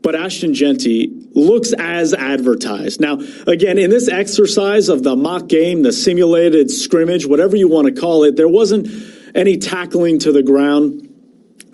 but Ashton Jeanty looks as advertised. Now, again, in this exercise of the mock game, the simulated scrimmage, whatever you want to call it, there wasn't any tackling to the ground.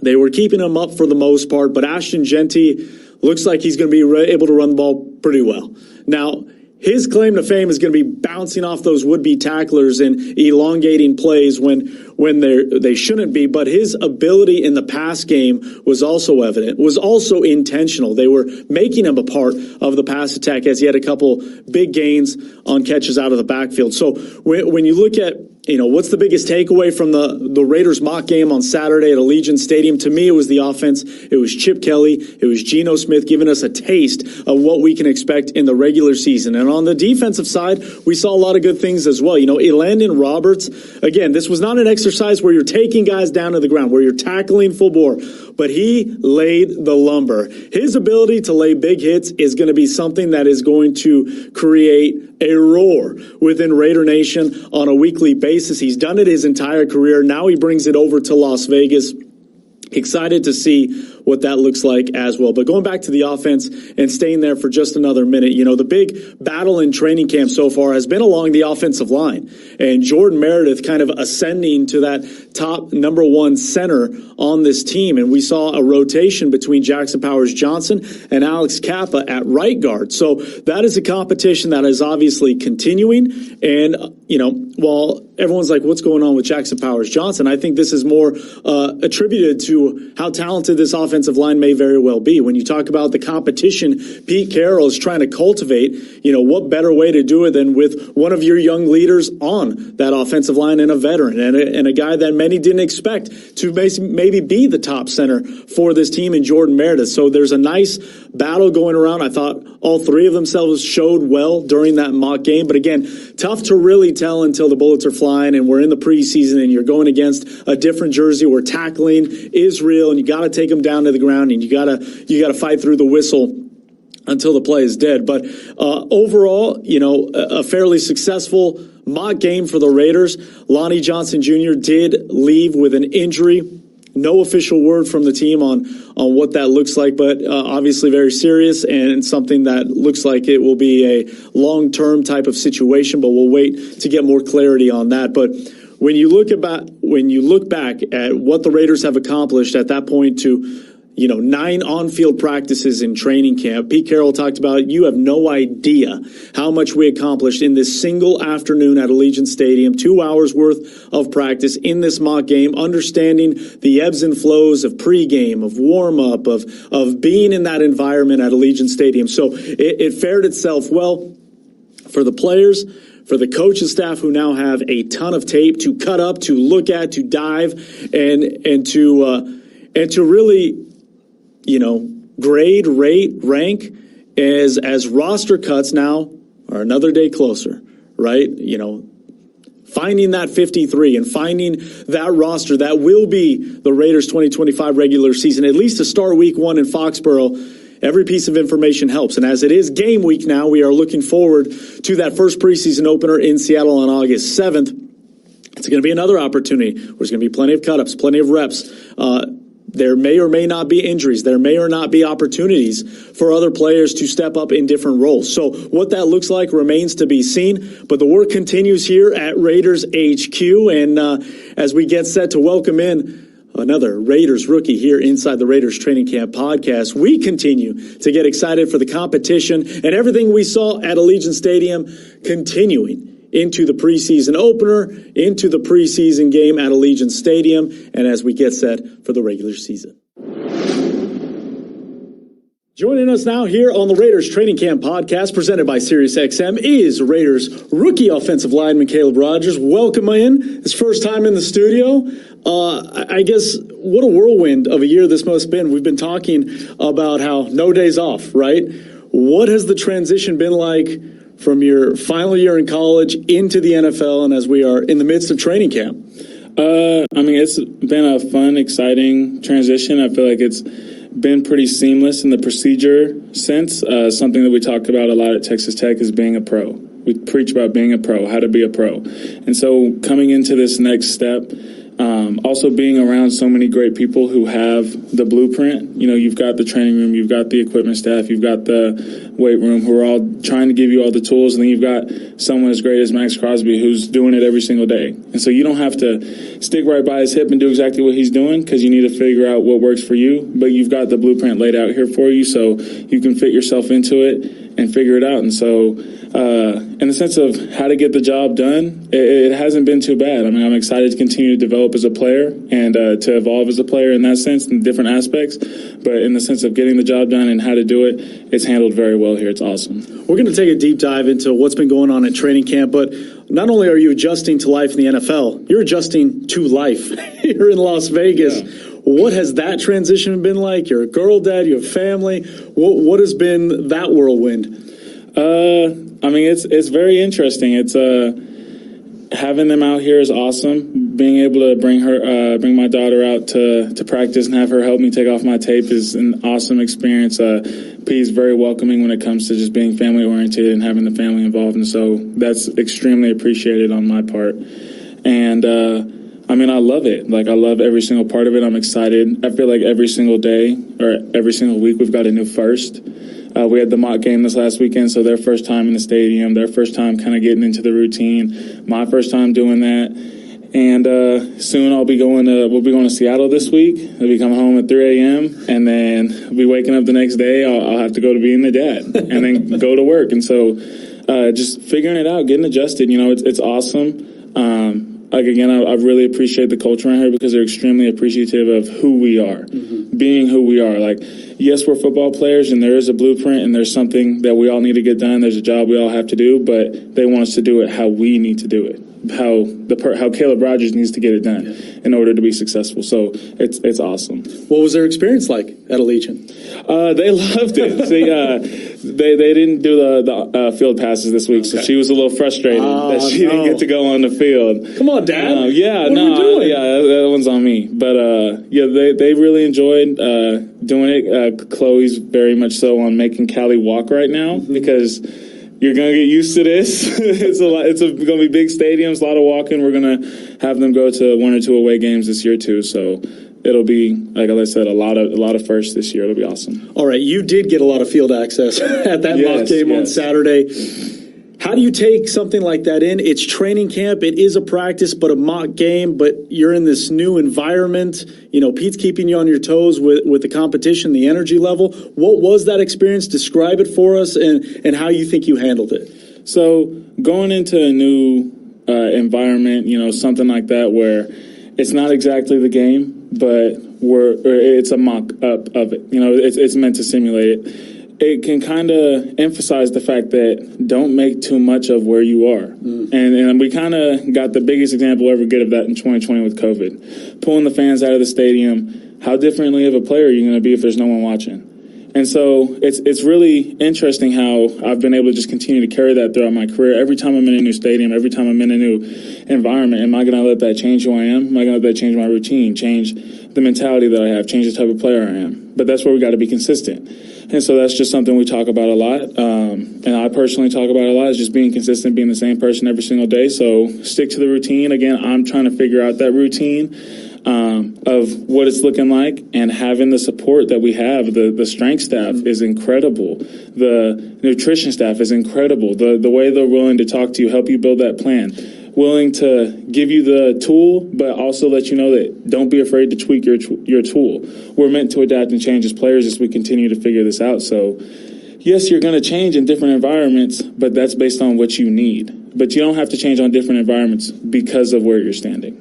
They were keeping him up for the most part, but Ashton Jeanty looks like he's going to be able to run the ball pretty well. Now, his claim to fame is going to be bouncing off those would-be tacklers and elongating plays when they shouldn't be. But his ability in the pass game was also evident, was also intentional. They were making him a part of the pass attack as he had a couple big gains on catches out of the backfield. So when you look at, what's the biggest takeaway from the Raiders mock game on Saturday at Allegiant Stadium? To me, it was the offense. It was Chip Kelly. It was Geno Smith giving us a taste of what we can expect in the regular season. And on the defensive side, we saw a lot of good things as well. Elandon Roberts, again, this was not an exercise where you're taking guys down to the ground, where you're tackling full bore, but he laid the lumber. His ability to lay big hits is going to be something that is going to create a roar within Raider Nation on a weekly basis. He's done it his entire career. Now he brings it over to Las Vegas. Excited to see what that looks like as well. But going back to the offense and staying there for just another minute, the big battle in training camp so far has been along the offensive line. And Jordan Meredith kind of ascending to that top number one center on this team. And we saw a rotation between Jackson Powers-Johnson and Alex Kappa at right guard. So that is a competition that is obviously continuing. And, while everyone's like, what's going on with Jackson Powers-Johnson? I think this is more attributed to how talented this offensive line may very well be. When you talk about the competition Pete Carroll is trying to cultivate, what better way to do it than with one of your young leaders on that offensive line and a veteran and a guy that many didn't expect to maybe be the top center for this team in Jordan Meredith. So there's a nice battle going around. I thought all three of themselves showed well during that mock game. But again, tough to really tell until the bullets are flying and we're in the preseason and you're going against a different jersey where tackling is real and you got to take them down to the ground and you got to fight through the whistle until the play is dead. But overall, a fairly successful mock game for the Raiders. Lonnie Johnson Jr. did leave with an injury. No official word from the team on what that looks like, but obviously very serious and something that looks like it will be a long-term type of situation, but we'll wait to get more clarity on that. But when you look back at what the Raiders have accomplished at that point to 9 on-field practices in training camp. Pete Carroll talked about, you have no idea how much we accomplished in this single afternoon at Allegiant Stadium, 2 hours worth of practice in this mock game, understanding the ebbs and flows of pregame, of warm-up, of being in that environment at Allegiant Stadium. So it fared itself well for the players, for the coaching staff who now have a ton of tape to cut up, to look at, to dive, and to really grade, rate, rank as roster cuts now are another day closer, right? Finding that 53 and finding that roster that will be the Raiders 2025 regular season, at least to start week 1 in Foxborough. Every piece of information helps. And as it is game week now, we are looking forward to that first preseason opener in Seattle on August 7th. It's going to be another opportunity. There's going to be plenty of cut-ups, plenty of reps. There may or may not be injuries. There may or not be opportunities for other players to step up in different roles. So what that looks like remains to be seen. But the work continues here at Raiders HQ. And as we get set to welcome in another Raiders rookie here inside the Raiders Training Camp podcast, we continue to get excited for the competition and everything we saw at Allegiant Stadium continuing into the preseason opener, into the preseason game at Allegiant Stadium, and as we get set for the regular season. Joining us now here on the Raiders Training Camp podcast presented by SiriusXM is Raiders rookie offensive lineman Caleb Rogers. Welcome in. His first time in the studio. I guess what a whirlwind of a year this must have been. We've been talking about how no days off, right? What has the transition been like from your final year in college into the NFL and as we are in the midst of training camp? It's been a fun, exciting transition. I feel like it's been pretty seamless in the procedure sense. Something that we talk about a lot at Texas Tech is being a pro. We preach about being a pro, how to be a pro. And so coming into this next step, Also being around so many great people who have the blueprint. You know, you've got the training room, you've got the equipment staff, you've got the weight room who are all trying to give you all the tools, and then you've got someone as great as Maxx Crosby who's doing it every single day. And so you don't have to stick right by his hip and do exactly what he's doing because you need to figure out what works for you, but you've got the blueprint laid out here for you so you can fit yourself into it and figure it out. And so in the sense of how to get the job done, it hasn't been too bad. I mean, I'm excited to continue to develop as a player and to evolve as a player in that sense in different aspects. But in the sense of getting the job done and how to do it, it's handled very well here. It's awesome. We're going to take a deep dive into what's been going on at training camp, but not only are you adjusting to life in the NFL, you're adjusting to life here in Las Vegas. Yeah. What has that transition been like? You're a girl dad, you have family. What has been that whirlwind? I mean, it's very interesting. It's having them out here is awesome. Being able to bring my daughter out to practice and have her help me take off my tape is an awesome experience. Pete's very welcoming when it comes to just being family oriented and having the family involved, and so that's extremely appreciated on my part. And I mean, I love it. Like, I love every single part of it. I'm excited. I feel like every single day or every single week we've got a new first. We had the mock game this last weekend, so their first time in the stadium, their first time kind of getting into the routine, my first time doing that. And soon we'll be going to Seattle this week. I'll be coming home at 3 a.m. and then I'll be waking up the next day. I'll have to go to being the dad and then go to work. And so just figuring it out, getting adjusted, you know, it's awesome. Like, again, I really appreciate the culture around here because they're extremely appreciative of who we are, being who we are. Like, yes, we're football players, and there is a blueprint, and there's something that we all need to get done. There's a job we all have to do, but they want us to do it how we need to do it, how Caleb Rogers needs to get it done in order to be successful. So it's awesome. What was their experience like at Allegiant? They loved it. They didn't do the field passes this week, so she was a little frustrated that she didn't get to go on the field. Come on, Dad. What are we doing? That one's on me. But they really enjoyed doing it. Chloe's very much so on making Callie walk right now because you're going to get used to this. It's going to be big stadiums, a lot of walking. We're going to have them go to 1 or 2 away games this year too. So it'll be, like I said, a lot of firsts this year. It'll be awesome. All right, you did get a lot of field access at that mock game on Saturday. How do you take something like that in? It's training camp. It is a practice, but a mock game. But you're in this new environment. You know, Pete's keeping you on your toes with the competition, the energy level. What was that experience? Describe it for us and how you think you handled it. So going into a new environment, you know, something like that where it's not exactly the game, but it's a mock up of it. You know, it's meant to simulate it. It can kind of emphasize the fact that don't make too much of where you are. And we kind of got the biggest example we'll ever get of that in 2020 with COVID. Pulling the fans out of the stadium, how differently of a player are you going to be if there's no one watching? And so it's really interesting how I've been able to just continue to carry that throughout my career. Every time I'm in a new stadium, every time I'm in a new environment, am I going to let that change who I am? Am I going to let that change my routine, change the mentality that I have, change the type of player I am? But that's where we got to be consistent. And so that's just something we talk about a lot. And I personally talk about a lot is just being consistent, being the same person every single day. So stick to the routine. Again, I'm trying to figure out that routine of what it's looking like and having the support that we have. The strength staff is incredible. The nutrition staff is incredible. The way they're willing to talk to you, help you build that plan. Willing to give you the tool, but also let you know that don't be afraid to tweak your tool. We're meant to adapt and change as players as we continue to figure this out. So, yes, you're going to change in different environments, but that's based on what you need. But you don't have to change on different environments because of where you're standing.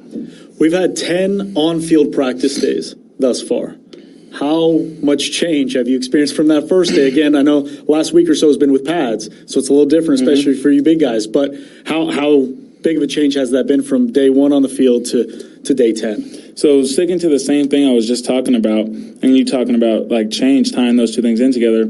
We've had 10 on-field practice days thus far. How much change have you experienced from that first day? Again, I know last week or so has been with pads, so it's a little different, especially for you big guys. But how big of a change has that been from day 1 on the field to day 10? So sticking to the same thing I was just talking about, and you talking about like change, tying those two things in together,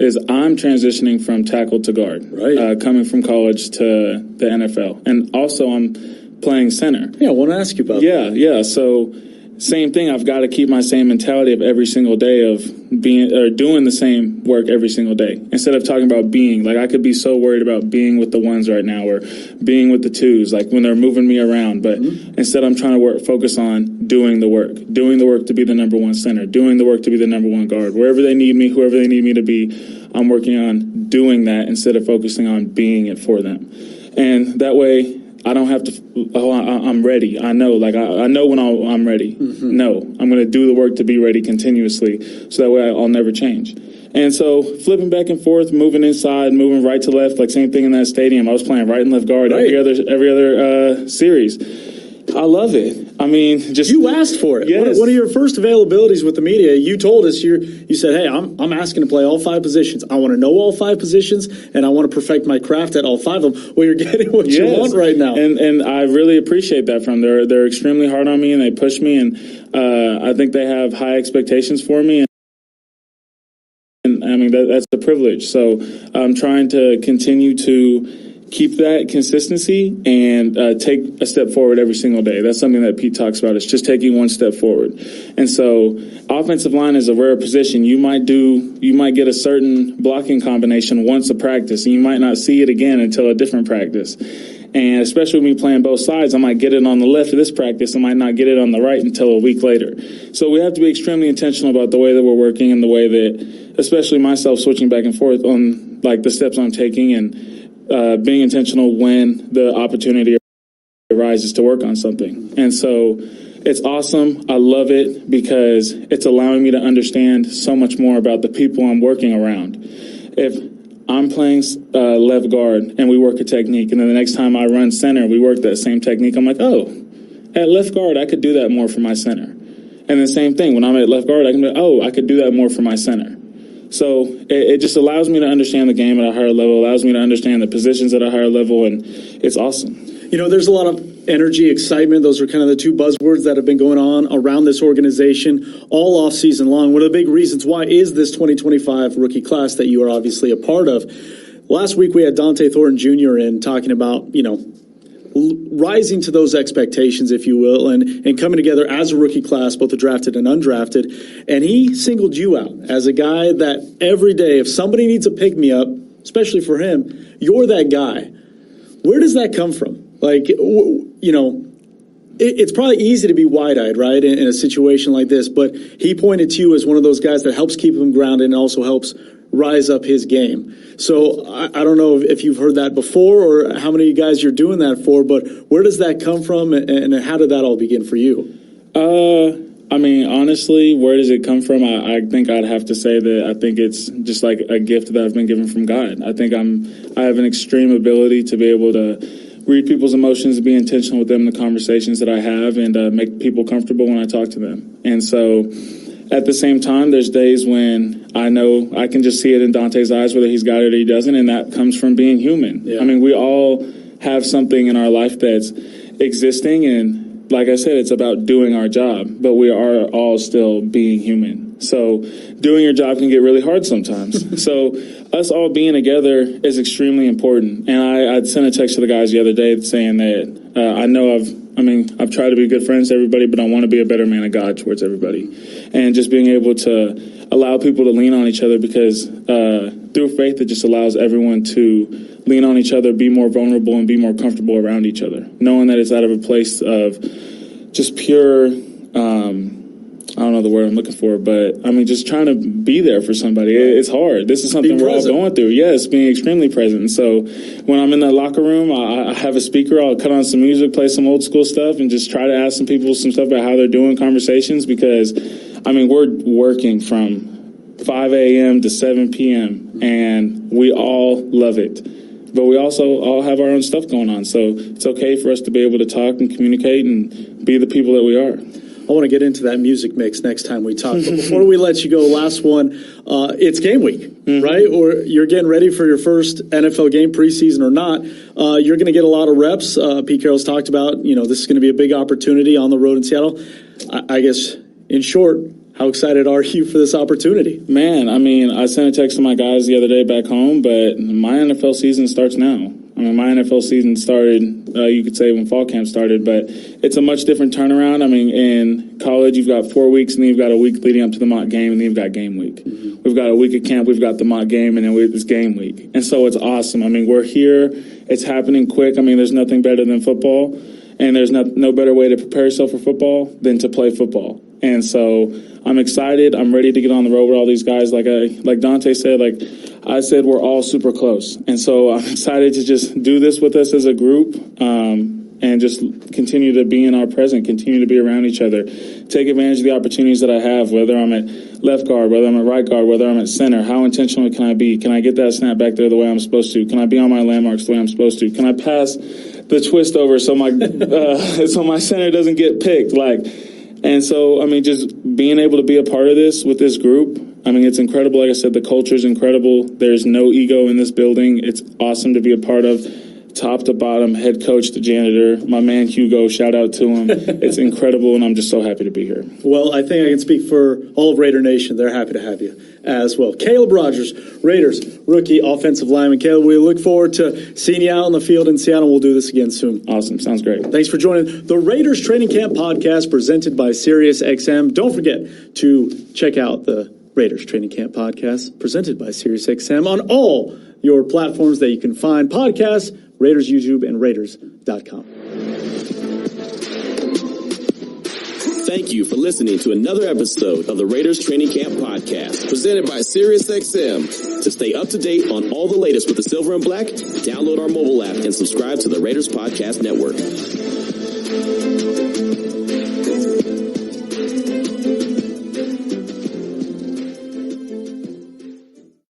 is I'm transitioning from tackle to guard, right? Coming from college to the NFL, and also I'm playing center. Yeah, I want to ask you about that. Yeah. So same thing. I've got to keep my same mentality of every single day of being or doing the same work every single day instead of talking about being. Like, I could be so worried about being with the ones right now or being with the twos, like when they're moving me around. But instead, I'm trying to focus on doing the work to be the number one center, doing the work to be the number one guard. Wherever they need me, whoever they need me to be, I'm working on doing that instead of focusing on being it for them. And that way, I don't have to, I'm ready. I know, I know when I'm ready. No, I'm going to do the work to be ready continuously so that way I'll never change. And so flipping back and forth, moving inside, moving right to left, like same thing in that stadium. I was playing right and left guard every other series. I love it. I mean, just you asked for it. Yes. One of your first availabilities with the media, you told us you said, "Hey, I'm asking to play all 5 positions. I want to know all 5 positions, and I want to perfect my craft at all 5 of them." Well, you're getting what you want right now, and I really appreciate that from them. They're extremely hard on me, and they push me, and I think they have high expectations for me. And I mean that's a privilege. So I'm trying to continue to keep that consistency and take a step forward every single day. That's something that Pete talks about. It's just taking one step forward. And so offensive line is a rare position. You might get a certain blocking combination once a practice, and you might not see it again until a different practice. And especially with me playing both sides, I might get it on the left of this practice. I might not get it on the right until a week later. So we have to be extremely intentional about the way that we're working and the way that, especially myself, switching back and forth on like the steps I'm taking and being intentional when the opportunity arises to work on something. And so it's awesome. I love it because it's allowing me to understand so much more about the people I'm working around. If I'm playing left guard and we work a technique, and then the next time I run center, we work that same technique, I'm like, oh, at left guard, I could do that more for my center. And the same thing, when I'm at left guard, I can be, oh, I could do that more for my center. So it just allows me to understand the game at a higher level, allows me to understand the positions at a higher level, and it's awesome. You know, there's a lot of energy, excitement. Those are kind of the 2 buzzwords that have been going on around this organization all off season long. One of the big reasons why is this 2025 rookie class that you are obviously a part of. Last week we had Thornton Jr. in talking about, rising to those expectations, if you will, and coming together as a rookie class, both the drafted and undrafted. And he singled you out as a guy that every day, if somebody needs a pick-me-up, especially for him, you're that guy. Where does that come from? Like, it's probably easy to be wide-eyed, right, in a situation like this, but he pointed to you as one of those guys that helps keep him grounded and also helps rise up his game. So I don't know if you've heard that before or how many guys you're doing that for, but where does that come from and how did that all begin for you? I mean, honestly, where does it come from? I think I'd have to say that I think it's just like a gift that I've been given from God. I think I have an extreme ability to be able to read people's emotions, be intentional with them in the conversations that I have, and make people comfortable when I talk to them. And so at the same time, there's days when I know I can just see it in Dante's eyes, whether he's got it or he doesn't, and that comes from being human. Yeah. I mean, we all have something in our life that's existing, and like I said, it's about doing our job, but we are all still being human. So doing your job can get really hard sometimes. So us all being together is extremely important. And I'd sent a text to the guys the other day saying that I've tried to be good friends to everybody, but I want to be a better man of God towards everybody. And just being able to allow people to lean on each other because through faith, it just allows everyone to lean on each other, be more vulnerable, and be more comfortable around each other. Knowing that it's out of a place of just pure, I don't know the word I'm looking for, but I mean, just trying to be there for somebody. It's hard. This is something we're all going through. Yes, being extremely present. And so when I'm in that locker room, I have a speaker. I'll cut on some music, play some old school stuff, and just try to ask some people some stuff about how they're doing conversations because, I mean, we're working from 5 a.m. to 7 p.m., and we all love it. But we also all have our own stuff going on. So it's okay for us to be able to talk and communicate and be the people that we are. I want to get into that music mix next time we talk. But before we let you go, last one, it's game week, right? Or you're getting ready for your first NFL game, preseason or not. You're going to get a lot of reps. Pete Carroll's talked about, this is going to be a big opportunity on the road in Seattle. I guess, in short, how excited are you for this opportunity? Man, I mean, I sent a text to my guys the other day back home, but my NFL season starts now. I mean, my NFL season started, you could say, when fall camp started, but it's a much different turnaround. I mean, in college, you've got 4 weeks, and then you've got a week leading up to the mock game, and then you've got game week. Mm-hmm. We've got a week of camp, we've got the mock game, and then it's game week. And so it's awesome. I mean, we're here. It's happening quick. I mean, there's nothing better than football, and there's no better way to prepare yourself for football than to play football. And so I'm excited. I'm ready to get on the road with all these guys. Like Dante said, like I said, we're all super close. And so I'm excited to just do this with us as a group and just continue to be in our present, continue to be around each other, take advantage of the opportunities that I have, whether I'm at left guard, whether I'm at right guard, whether I'm at center. How intentional can I be? Can I get that snap back there the way I'm supposed to? Can I be on my landmarks the way I'm supposed to? Can I pass the twist over so my center doesn't get picked? And so, I mean, just being able to be a part of this with this group, I mean, it's incredible. Like I said, the culture is incredible. There's no ego in this building. It's awesome to be a part of, top to bottom, head coach to janitor. My man Hugo, shout out to him. It's incredible, and I'm just so happy to be here. Well, I think I can speak for all of Raider Nation. They're happy to have you as well. Caleb Rogers, Raiders rookie offensive lineman. Caleb, we look forward to seeing you out on the field in Seattle. We'll do this again soon. Awesome. Sounds great. Thanks for joining the Raiders Training Camp podcast presented by SiriusXM. Don't forget to check out the Raiders Training Camp podcast presented by SiriusXM on all your platforms that you can find podcasts, Raiders YouTube, and Raiders.com. Thank you for listening to another episode of the Raiders Training Camp podcast presented by SiriusXM. To stay up to date on all the latest with the Silver and Black, download our mobile app and subscribe to the Raiders Podcast Network.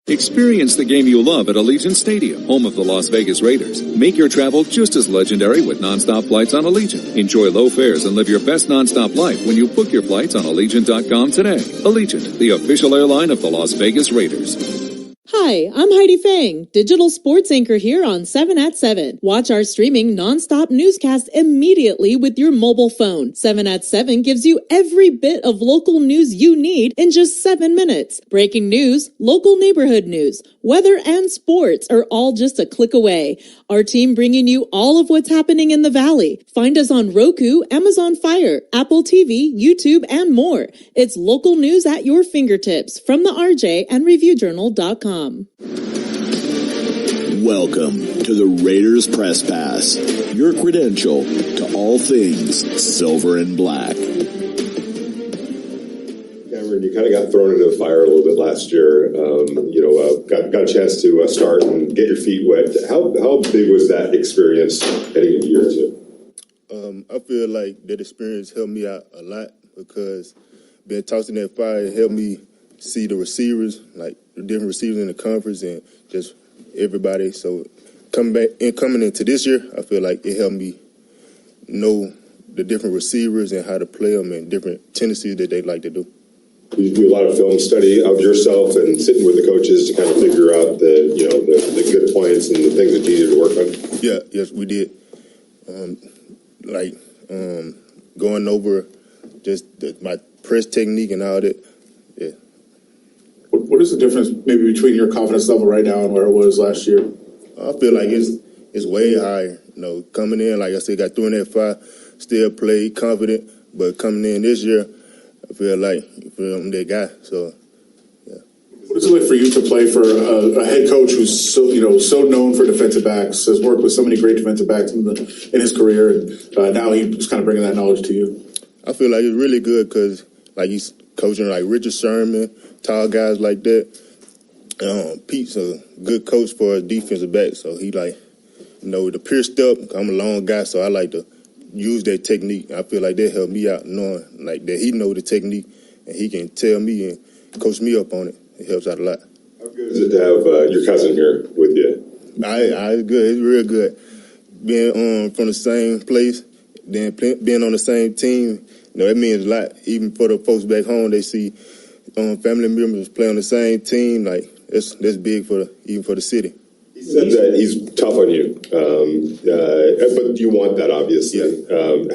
Experience the game you love at Allegiant Stadium, home of the Las Vegas Raiders. Make your travel just as legendary with nonstop flights on Allegiant. Enjoy low fares and live your best nonstop life when you book your flights on Allegiant.com today. Allegiant, the official airline of the Las Vegas Raiders. Hi, I'm Heidi Fang, digital sports anchor here on 7 at 7. Watch our streaming nonstop newscast immediately with your mobile phone. 7 at 7 gives you every bit of local news you need in just 7 minutes. Breaking news, local neighborhood news, weather, and sports are all just a click away. Our team bringing you all of what's happening in the Valley. Find us on Roku, Amazon Fire, Apple TV, YouTube, and more. It's local news at your fingertips from the RJ and ReviewJournal.com. Welcome to the Raiders Press Pass, your credential to all things silver and black. Cameron, you kind of got thrown into the fire a little bit last year. Got a chance to start and get your feet wet. How big was that experience heading into year two? I feel like that experience helped me out a lot because being tossed in that fire helped me see the receivers, like the different receivers in the conference and just everybody. So coming into this year, I feel like it helped me know the different receivers and how to play them and different tendencies that they like to do. You do a lot of film study of yourself and sitting with the coaches to kind of figure out the good points and the things that you needed to work on. Yes, we did. Going over just my press technique and all that. Yeah. What is the difference maybe between your confidence level right now and where it was last year? I feel like it's way higher. Coming in, like I said, got through in that fire, still played confident, but coming in this year, I feel like I'm that guy. So, yeah. What is it like for you to play for a head coach who's so known for defensive backs, has worked with so many great defensive backs in his career, and now he's kind of bringing that knowledge to you? I feel like it's really good because like he's coaching like Richard Sherman, tall guys like that. Pete's a good coach for a defensive back, so he the pierced up. I'm a long guy, so I like to use that technique. I feel like that helped me out, knowing like that he know the technique and he can tell me and coach me up on it. It helps out a lot. How good is it to have your cousin here with you? It's good. It's real good. Being from the same place, then being on the same team, it means a lot. Even for the folks back home, they see family members play on the same team. Like that's big even for the city. He said that he's tough on you, but you want that, obviously. Yeah.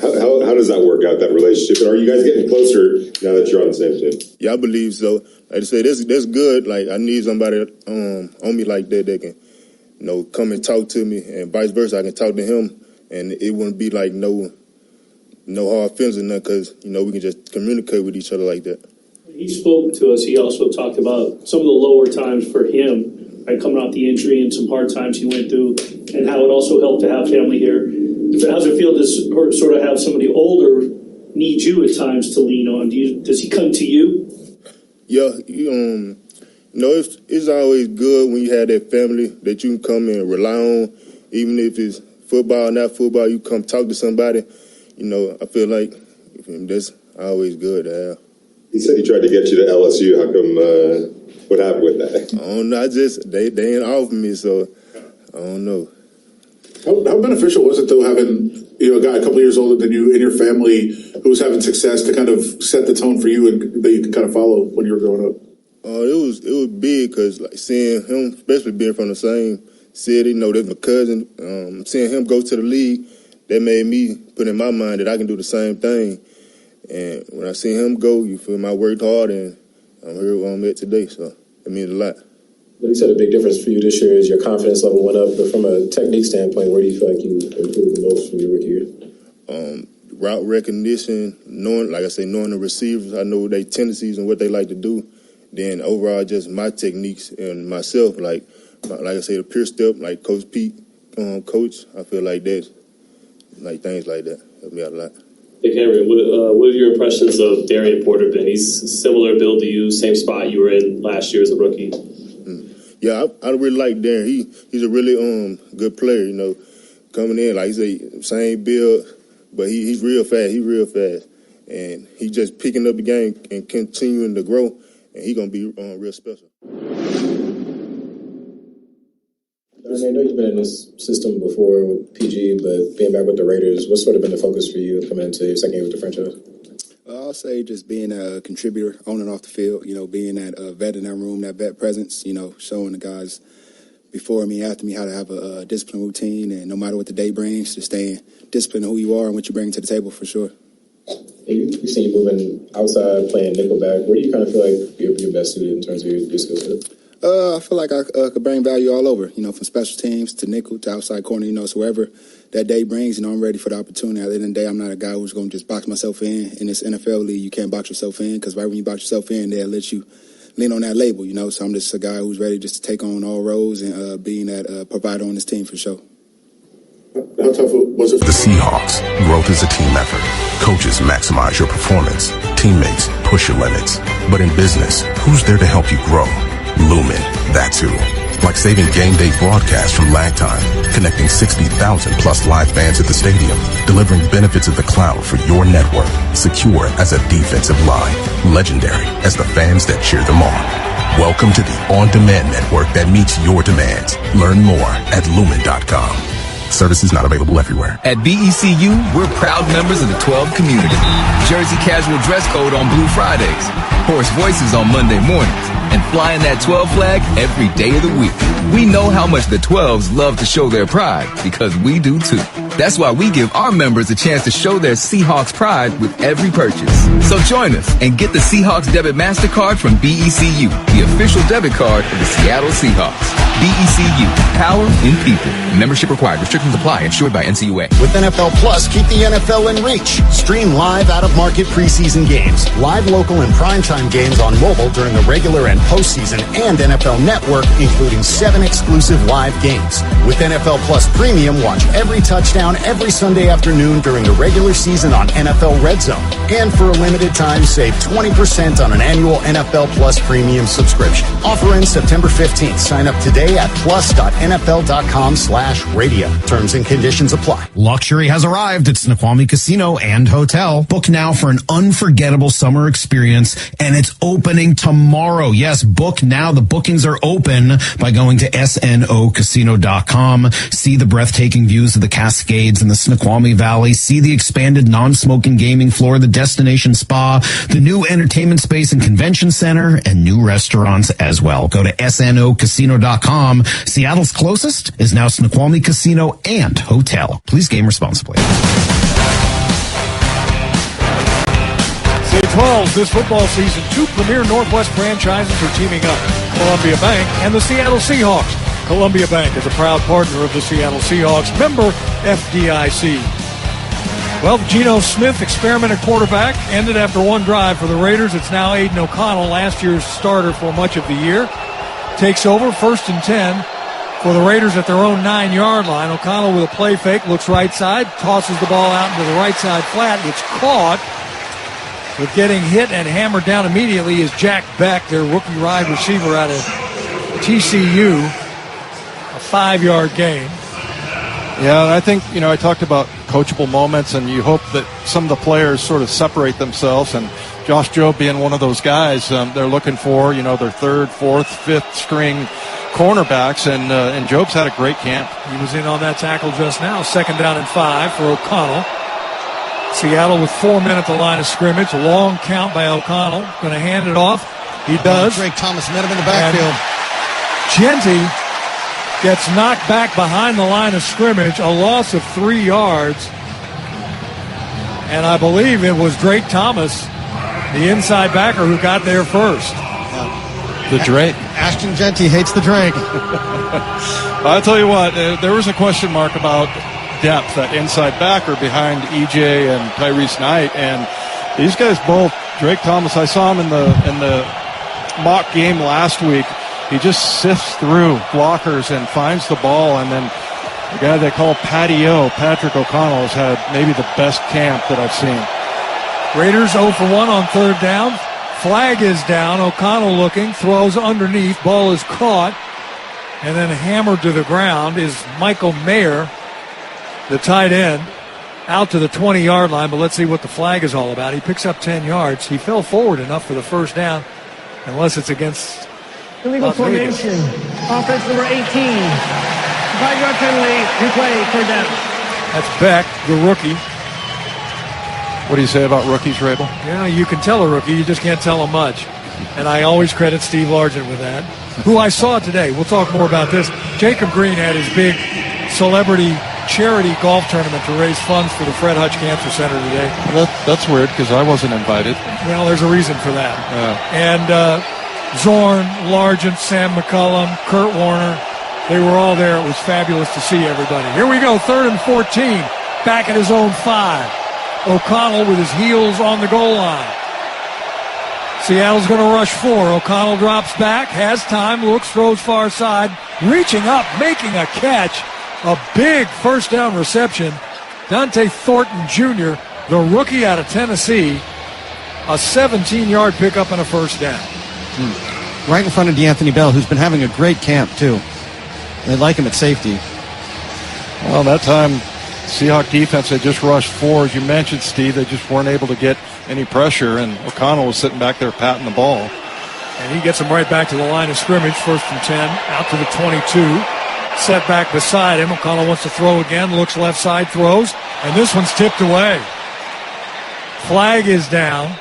How does that work out, that relationship? And are you guys getting closer now that you're on the same team? Yeah, I believe so. Like I say, that's good. Like I need somebody on me like that can come and talk to me, and vice versa. I can talk to him, and it wouldn't be like no hard feelings or nothing, because we can just communicate with each other like that. He spoke to us. He also talked about some of the lower times for him, right, coming off the injury and some hard times he went through, and how it also helped to have family here. How's it feel to sort of have somebody older need you at times to lean on? Does he come to you? Yeah, it's always good when you have that family that you can come and rely on, even if it's football or not football. You come talk to somebody. I feel like that's always good to have. He said he tried to get you to LSU. How come? What happened with that? I don't know. They ain't offer me, so I don't know. How beneficial was it though having a guy a couple years older than you in your family who was having success to kind of set the tone for you and that you can kind of follow when you were growing up? It was big because seeing him, especially being from the same city, that's my cousin. Seeing him go to the league, that made me put in my mind that I can do the same thing. And when I see him go, you feel I worked hard and I'm here where I'm at today. So it means a lot. You said a big difference for you this year is your confidence level went up, but from a technique standpoint, where do you feel like you improved the most from your rookie year? Route recognition, knowing the receivers, I know their tendencies and what they like to do. Then overall, just my techniques and myself, like I say, the pure step, like Coach Pete, coach, I feel like that, like things like that help me out a lot. Decamerion, what have your impressions of Darien Porter been? He's similar build to you, same spot you were in last year as a rookie. Yeah, I really like Darren. He's a really good player, coming in, like he say, same build, but he's real fast. He's real fast. And he's just picking up the game and continuing to grow, and he's going to be real special. I know you've been in this system before with PG, but being back with the Raiders, what's sort of been the focus for you coming into your second year with the franchise? I'll say just being a contributor on and off the field, being that vet in that room, that vet presence, showing the guys before me, after me how to have a disciplined routine, and no matter what the day brings, just staying disciplined in who you are and what you bring to the table for sure. We've seen you moving outside, playing nickelback. Where do you kind of feel like you're best suited in terms of your skill set? I feel like I could bring value all over, from special teams to nickel to outside corner, so wherever that day brings, I'm ready for the opportunity. At the end of the day, I'm not a guy who's going to just box myself in this NFL league. You can't box yourself in because right when you box yourself in, they'll let you lean on that label, so I'm just a guy who's ready just to take on all roles and being that provider on this team for sure. How tough was it? The Seahawks, growth is a team effort. Coaches maximize your performance. Teammates push your limits. But in business, who's there to help you grow? Lumen, that's who. Like saving game day broadcasts from lag time, connecting 60,000 plus live fans at the stadium, delivering benefits of the cloud for your network, secure as a defensive line, legendary as the fans that cheer them on. Welcome to the on-demand network that meets your demands. Learn more at lumen.com. Services not available everywhere. At BECU, we're proud members of the 12 community. Jersey casual dress code on Blue Fridays, hoarse voices on Monday mornings, and flying that 12 flag every day of the week. We know how much the 12s love to show their pride, because we do too. That's why we give our members a chance to show their Seahawks pride with every purchase. So join us and get the Seahawks Debit MasterCard from BECU, the official debit card of the Seattle Seahawks. BECU, power in people. Membership required. Restrictions apply. Insured by NCUA. With NFL Plus, keep the NFL in reach. Stream live out-of-market preseason games, live local and primetime games on mobile during the regular and postseason, and NFL Network, including 7 exclusive live games. With NFL Plus Premium, watch every touchdown every Sunday afternoon during the regular season on NFL Red Zone. And for a limited time, save 20% on an annual NFL Plus Premium subscription. Offer ends September 15th. Sign up today at plus.nfl.com/radio. Terms and conditions apply. Luxury has arrived at Snoqualmie Casino and Hotel. Book now for an unforgettable summer experience, and it's opening tomorrow. Yes, book now. The bookings are open by going to snocasino.com. See the breathtaking views of the Cascades and the Snoqualmie Valley. See the expanded non-smoking gaming floor, the destination spa, the new entertainment space and convention center, and new restaurants as well. Go to snocasino.com. Seattle's closest is now Snoqualmie Casino and Hotel. Please game responsibly. St. Charles this football season, 2 premier Northwest franchises are teaming up. Columbia Bank and the Seattle Seahawks. Columbia Bank is a proud partner of the Seattle Seahawks, member FDIC. Well, the Geno Smith experiment at quarterback ended after one drive for the Raiders. It's now Aiden O'Connell, last year's starter for much of the year. Takes over 1st and 10 for the Raiders at their own 9-yard line. O'Connell with a play fake, looks right side, tosses the ball out into the right side flat. It's caught. But getting hit and hammered down immediately is Jack Bech, their rookie wide receiver out of TCU. A 5-yard gain. Yeah, and I think, I talked about coachable moments, and you hope that some of the players sort of separate themselves, and Josh Jobe being one of those guys they're looking for, their 3rd, 4th, 5th string cornerbacks, and Jobe's had a great camp. He was in on that tackle just now. 2nd down and 5 for O'Connell. Seattle with 4 men at the line of scrimmage. A long count by O'Connell. Going to hand it off. He does. Drake Thomas met him in the backfield. Genty gets knocked back behind the line of scrimmage, a loss of 3 yards. And I believe it was Drake Thomas, the inside backer, who got there first. The Drake. Ashton Jeanty hates the Drake. I'll tell you what, there was a question mark about depth, that inside backer behind EJ and Tyrese Knight. And these guys both, Drake Thomas, I saw him in the mock game last week. He just sifts through blockers and finds the ball. And then the guy they call Patrick O'Connell, has had maybe the best camp that I've seen. Raiders 0 for 1 on 3rd down. Flag is down. O'Connell looking, throws underneath. Ball is caught. And then hammered to the ground is Michael Mayer, the tight end, out to the 20-yard line. But let's see what the flag is all about. He picks up 10 yards. He fell forward enough for the 1st down, unless it's against illegal formation. Offense number 18. 5-yard penalty. Replay, 3rd down. That's Bech, the rookie. What do you say about rookies, Rabel? Yeah, you can tell a rookie. You just can't tell him much. And I always credit Steve Largent with that, who I saw today. We'll talk more about this. Jacob Green had his big celebrity charity golf tournament to raise funds for the Fred Hutch Cancer Center today. That's weird, because I wasn't invited. Well, there's a reason for that. Yeah. And Zorn, Largent, Sam McCullum, Kurt Warner, they were all there. It was fabulous to see everybody. Here we go, 3rd and 14, back at his own 5. O'Connell with his heels on the goal line. Seattle's going to rush 4. O'Connell drops back, has time, looks, throws far side, reaching up, making a catch. A big 1st down reception. Dante Thornton Jr., the rookie out of Tennessee, a 17-yard pickup and a 1st down. Right in front of DeAnthony Bell, who's been having a great camp, too. They like him at safety. Well, that time, Seahawks defense had just rushed 4. As you mentioned, Steve, they just weren't able to get any pressure, and O'Connell was sitting back there patting the ball. And he gets him right back to the line of scrimmage, 1st and 10, out to the 22. Set back beside him. O'Connell wants to throw again, looks left side, throws, and this one's tipped away. Flag is down.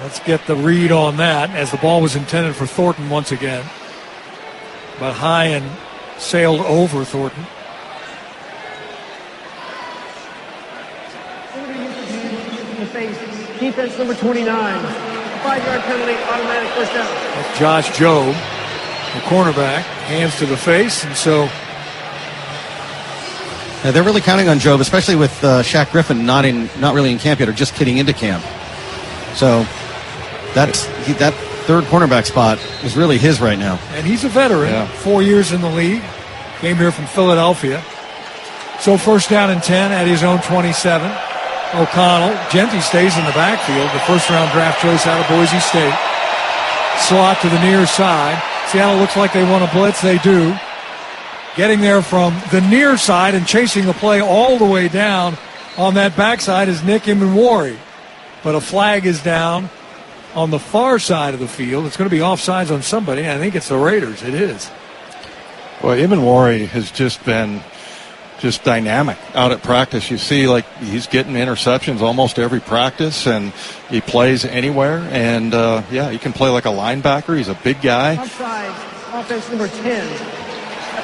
Let's get the read on that, as the ball was intended for Thornton once again. But high and sailed over Thornton. Defense number 29. 5-yard penalty, automatic 1st down. That's Josh Jobe, the cornerback, hands to the face, and so they're really counting on Jobe, especially with Shaq Griffin not really in camp yet, or just getting into camp. So that 3rd cornerback spot is really his right now. And he's a veteran, 4 years in the league, came here from Philadelphia. So 1st down and 10 at his own 27. O'Connell, Genty stays in the backfield, the 1st-round draft choice out of Boise State. Slot to the near side. Seattle looks like they want to blitz. They do. Getting there from the near side and chasing the play all the way down on that backside is Nick Imanwari. But a flag is down on the far side of the field. It's going to be offsides on somebody. I think it's the Raiders. It is. Well, Imanwari has just been dynamic out at practice. You see, like, he's getting interceptions almost every practice, and he plays anywhere. And, he can play like a linebacker. He's a big guy. Offside, offense number 10.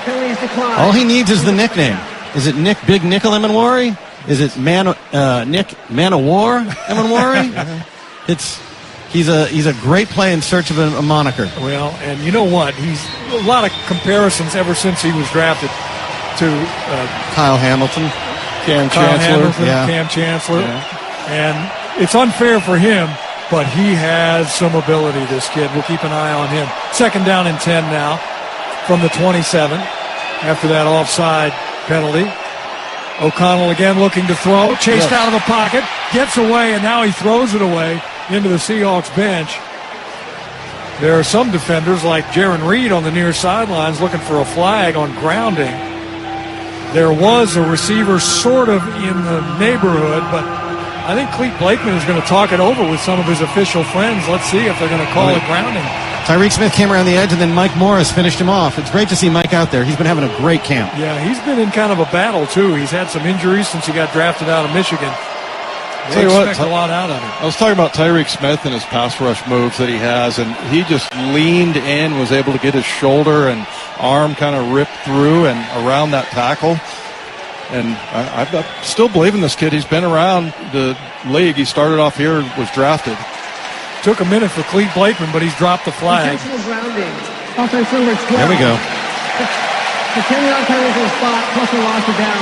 Penalties decline. All he needs is the nickname. Is it Nick Big Nickel Imanwari? Is it Nick Man of War Imanwari? He's a great play in search of a moniker. Well, and you know what? He's a lot of comparisons ever since he was drafted to Kyle Hamilton, Cam Chancellor. Yeah. And it's unfair for him, but he has some ability, this kid. We'll keep an eye on him. 2nd down and 10 now from the 27 after that offside penalty. O'Connell again looking to throw, chased out of the pocket, gets away, and now he throws it away into the Seahawks bench. There are some defenders like Jaron Reed on the near sidelines looking for a flag on grounding. There was a receiver sort of in the neighborhood, but I think Clete Blakeman is going to talk it over with some of his official friends. Let's see if they're going to call it grounding. Tyreek Smith came around the edge, and then Mike Morris finished him off. It's great to see Mike out there. He's been having a great camp. Yeah, he's been in kind of a battle, too. He's had some injuries since he got drafted out of Michigan. They expect a lot out of him. I was talking about Tyreek Smith and his pass rush moves that he has, and he just leaned in, was able to get his shoulder and arm kind of ripped through and around that tackle. And I still believe in this kid. He's been around the league. He started off here, was drafted. Took a minute for Clete Blakeman, but he's dropped the flag. Offense number 12. There we go. The 10-yard penalty for the spot, plus a loss of down.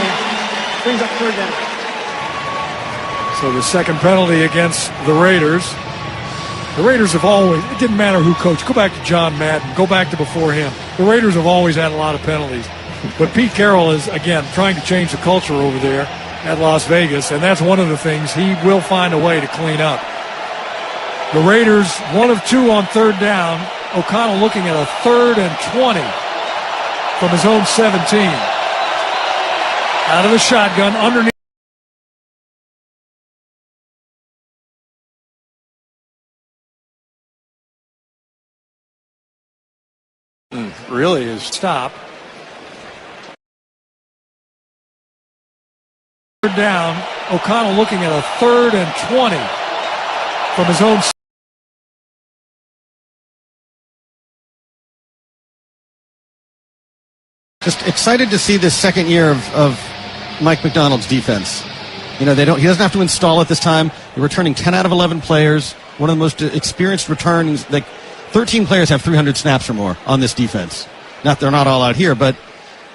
Brings up 3rd down. So the second penalty against the Raiders. The Raiders have always, it didn't matter who coached. Go back to John Madden. Go back to before him. The Raiders have always had a lot of penalties. But Pete Carroll is, again, trying to change the culture over there at Las Vegas, and that's one of the things he will find a way to clean up. The Raiders, 1 of 2 on 3rd down. O'Connell looking at a 3rd and 20 from his own 17. Out of the shotgun, underneath. Really is. Stop. 3rd down, O'Connell looking at a 3rd and 20 from his own. Just excited to see this second year of Mike Macdonald's defense. You know, he doesn't have to install it this time. They're returning 10 out of 11 players. One of the most experienced returns. Like 13 players have 300 snaps or more on this defense. They're not all out here, but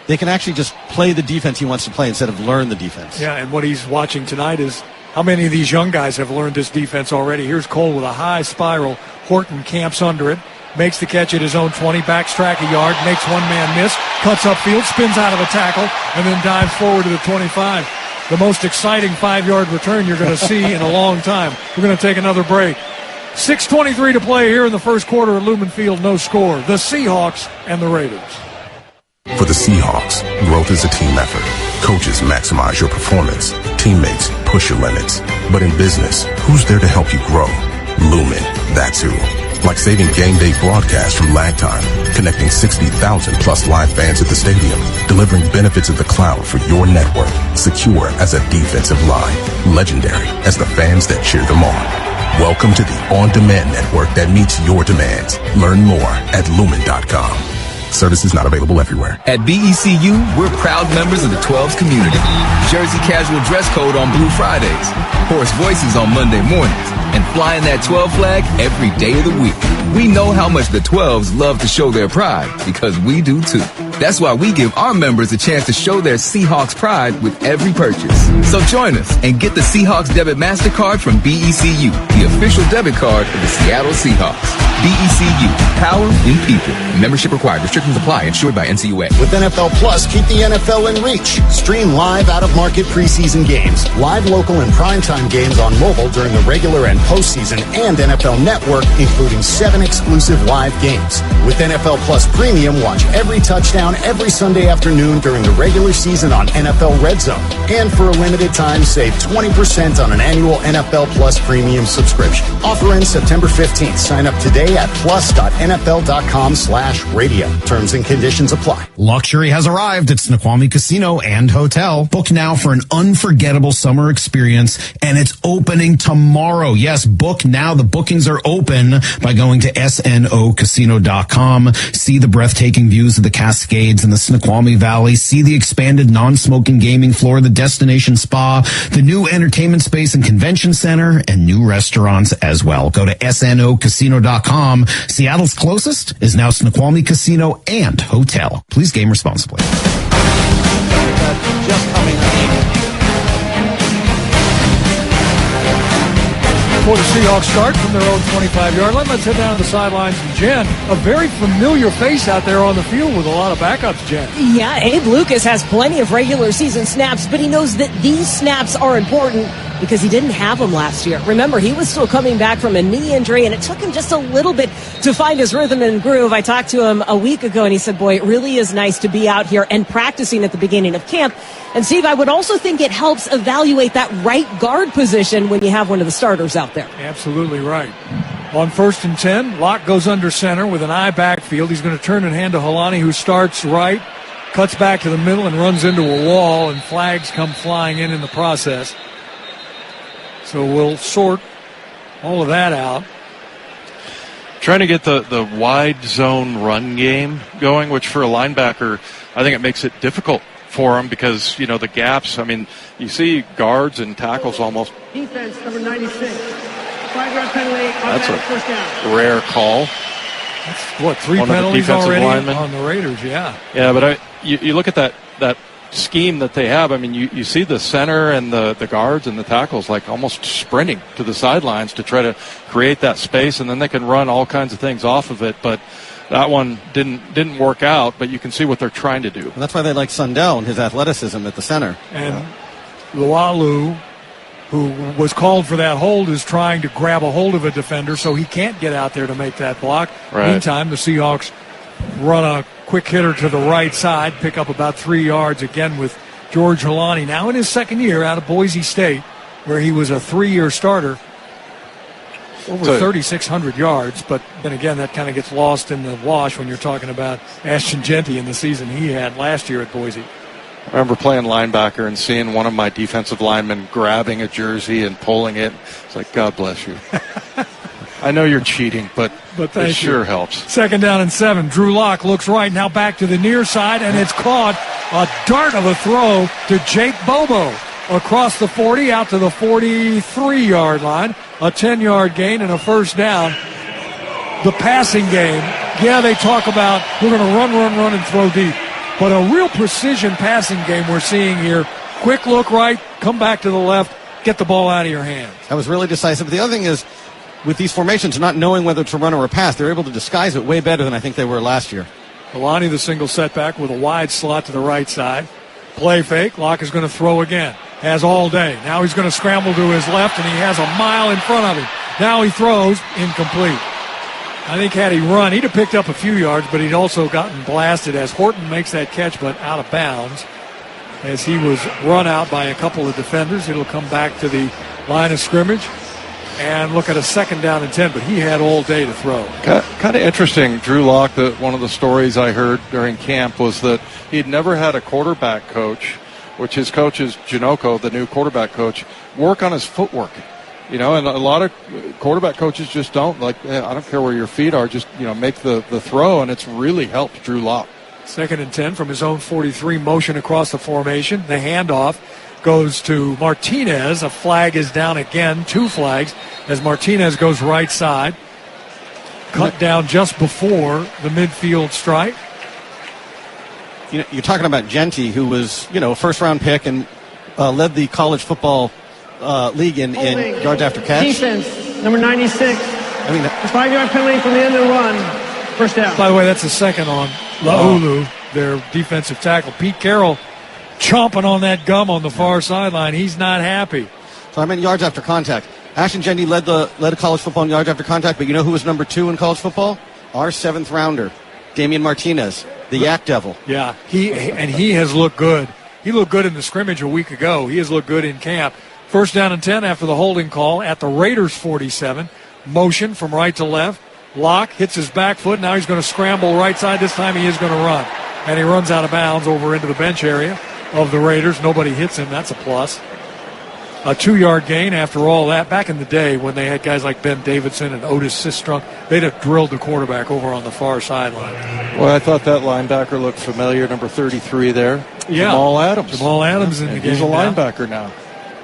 they can actually just play the defense he wants to play instead of learn the defense. Yeah, and what he's watching tonight is how many of these young guys have learned this defense already. Here's Cole with a high spiral. Horton camps under it, makes the catch at his own 20, backstrack a yard, makes one man miss, cuts upfield, spins out of a tackle, and then dives forward to the 25. The most exciting 5-yard return you're going to see in a long time. We're going to take another break. 6:23 to play here in the first quarter at Lumen Field. No score. The Seahawks and the Raiders. For the Seahawks, growth is a team effort. Coaches maximize your performance. Teammates push your limits. But in business, who's there to help you grow? Lumen, that's who. Like saving game day broadcasts from lag time, connecting 60,000 plus live fans at the stadium, delivering benefits of the cloud for your network, secure as a defensive line, legendary as the fans that cheer them on. Welcome to the on-demand network that meets your demands. Learn more at lumen.com. Services not available everywhere. At BECU, we're proud members of the 12s community. Jersey casual dress code on Blue Fridays, hoarse voices on Monday mornings, and flying that 12 flag every day of the week. We know how much the 12s love to show their pride, because we do too. That's why we give our members a chance to show their Seahawks pride with every purchase. So join us and get the Seahawks Debit MasterCard from BECU, the official debit card of the Seattle Seahawks. BECU, power in people. Membership required. Restrictions apply. Insured by NCUA. With NFL Plus, keep the NFL in reach. Stream live out-of-market preseason games, live local and primetime games on mobile during the regular and postseason, and NFL Network, including 7 exclusive live games. With NFL Plus Premium, watch every touchdown every Sunday afternoon during the regular season on NFL Red Zone. And for a limited time, save 20% on an annual NFL Plus Premium subscription. Offer ends September 15th. Sign up today at plus.nfl.com/radio. Terms and conditions apply. Luxury has arrived at Snoqualmie Casino and Hotel. Book now for an unforgettable summer experience, and it's opening tomorrow. Yes, book now. The bookings are open by going to snocasino.com. See the breathtaking views of the Cascade decades in the Snoqualmie Valley. See the expanded non-smoking gaming floor, the destination spa, the new entertainment space and convention center, and new restaurants as well. Go to snocasino.com. Seattle's closest is now Snoqualmie Casino and Hotel. Please game responsibly. Just coming for the Seahawks start from their own 25-yard line. Let's head down to the sidelines. And Jen, a very familiar face out there on the field with a lot of backups, Jen. Yeah, Abe Lucas has plenty of regular season snaps, but he knows that these snaps are important because he didn't have them last year. Remember, he was still coming back from a knee injury, and it took him just a little bit to find his rhythm and groove. I talked to him a week ago, and he said, boy, it really is nice to be out here and practicing at the beginning of camp. And, Steve, I would also think it helps evaluate that right guard position when you have one of the starters out there. Absolutely right. On 1st and 10, Locke goes under center with an eye backfield. He's going to turn and hand to Holani, who starts right, cuts back to the middle, and runs into a wall, and flags come flying in the process. So we'll sort all of that out. Trying to get the wide zone run game going, which for a linebacker, I think it makes it difficult for him because, you know, the gaps, I mean, you see guards and tackles almost. Defense, number 96. 5-yard penalty. That's a first down. rare call. That's, what, 3 penalties already on the Raiders, yeah. Yeah, but you look at that scheme that they have. I mean, you see the center and the guards and the tackles like almost sprinting to the sidelines to try to create that space, and then they can run all kinds of things off of it. But that one didn't work out, but you can see what they're trying to do. And that's why they like Sundell and his athleticism at the center. And Lualu, who was called for that hold, is trying to grab a hold of a defender, so he can't get out there to make that block. Right. Meantime, the Seahawks run a quick hitter to the right side, pick up about 3 yards again with George Holani, now in his second year out of Boise State, where he was a 3-year starter. Over 3,600 yards, but then again, that kind of gets lost in the wash when you're talking about Ashton Jeanty in the season he had last year at Boise. I remember playing linebacker and seeing one of my defensive linemen grabbing a jersey and pulling it. It's like, God bless you. I know you're cheating, but it sure helps. 2nd down and 7. Drew Lock looks right, now back to the near side, and it's caught. A dart of a throw to Jake Bobo across the 40 out to the 43-yard line. A 10-yard gain and a first down. The passing game, yeah, they talk about we're going to run, and throw deep. But a real precision passing game we're seeing here. Quick look right, come back to the left, get the ball out of your hands. That was really decisive. But the other thing is, with these formations, not knowing whether it's a run or a pass, they're able to disguise it way better than I think they were last year. Alani, the single setback with a wide slot to the right side. Play fake. Locke is going to throw again. Has all day. Now he's going to scramble to his left, and he has a mile in front of him. Now he throws incomplete. I think had he run, he'd have picked up a few yards, but he'd also gotten blasted as Horton makes that catch, but out of bounds as he was run out by a couple of defenders. It'll come back to the line of scrimmage and look at a 2nd down and 10, but he had all day to throw. Kind of interesting, Drew Lock, one of the stories I heard during camp was that he'd never had a quarterback coach, which his coach is Janoko, the new quarterback coach, work on his footwork. You know, and a lot of quarterback coaches just don't. Like, I don't care where your feet are, just, you know, make the throw, and it's really helped Drew Lock. 2nd and 10 from his own 43, motion across the formation. The handoff goes to Martinez. A flag is down again, 2 flags, as Martinez goes right side. Cut down just before the midfield stripe. You know, you're talking about Genty, who was, you know, a first-round pick and led the college football league in yards after catch. Defense, number 96. I mean, 5-yard penalty from the end of the run. First down. By the way, that's the second on Laulu, their defensive tackle. Pete Carroll chomping on that gum on the far sideline. He's not happy. So I meant yards after contact. Ashton Jeanty led college football in yards after contact, but you know who was number 2 in college football? Our 7th rounder, Damian Martinez, the Yak Devil. Yeah, he has looked good. He looked good in the scrimmage a week ago. He has looked good in camp. 1st down and 10 after the holding call at the Raiders 47. Motion from right to left. Locke hits his back foot. Now he's going to scramble right side. This time he is going to run. And he runs out of bounds over into the bench area of the Raiders. Nobody hits him. That's a plus. A 2-yard gain after all that. Back in the day when they had guys like Ben Davidson and Otis Sistrunk, they'd have drilled the quarterback over on the far sideline. Well, I thought that linebacker looked familiar, number 33 there. Yeah. Jamal Adams. Jamal Adams in the game. He's a linebacker now,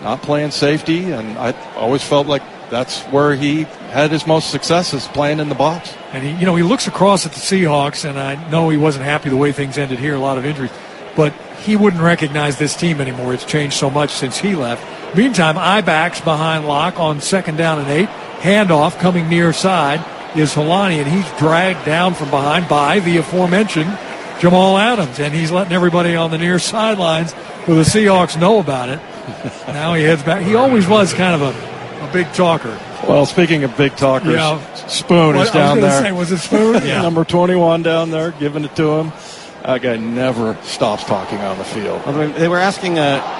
not playing safety, and I always felt like that's where he had his most successes, playing in the box. And he looks across at the Seahawks, and I know he wasn't happy the way things ended here, a lot of injuries, but he wouldn't recognize this team anymore. It's changed so much since he left. Meantime, I-backs behind lock on 2nd down and 8. Handoff coming near side is Holani, and he's dragged down from behind by the aforementioned Jamal Adams, and he's letting everybody on the near sidelines for the Seahawks know about it. Now he heads back. He always was kind of a big talker. Well, speaking of big talkers, Spoon is down there. Was it Spoon? Yeah. Number 21 down there, giving it to him. That guy never stops talking on the field. They were asking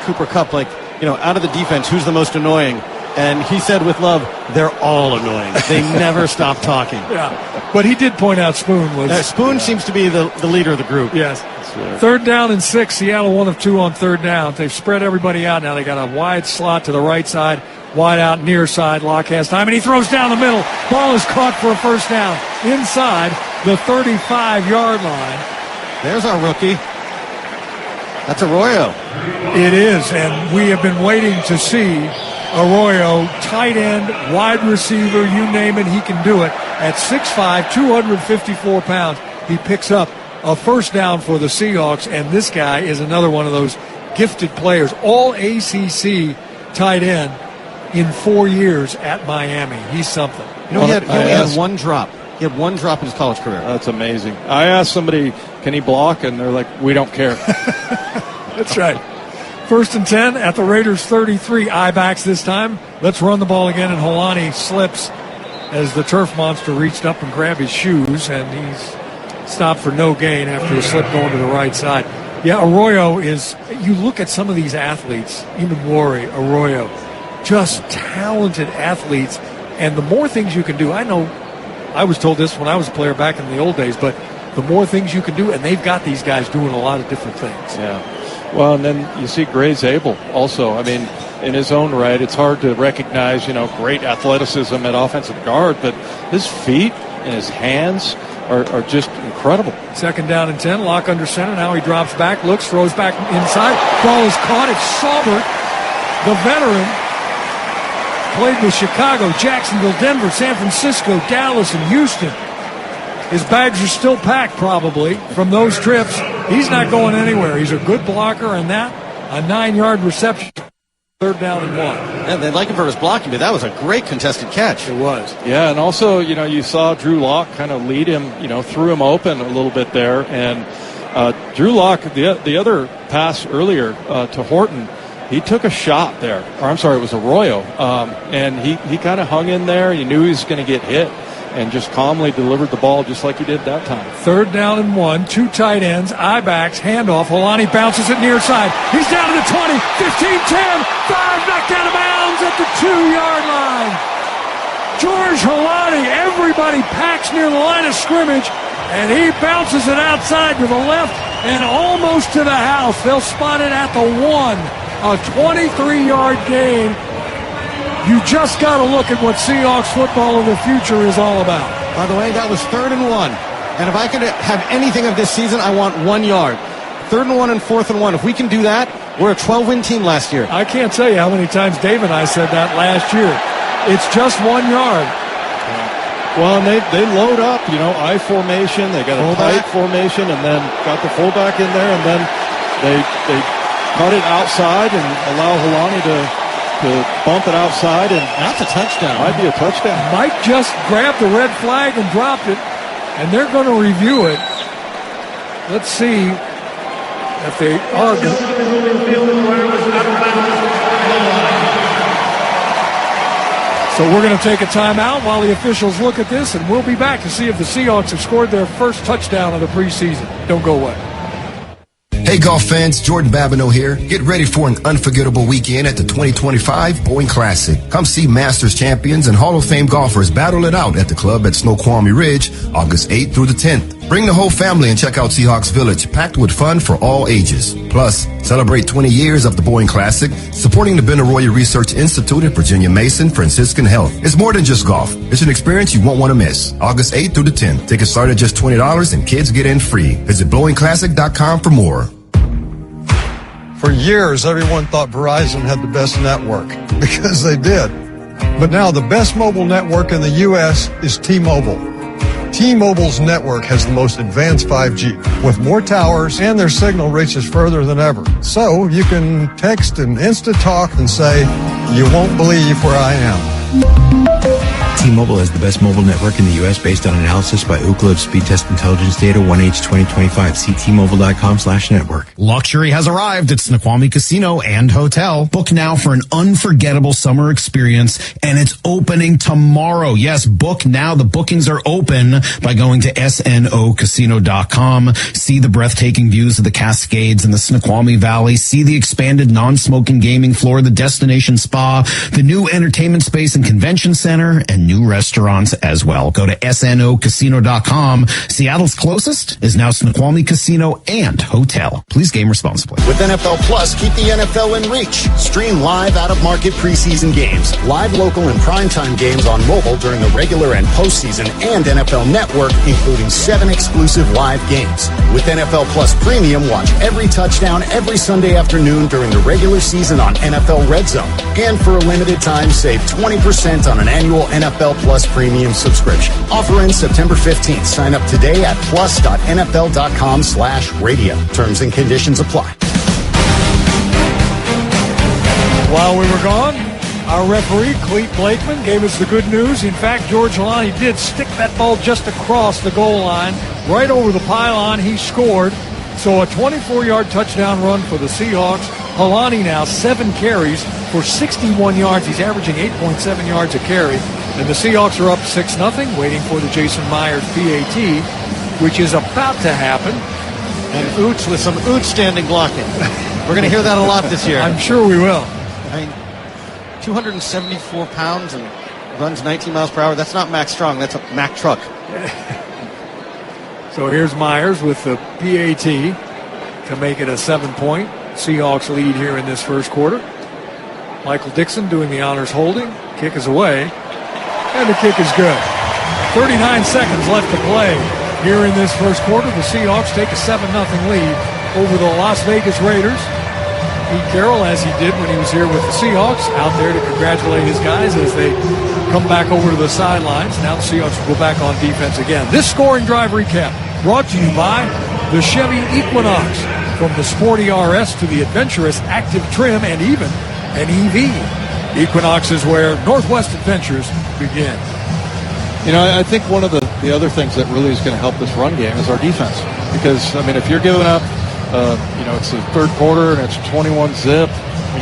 Cooper Kupp, out of the defense, who's the most annoying? And he said with love, they're all annoying. They never stop talking. Yeah, but he did point out Spoon was... Spoon seems to be the leader of the group. Yes. 3rd down and 6. Seattle 1 of 2 on 3rd down. They've spread everybody out now. They got a wide slot to the right side, wide out near side. Locke has time, and he throws down the middle. Ball is caught for a first down inside the 35-yard line. There's our rookie. That's Arroyo. It is, and we have been waiting to see Arroyo, tight end, wide receiver, you name it, he can do it. At 6'5", 254 pounds, he picks up a first down for the Seahawks, and this guy is another one of those gifted players. All ACC tight end in 4 years at Miami. He's something. He only had one drop. He had one drop in his college career. That's amazing. I asked somebody, can he block? And they're like, we don't care. That's right. 1st and 10 at the Raiders 33. I-backs this time. Let's run the ball again, and Holani slips as the turf monster reached up and grabbed his shoes, and he's stopped for no gain after a slip going to the right side. Yeah, Arroyo is, you look at some of these athletes, even Worry, Arroyo, just talented athletes, and the more things you can do, I know I was told this when I was a player back in the old days, but the more things you can do, and they've got these guys doing a lot of different things. Yeah. Well, and then you see Gray's able also. I mean, in his own right, it's hard to recognize, great athleticism at offensive guard, but his feet and his hands are just incredible. 2nd down and 10, Locke under center. Now he drops back, looks, throws back inside. Ball is caught. It's Saubert, the veteran. Played with Chicago, Jacksonville, Denver, San Francisco, Dallas, and Houston. His bags are still packed, probably, from those trips. He's not going anywhere. He's a good blocker, and that, a 9-yard reception. 3rd down and 1. And they like him for his blocking, but that was a great contested catch. It was. Yeah, and also, you saw Drew Lock kind of lead him, threw him open a little bit there. And Drew Lock, the other pass earlier to Horton, he took a shot there. Or I'm sorry, it was Arroyo. And he kind of hung in there. You knew he was going to get hit, and just calmly delivered the ball just like he did that time. 3rd down and 1, 2 tight ends, I-backs, handoff. Holani bounces it near side. He's down to the 20, 15, 10, 5, knocked out of bounds at the 2-yard line. George Holani, everybody packs near the line of scrimmage, and he bounces it outside to the left and almost to the house. They'll spot it at the 1, a 23-yard gain. You just got to look at what Seahawks football of the future is all about. By the way, that was 3rd and 1. And if I could have anything of this season, I want 1 yard. 3rd and 1 and 4th and 1. If we can do that, we're a 12-win team last year. I can't tell you how many times Dave and I said that last year. It's just 1 yard. Well, and they load up, I formation. They got a tight formation, and then got the fullback in there, and then they cut it outside and allow Holani to bump it outside, and that's a touchdown. Might be a touchdown. Mike just grabbed the red flag and dropped it, and they're going to review it. Let's see if they are. So we're going to take a timeout while the officials look at this, and we'll be back to see if the Seahawks have scored their first touchdown of the preseason. Don't go away. Hey golf fans, Jordan Babineau here. Get ready for an unforgettable weekend at the 2025 Boeing Classic. Come see Masters champions and Hall of Fame golfers battle it out at the club at Snoqualmie Ridge, August 8th through the 10th. Bring the whole family and check out Seahawks Village, packed with fun for all ages. Plus, celebrate 20 years of the Boeing Classic, supporting the Benaroya Research Institute at Virginia Mason Franciscan Health. It's more than just golf. It's an experience you won't want to miss. August 8th through the 10th. Tickets start at just $20 and kids get in free. Visit BlowingClassic.com for more. For years, everyone thought Verizon had the best network, because they did. But now the best mobile network in the U.S. is T-Mobile. T-Mobile's network has the most advanced 5G, with more towers, and their signal reaches further than ever. So you can text and Insta-talk and say, "You won't believe where I am." T-Mobile has the best mobile network in the U.S. based on analysis by Ookla Speed Test Intelligence Data 1H2025. See T-Mobile.com/network. Luxury has arrived at Snoqualmie Casino and Hotel. Book now for an unforgettable summer experience, and it's opening tomorrow. Yes, book now. The bookings are open by going to snocasino.com. See the breathtaking views of the Cascades and the Snoqualmie Valley. See the expanded non-smoking gaming floor, the destination spa, the new entertainment space and convention center, and new restaurants as well. Go to snocasino.com. Seattle's closest is now Snoqualmie Casino and Hotel. Please game responsibly. With NFL Plus, keep the NFL in reach. Stream live out-of-market preseason games, live local and primetime games on mobile during the regular and postseason, and NFL Network, including 7 exclusive live games. With NFL Plus Premium, watch every touchdown every Sunday afternoon during the regular season on NFL Red Zone. And for a limited time, save 20% on an annual NFL Plus Premium subscription. Offer ends September 15th. Sign up today at plus.nfl.com/radio. Terms and conditions apply. While we were gone, our referee, Cleet Blakeman, gave us the good news. In fact, George Halani did stick that ball just across the goal line, right over the pylon. He scored. So a 24-yard touchdown run for the Seahawks. Halani now 7 carries for 61 yards. He's averaging 8.7 yards a carry. And the Seahawks are up 6-0, waiting for the Jason Myers PAT, which is about to happen. And Oots with some outstanding blocking. We're going to hear that a lot this year. I'm sure we will. I mean, 274 pounds and runs 19 miles per hour. That's not Max Strong. That's a Mack truck. So here's Myers with the PAT to make it a 7-point Seahawks lead here in this first quarter. Michael Dixon doing the honors holding. Kick is away. And the kick is good. 39 seconds left to play here in this first quarter. The Seahawks take a 7-0 lead over the Las Vegas Raiders. Pete Carroll, as he did when he was here with the Seahawks, out there to congratulate his guys as they come back over to the sidelines. Now the Seahawks will go back on defense again. This scoring drive recap brought to you by the Chevy Equinox. From the sporty RS to the adventurous active trim and even an EV. Equinox is where Northwest adventures begin. You know, I think one of the other things that really is going to help this run game is our defense. Because, I mean, if you're giving up, it's the third quarter and it's 21-zip,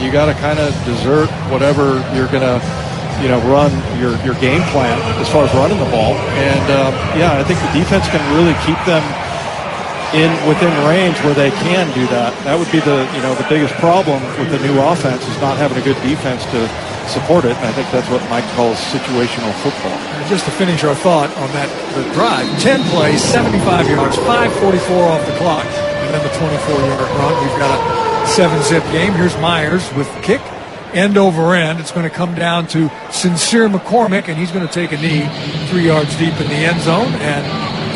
you got to kind of desert whatever you're going to, run your game plan as far as running the ball. And, I think the defense can really keep them within range where they can do that. That would be the biggest problem with the new offense is not having a good defense to support it. And I think that's what Mike calls situational football. And just to finish our thought on the drive, 10 plays, 75 yards, 5:44 off the clock, and then the 24-yard run. We've got a 7-zip game. Here's Myers with the kick, end over end. It's going to come down to Sincere McCormick, and he's going to take a knee 3 yards deep in the end zone. And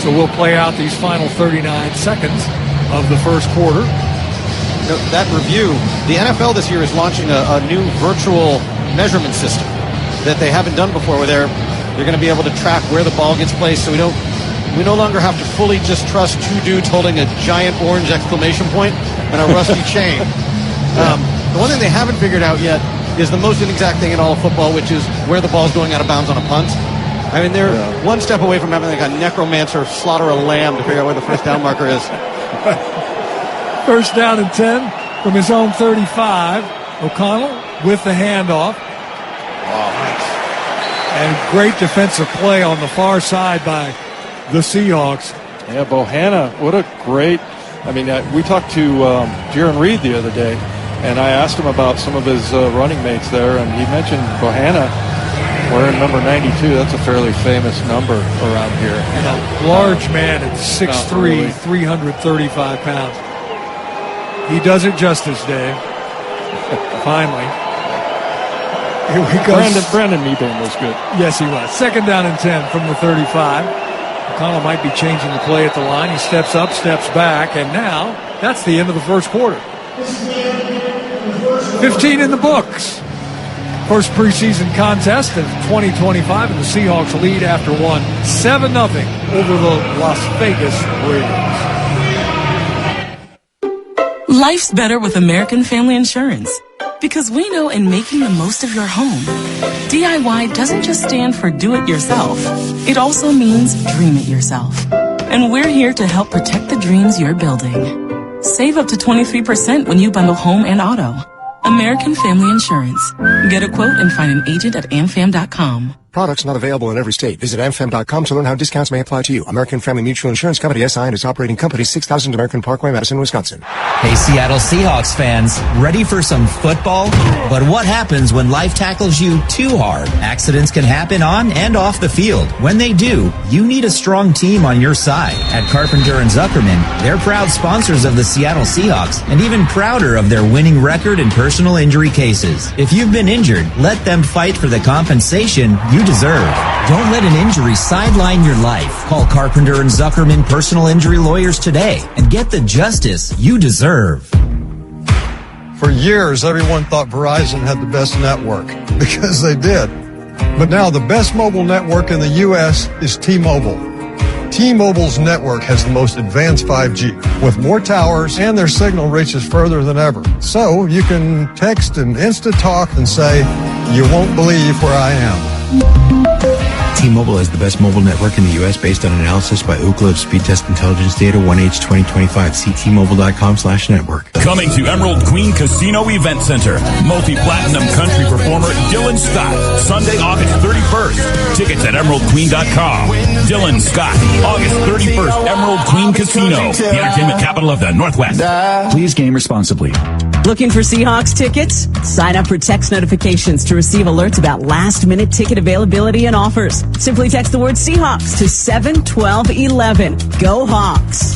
so we'll play out these final 39 seconds of the first quarter. That review, the NFL this year is launching a new virtual measurement system that they haven't done before, where they're going to be able to track where the ball gets placed. So we no longer have to fully just trust 2 dudes holding a giant orange exclamation point and a rusty chain. The one thing they haven't figured out yet is the most inexact thing in all of football, which is where the ball's going out of bounds on a punt. I mean, they're one step away from having like a necromancer slaughter a lamb to figure out where the first down marker is. First down and 10 from his own 35. O'Connell with the handoff. Wow. And great defensive play on the far side by the Seahawks. Yeah, Bohanna, what a great... we talked to Jaron Reed the other day, and I asked him about some of his running mates there, and he mentioned Bohanna Wearing number 92, that's a fairly famous number around here. And a large man at 6'3", 335 pounds. He does it justice, Dave. Finally. Here we go. Brandon Meebane was good. Yes, he was. 2nd down and 10 from the 35. O'Connell might be changing the play at the line. He steps up, steps back, and now that's the end of the first quarter. 15 in the books. First preseason contest of 2025, and the Seahawks lead after one 7-0 over the Las Vegas Raiders. Life's better with American Family Insurance. Because we know in making the most of your home, DIY doesn't just stand for do it yourself. It also means dream it yourself. And we're here to help protect the dreams you're building. Save up to 23% when you bundle home and auto. American Family Insurance. Get a quote and find an agent at amfam.com. Products not available in every state. Visit amfam.com to learn how discounts may apply to you. American Family Mutual Insurance Company, SI, and its operating company, 6000 American Parkway, Madison, Wisconsin. Hey, Seattle Seahawks fans, ready for some football? But what happens when life tackles you too hard? Accidents can happen on and off the field. When they do, you need a strong team on your side. At Carpenter and Zuckerman, they're proud sponsors of the Seattle Seahawks and even prouder of their winning record in personal injury cases. If you've been injured, let them fight for the compensation you deserve. Don't let an injury sideline your life. Call Carpenter and Zuckerman personal injury lawyers today and get the justice you deserve. For years, everyone thought Verizon had the best network because they did. But now the best mobile network in the U.S. is T-Mobile. T-Mobile's network has the most advanced 5G with more towers, and their signal reaches further than ever. So you can text and Insta-talk and say, "You won't believe where I am." T-Mobile has the best mobile network in the U.S. based on analysis by Ookla of speed test intelligence data 1H 2025. See T-Mobile.com/network. Coming to Emerald Queen Casino Event Center, multi-platinum country performer Dylan Scott, Sunday, August 31st. Tickets at emeraldqueen.com. Dylan Scott, August 31st, Emerald Queen Casino, the entertainment capital of the Northwest. Please game responsibly. Looking for Seahawks tickets? Sign up for text notifications to receive alerts about last-minute ticket availability and offers. Simply text the word Seahawks to 71211. Go Hawks!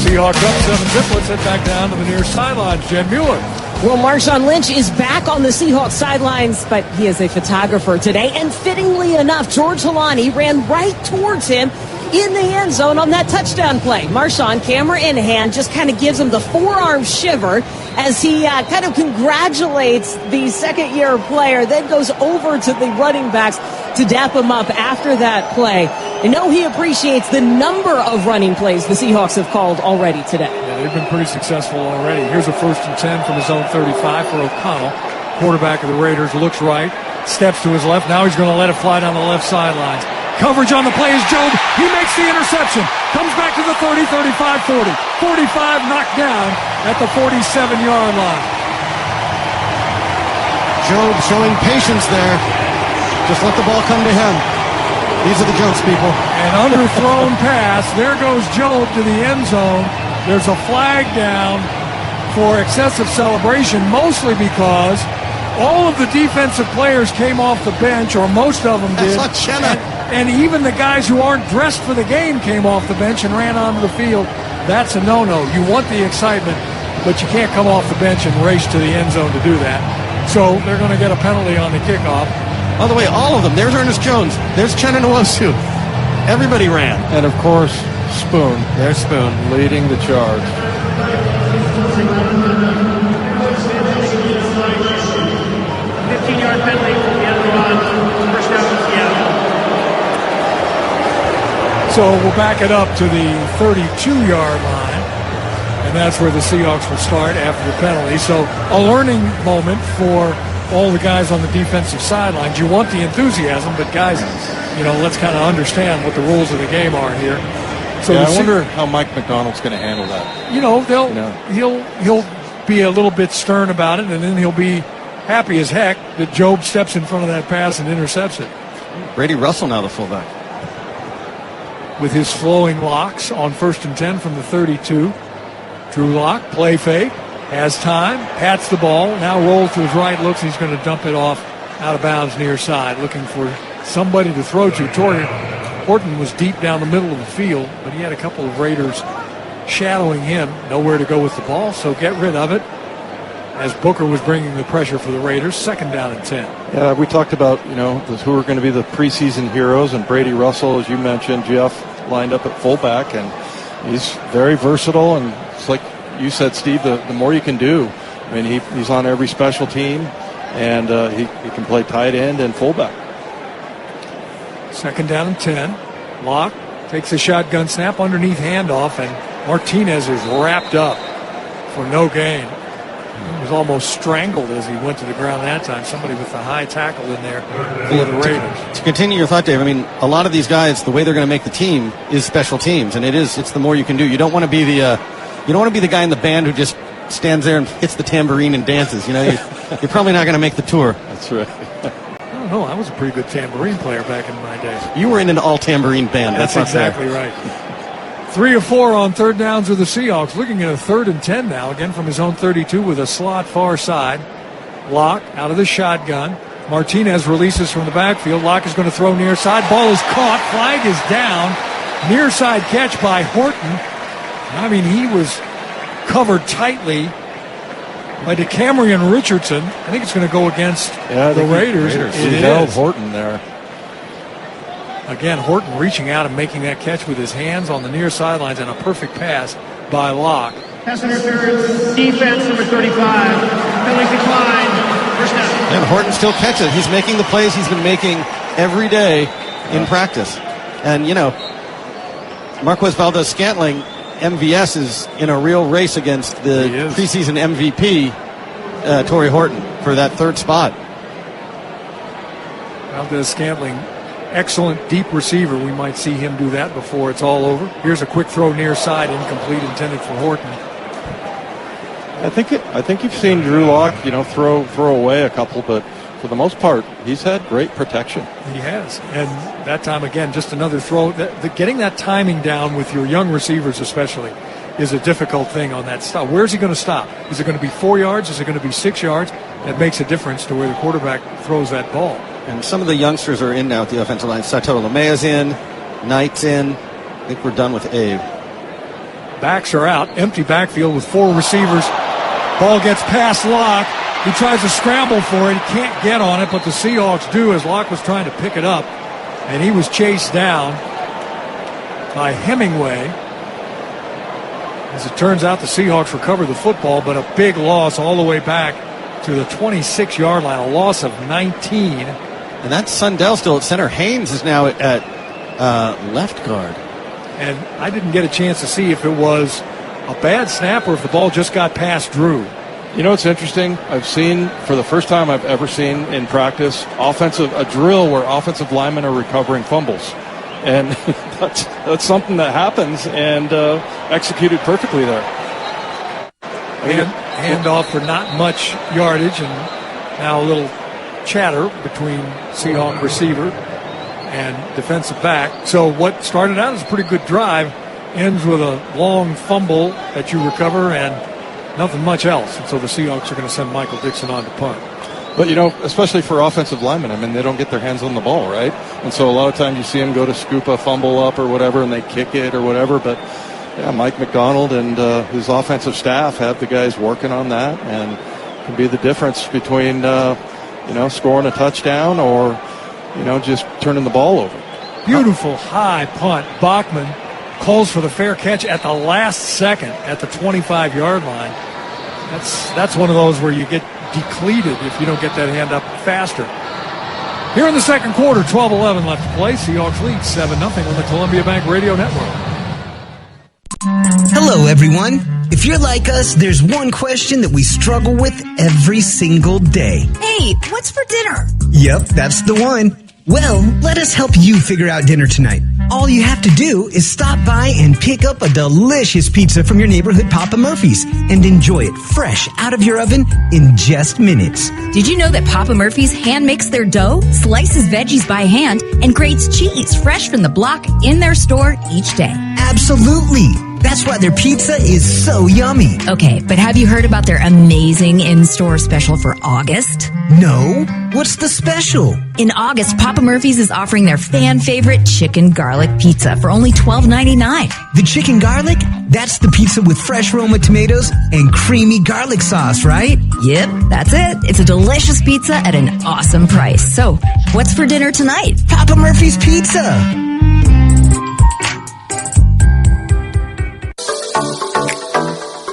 Seahawks up 7-0. Let's head back down to the near sidelines. Jen Mueller. Well, Marshawn Lynch is back on the Seahawks sidelines, but he is a photographer today. And fittingly enough, George Holani ran right towards him in the end zone on that touchdown play. Marshawn, camera in hand, just kind of gives him the forearm shiver as he kind of congratulates the second-year player, then goes over to the running backs to dap him up after that play. I know he appreciates the number of running plays the Seahawks have called already today. Yeah, they've been pretty successful already. Here's a 1st and 10 from his own 35 for O'Connell. Quarterback of the Raiders looks right, steps to his left. Now he's going to let it fly down the left sideline. Coverage on the play is Job. He makes the interception. Comes back to the 30, 35, 40. 45 knocked down at the 47-yard line. Job showing patience there. Just let the ball come to him. These are the Jones people. An underthrown pass. There goes Job to the end zone. There's a flag down for excessive celebration, mostly because all of the defensive players came off the bench, or most of them did. That's not Chinn. And even the guys who aren't dressed for the game came off the bench and ran onto the field. That's a no-no. You want the excitement, but you can't come off the bench and race to the end zone to do that. So they're going to get a penalty on the kickoff. By the way, all of them. There's Ernest Jones. There's Chinn and Nwosu. Everybody ran. And, of course, Spoon. There's Spoon. Leading the charge. 15-yard penalty from the other line. First down for Seattle. So we'll back it up to the 32-yard line, and that's where the Seahawks will start after the penalty. So a learning moment for all the guys on the defensive sidelines. You want the enthusiasm, but guys, let's kind of understand what the rules of the game are here. So I wonder how Mike Macdonald's going to handle that. He'll be a little bit stern about it, and then he'll be happy as heck that Job steps in front of that pass and intercepts it. Brady Russell now the fullback. With his flowing locks on 1st and 10 from the 32. Drew Lock, play fake, has time, pats the ball, now rolls to his right, looks, he's going to dump it off out of bounds near side, looking for somebody to throw to. Torrey Horton was deep down the middle of the field, but he had a couple of Raiders shadowing him, nowhere to go with the ball, so get rid of it as Booker was bringing the pressure for the Raiders. 2nd down and 10. Yeah, we talked about, who are going to be the preseason heroes, and Brady Russell, as you mentioned, Jeff lined up at fullback, and he's very versatile, and it's like you said, Steve, the more you can do. I mean, he's on every special team, and he can play tight end and fullback. 2nd down and 10. Locke takes a shotgun snap, underneath handoff, and Martinez is wrapped up for no gain. He was almost strangled as he went to the ground that time. Somebody with a high tackle in there for the Raiders. To continue your thought, Dave, I mean, a lot of these guys, the way they're going to make the team is special teams, and it's the more you can do. You don't want to be the guy in the band who just stands there and hits the tambourine and dances. You're probably not going to make the tour. That's right. I don't know. I was a pretty good tambourine player back in my day. You were in an all-tambourine band. That's exactly right. 3 of 4 on 3rd downs with the Seahawks. Looking at a 3rd and 10 now, again from his own 32 with a slot far side. Locke out of the shotgun. Martinez releases from the backfield. Locke is going to throw near side. Ball is caught. Flag is down. Near side catch by Horton. I mean, he was covered tightly by Decamerion Richardson. I think it's going to go against the Raiders. He held Horton there. Again, Horton reaching out and making that catch with his hands on the near sidelines, and a perfect pass by Locke. Pass interference, defense number 35. Penalty decline. First down. And Horton still catches. He's making the plays he's been making every day in practice. And, Marquez Valdez-Scantling, MVS, is in a real race against the preseason MVP, Torrey Horton, for that 3rd spot. Valdez-Scantling, excellent deep receiver. We might see him do that before it's all over. Here's a quick throw near side, incomplete, intended for Horton. I think you've seen Drew Lock, throw away a couple, but for the most part, he's had great protection. He has, and that time again, just another throw. Getting that timing down with your young receivers, especially, is a difficult thing on that stop. Where's he going to stop? Is it going to be 4 yards? Is it going to be 6 yards? That makes a difference to where the quarterback throws that ball. And some of the youngsters are in now at the offensive line. Satoto Lamea's in, Knight's in. I think we're done with Abe. Backs are out. Empty backfield with 4 receivers. Ball gets past Locke. He tries to scramble for it. He can't get on it, but the Seahawks do, as Locke was trying to pick it up. And he was chased down by Hemingway. As it turns out, the Seahawks recover the football, but a big loss all the way back to the 26-yard line, a loss of 19. And that's Sundell still at center. Haynes is now at left guard. And I didn't get a chance to see if it was a bad snap or if the ball just got past Drew. It's interesting. I've seen, for the first time I've ever seen in practice, a drill where offensive linemen are recovering fumbles. And that's something that happens, and executed perfectly there. Handoff for not much yardage, and now a little chatter between Seahawk receiver and defensive back. So what started out as a pretty good drive ends with a long fumble that you recover and nothing much else. And so the Seahawks are going to send Michael Dixon on to punt. But, especially for offensive linemen, they don't get their hands on the ball, right? And so a lot of times you see them go to scoop a fumble up or whatever, and they kick it or whatever. But, Mike Macdonald and his offensive staff have the guys working on that, and can be the difference between, scoring a touchdown or, just turning the ball over. Beautiful high punt. Bachman calls for the fair catch at the last second at the 25-yard line. That's one of those where you get depleted if you don't get that hand up faster. Here in the second quarter, 12-11 left to play. Seahawks lead 7-0 on the Columbia Bank Radio Network. Hello, everyone. If you're like us, there's one question that we struggle with every single day. Hey, what's for dinner? Yep, that's the one. Well, let us help you figure out dinner tonight. All you have to do is stop by and pick up a delicious pizza from your neighborhood Papa Murphy's and enjoy it fresh out of your oven in just minutes. Did you know that Papa Murphy's hand makes their dough, slices veggies by hand, and grates cheese fresh from the block in their store each day? Absolutely. That's why their pizza is so yummy. Okay, but have you heard about their amazing in-store special for August? No. What's the special? In August, Papa Murphy's is offering their fan-favorite chicken garlic pizza for only $12.99. The chicken garlic? That's the pizza with fresh Roma tomatoes and creamy garlic sauce, right? Yep, that's it. It's a delicious pizza at an awesome price. So, what's for dinner tonight? Papa Murphy's Pizza.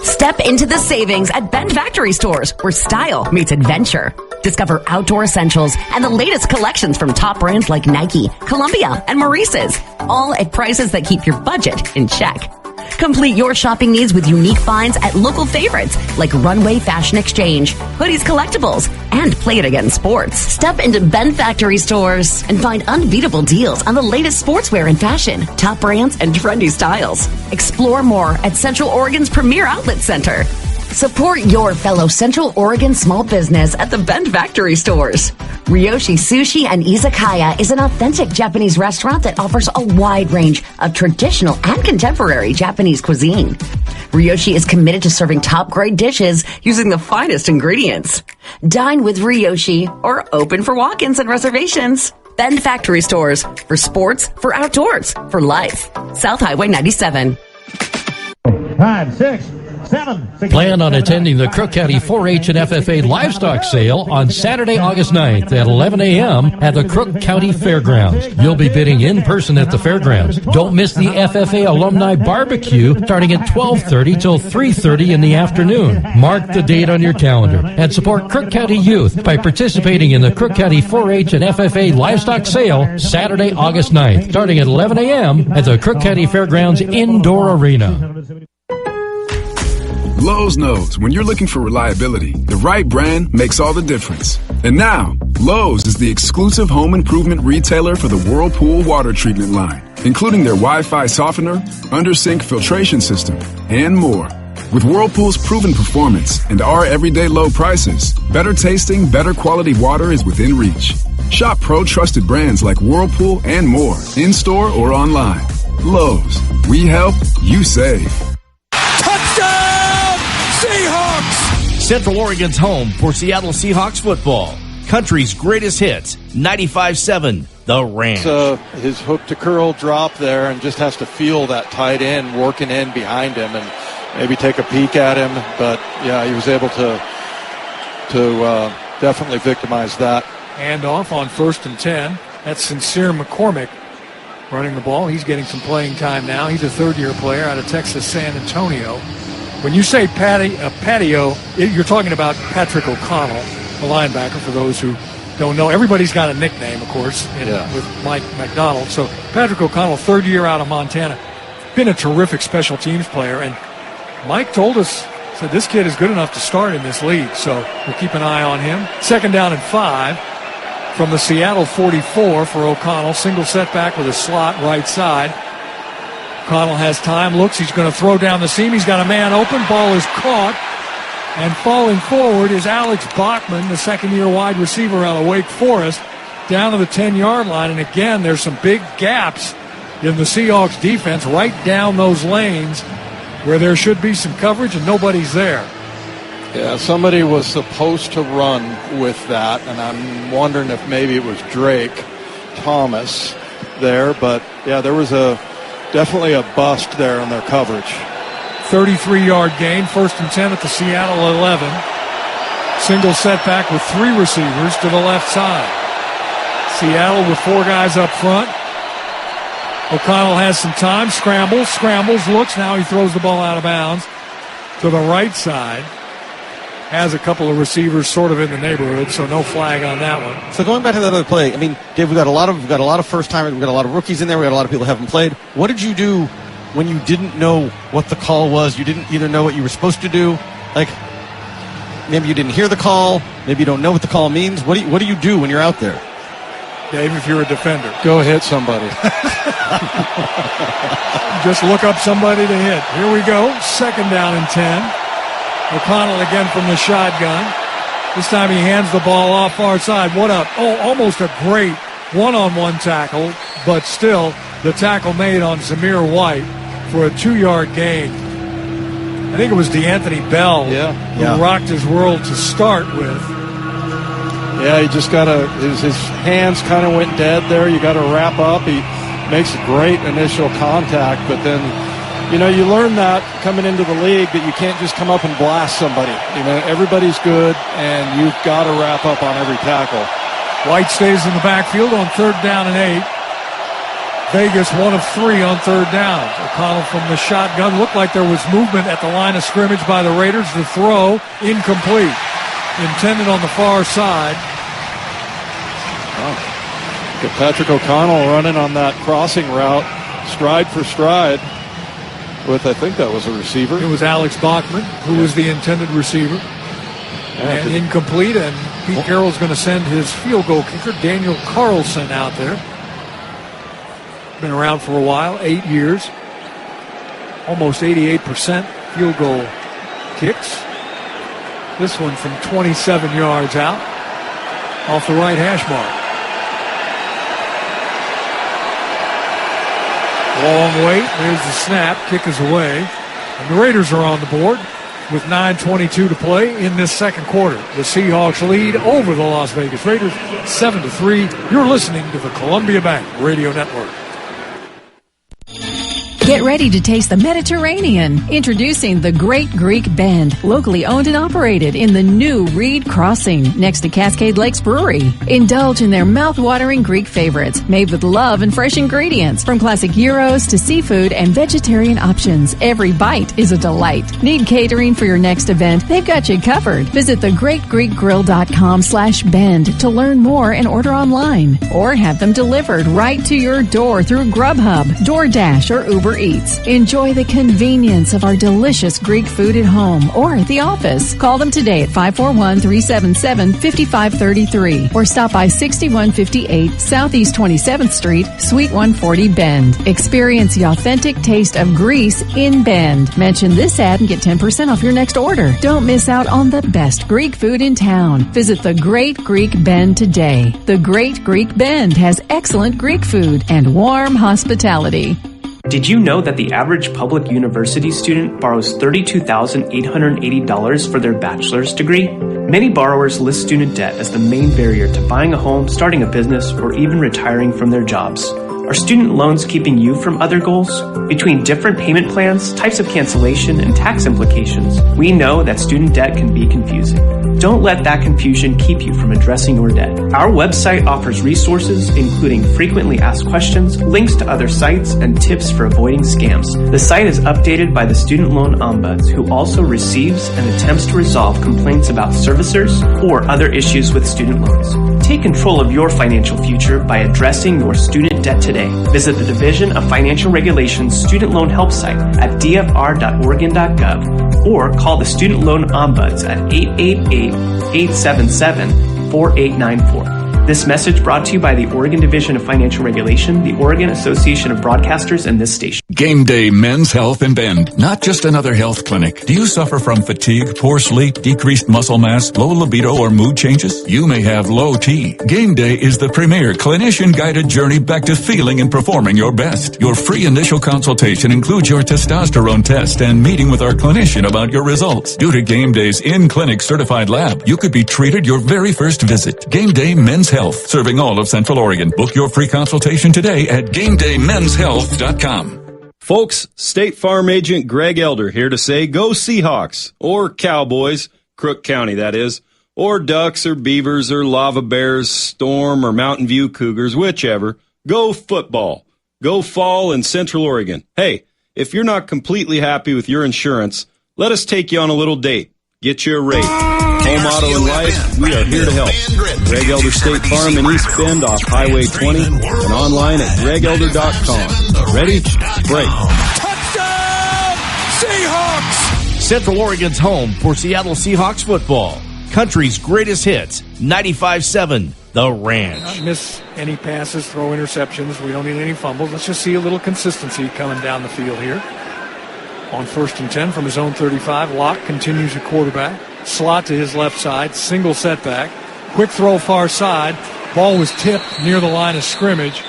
Step into the savings at Bend Factory Stores, where style meets adventure. Discover outdoor essentials and the latest collections from top brands like Nike, Columbia, and Maurice's, all at prices that keep your budget in check. Complete your shopping needs with unique finds at local favorites like Runway Fashion Exchange, Hoodies Collectibles, and Play It Again Sports. Step into Bend Factory Stores and find unbeatable deals on the latest sportswear and fashion, top brands, and trendy styles. Explore more at Central Oregon's premier outlet center. Support your fellow Central Oregon small business at the Bend Factory Stores. Ryoshi Sushi and Izakaya is an authentic Japanese restaurant that offers a wide range of traditional and contemporary Japanese cuisine. Ryoshi is committed to serving top-grade dishes using the finest ingredients. Dine with Ryoshi or open for walk-ins and reservations. Bend Factory Stores, for sports, for outdoors, for life. South Highway 97. 5, 6, 7. Plan on attending the Crook County 4-H and FFA Livestock Sale on Saturday, August 9th at 11 a.m. at the Crook County Fairgrounds. You'll be bidding in person at the fairgrounds. Don't miss the FFA Alumni Barbecue starting at 12:30 till 3:30 in the afternoon. Mark the date on your calendar and support Crook County youth by participating in the Crook County 4-H and FFA Livestock Sale Saturday, August 9th starting at 11 a.m. at the Crook County Fairgrounds Indoor Arena. Lowe's knows when you're looking for reliability, the right brand makes all the difference. And now, Lowe's is the exclusive home improvement retailer for the Whirlpool water treatment line, including their Wi-Fi softener, under-sink filtration system, and more. With Whirlpool's proven performance and our everyday low prices, better tasting, better quality water is within reach. Shop pro-trusted brands like Whirlpool and more, in-store or online. Lowe's, we help, you save. Seahawks! Central Oregon's home for Seattle Seahawks football. Country's greatest hits, 95.7, The Ranch. His hook to curl drop there and just has to feel that tight end working in behind him and maybe take a peek at him. But, yeah, he was able to definitely victimize that. Handoff on 1st and 10. That's Sincere McCormick running the ball. He's getting some playing time now. He's a third-year player out of Texas San Antonio. When you say patio, you're talking about Patrick O'Connell, the linebacker, for those who don't know. Everybody's got a nickname, of course, with Mike Macdonald. So Patrick O'Connell, third year out of Montana, been a terrific special teams player. And Mike told us, said this kid is good enough to start in this league. So we'll keep an eye on him. 2nd down and 5 from the Seattle 44 for O'Connell. Single setback with a slot right side. O'Connell has time, looks, he's going to throw down the seam. He's got a man open, ball is caught. And falling forward is Alex Bachman, the second-year wide receiver out of Wake Forest, down to the 10-yard line. And again, there's some big gaps in the Seahawks defense right down those lanes where there should be some coverage and nobody's there. Yeah, somebody was supposed to run with that, and I'm wondering if maybe it was Drake Thomas there. But, yeah, there was definitely a bust there on their coverage. 33-yard gain, 1st and 10 at the Seattle 11. Single setback with 3 receivers to the left side. Seattle with 4 guys up front. O'Connell has some time, scrambles, looks. Now he throws the ball out of bounds to the right side. Has a couple of receivers sort of in the neighborhood, so no flag on that one. So going back to that other play, I mean, Dave, we've got a lot of first timers, we've got a lot of rookies in there, we've got a lot of people who haven't played. What did you do when you didn't know what the call was? You didn't either know what you were supposed to do, like maybe you didn't hear the call, maybe you don't know what the call means. What do you do when you're out there? Dave, if you're a defender, go hit somebody. Just look up somebody to hit. Here we go, 2nd down and 10. O'Connell again from the shotgun. This time he hands the ball off far side. Almost a great one-on-one tackle, but still the tackle made on Zamir White for a 2-yard gain. I think it was DeAnthony Bell who rocked his world to start with. Yeah, he just his hands kind of went dead there. You got to wrap up. He makes a great initial contact, but then, you learn that coming into the league that you can't just come up and blast somebody. Everybody's good, and you've got to wrap up on every tackle. White stays in the backfield on 3rd down and 8. Vegas 1 of 3 on 3rd down. O'Connell from the shotgun. Looked like there was movement at the line of scrimmage by the Raiders. The throw incomplete. Intended on the far side. Get Patrick O'Connell running on that crossing route, stride for stride, with, I think that was a receiver. It was Alex Bachman, who was the intended receiver. And incomplete, and Pete Carroll's going to send his field goal kicker, Daniel Carlson, out there. Been around for a while, 8 years. Almost 88% field goal kicks. This one from 27 yards out, off the right hash mark. Long wait, there's the snap, kick is away. And the Raiders are on the board with 9:22 to play in this second quarter. The Seahawks lead over the Las Vegas Raiders 7-3. You're listening to the Columbia Bank Radio Network. Get ready to taste the Mediterranean. Introducing the Great Greek Bend, locally owned and operated in the new Reed Crossing next to Cascade Lakes Brewery. Indulge in their mouth-watering Greek favorites made with love and fresh ingredients. From classic gyros to seafood and vegetarian options, every bite is a delight. Need catering for your next event? They've got you covered. Visit thegreatgreekgrill.com/bend to learn more and order online. Or have them delivered right to your door through Grubhub, DoorDash, or Uber Eats. Enjoy the convenience of our delicious Greek food at home or at the office. Call them today at 541-377-5533 or stop by 6158 Southeast 27th Street, Suite 140 Bend. Experience the authentic taste of Greece in Bend. Mention this ad and get 10% off your next order. Don't miss out on the best Greek food in town. Visit the Great Greek Bend today. The Great Greek Bend has excellent Greek food and warm hospitality. Did you know that the average public university student borrows $32,880 for their bachelor's degree? Many borrowers list student debt as the main barrier to buying a home, starting a business, or even retiring from their jobs. Are student loans keeping you from other goals? Between different payment plans, types of cancellation, and tax implications, we know that student debt can be confusing. Don't let that confusion keep you from addressing your debt. Our website offers resources including frequently asked questions, links to other sites, and tips for avoiding scams. The site is updated by the Student Loan Ombuds, who also receives and attempts to resolve complaints about servicers or other issues with student loans. Take control of your financial future by addressing your student debt today. Visit the Division of Financial Regulations Student Loan Help site at dfr.oregon.gov or call the Student Loan Ombuds at 888-877-4894. This message brought to you by the Oregon Division of Financial Regulation, the Oregon Association of Broadcasters, and this station. Game Day Men's Health in Bend. Not just another health clinic. Do you suffer from fatigue, poor sleep, decreased muscle mass, low libido, or mood changes? You may have low T. Game Day is the premier clinician-guided journey back to feeling and performing your best. Your free initial consultation includes your testosterone test and meeting with our clinician about your results. Due to Game Day's in-clinic certified lab, you could be treated your very first visit. Game Day Men's Health, serving all of Central Oregon. Book your free consultation today at GameDayMen'sHealth.com. Folks, State Farm Agent Greg Elder here to say go Seahawks, or Cowboys, Crook County that is, or Ducks or Beavers or Lava Bears, Storm or Mountain View Cougars, whichever. Go football. Go fall in Central Oregon. Hey, if you're not completely happy with your insurance, let us take you on a little date. Get you a rate. Home, auto, and life, we are here to help. Greg Elder State Farm in East Bend off Highway 20 and online at gregelder.com. Ready? Break. Touchdown! Seahawks! Central Oregon's home for Seattle Seahawks football. Country's greatest hits, 95.7, The Ranch. Not miss any passes, throw interceptions. We don't need any fumbles. Let's just see a little consistency coming down the field here. On 1st and 10 from his own 35, Locke continues at quarterback. Slot to his left side, single setback. Quick throw far side. Ball was tipped near the line of scrimmage.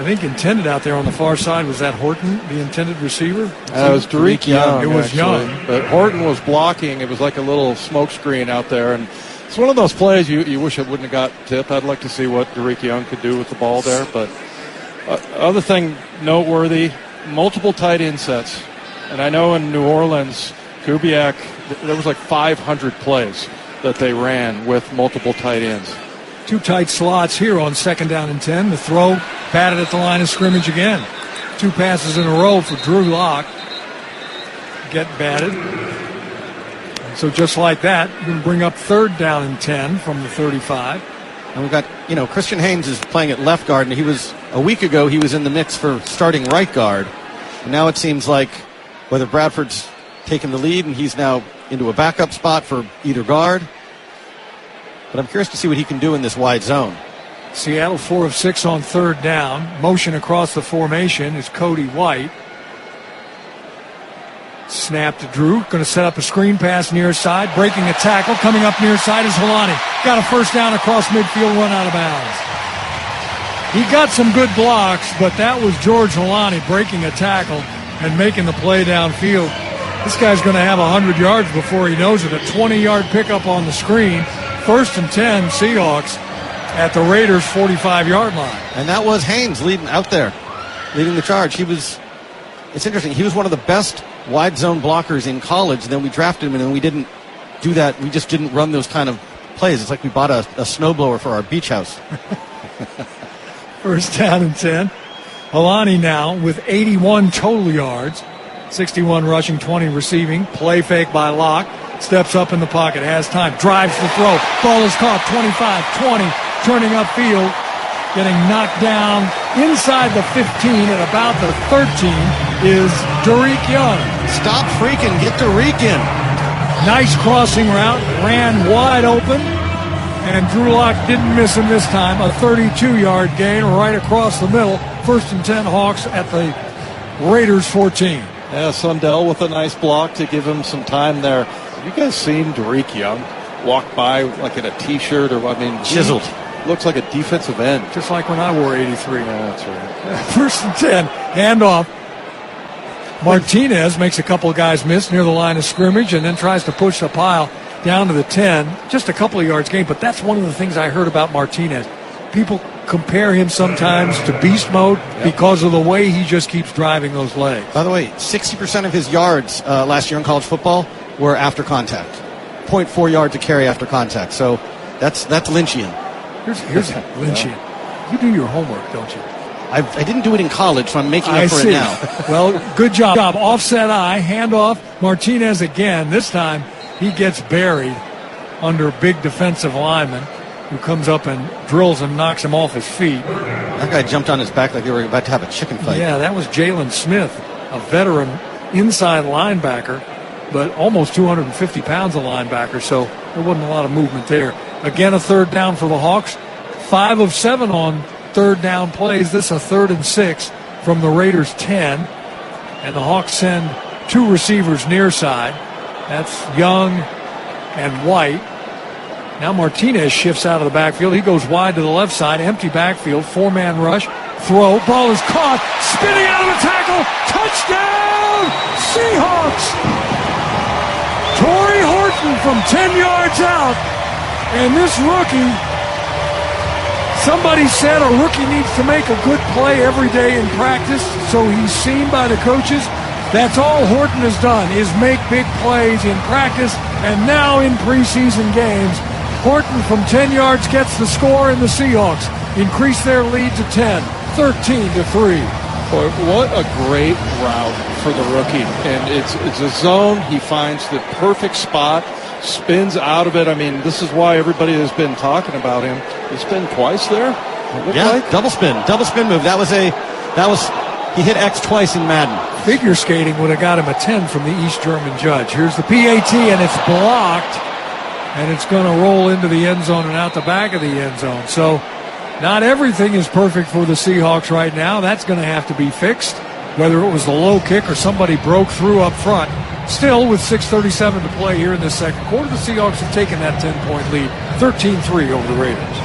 I think intended out there on the far side. Was that Horton, the intended receiver? It was Darien Young. It was actually. Young. But Horton was blocking. It was like a little smoke screen out there. And it's one of those plays you wish it wouldn't have got tipped. I'd like to see what Darien Young could do with the ball there. But other thing noteworthy, multiple tight end sets. And I know in New Orleans, Kubiak, there was like 500 plays that they ran with multiple tight ends. 2 tight slots here on 2nd down and 10. The throw batted at the line of scrimmage again. 2 passes in a row for Drew Lock. Get batted. And so just like that, you're going to bring up 3rd down and 10 from the 35. And we've got, Christian Haynes is playing at left guard, and a week ago he was in the mix for starting right guard. And now it seems like whether Bradford's taken the lead and he's now into a backup spot for either guard. But I'm curious to see what he can do in this wide zone. Seattle 4 of 6 on 3rd down. Motion across the formation is Cody White. Snap to Drew. Going to set up a screen pass near side. Breaking a tackle. Coming up near side is Holani. Got a first down across midfield, run out of bounds. He got some good blocks, but that was George Holani breaking a tackle and making the play downfield. This guy's going to have 100 yards before he knows it. A 20-yard pickup on the screen. 1st and 10, Seahawks at the Raiders' 45-yard line. And that was Haynes leading the charge. It's interesting. He was one of the best wide zone blockers in college. Then we drafted him, and then we didn't do that. We just didn't run those kind of plays. It's like we bought a snowblower for our beach house. 1st down and 10. Holani now with 81 total yards. 61 rushing, 20 receiving. Play fake by Locke. Steps up in the pocket, has time, drives the throw. Ball is caught, 25, 20, turning upfield, getting knocked down inside the 15 at about the 13 is Darien Young. Stop freaking, get Darien in. Nice crossing route, ran wide open, and Drew Lock didn't miss him this time. A 32-yard gain right across the middle. 1st and 10 Hawks at the Raiders 14. Yeah, Sundell with a nice block to give him some time there. Have you guys seen Darien Young walk by like in a T-shirt chiseled? Looks like a defensive end. Just like when I wore 83. Yeah, that's right. 1st and 10, handoff. Martinez makes a couple of guys miss near the line of scrimmage and then tries to push the pile down to the 10. Just a couple of yards gain, but that's one of the things I heard about Martinez. People compare him sometimes to beast mode because of the way he just keeps driving those legs. By the way, 60% of his yards last year in college football were after contact. 0.4 yards a carry after contact. So that's Lynchian. Here's Lynchian. You do your homework, don't you? I didn't do it in college, so I'm making up for it now. Well, good job. Offset eye, handoff. Martinez again. This time he gets buried under big defensive lineman who comes up and drills and knocks him off his feet. That guy jumped on his back like they were about to have a chicken fight. Yeah, that was Jalen Smith, a veteran inside linebacker, but almost 250 pounds of linebacker, so there wasn't a lot of movement there. Again, a 3rd down for the Hawks. 5 of 7 on 3rd down plays. This is a 3rd and 6 from the Raiders' 10. And the Hawks send 2 receivers near side. That's Young and White. Now Martinez shifts out of the backfield. He goes wide to the left side. Empty backfield. 4-man rush. Throw. Ball is caught. Spinning out of the tackle. Touchdown! Seahawks! Torrey Horton from 10 yards out. And this rookie, somebody said a rookie needs to make a good play every day in practice, so he's seen by the coaches. That's all Horton has done, is make big plays in practice, and now in preseason games. Horton from 10 yards gets the score, and the Seahawks increase their lead to 10, 13-3. Boy, what a great route for the rookie. And it's a zone. He finds the perfect spot, spins out of it. I mean, this is why everybody has been talking about him. He spin twice there? Double spin move. He hit X twice in Madden. Figure skating would have got him a 10 from the East German judge. Here's the PAT, and it's blocked. And it's going to roll into the end zone and out the back of the end zone. So not everything is perfect for the Seahawks right now. That's going to have to be fixed, whether it was the low kick or somebody broke through up front. Still, with 6:37 to play here in the second quarter, the Seahawks have taken that 10-point lead, 13-3 over the Raiders.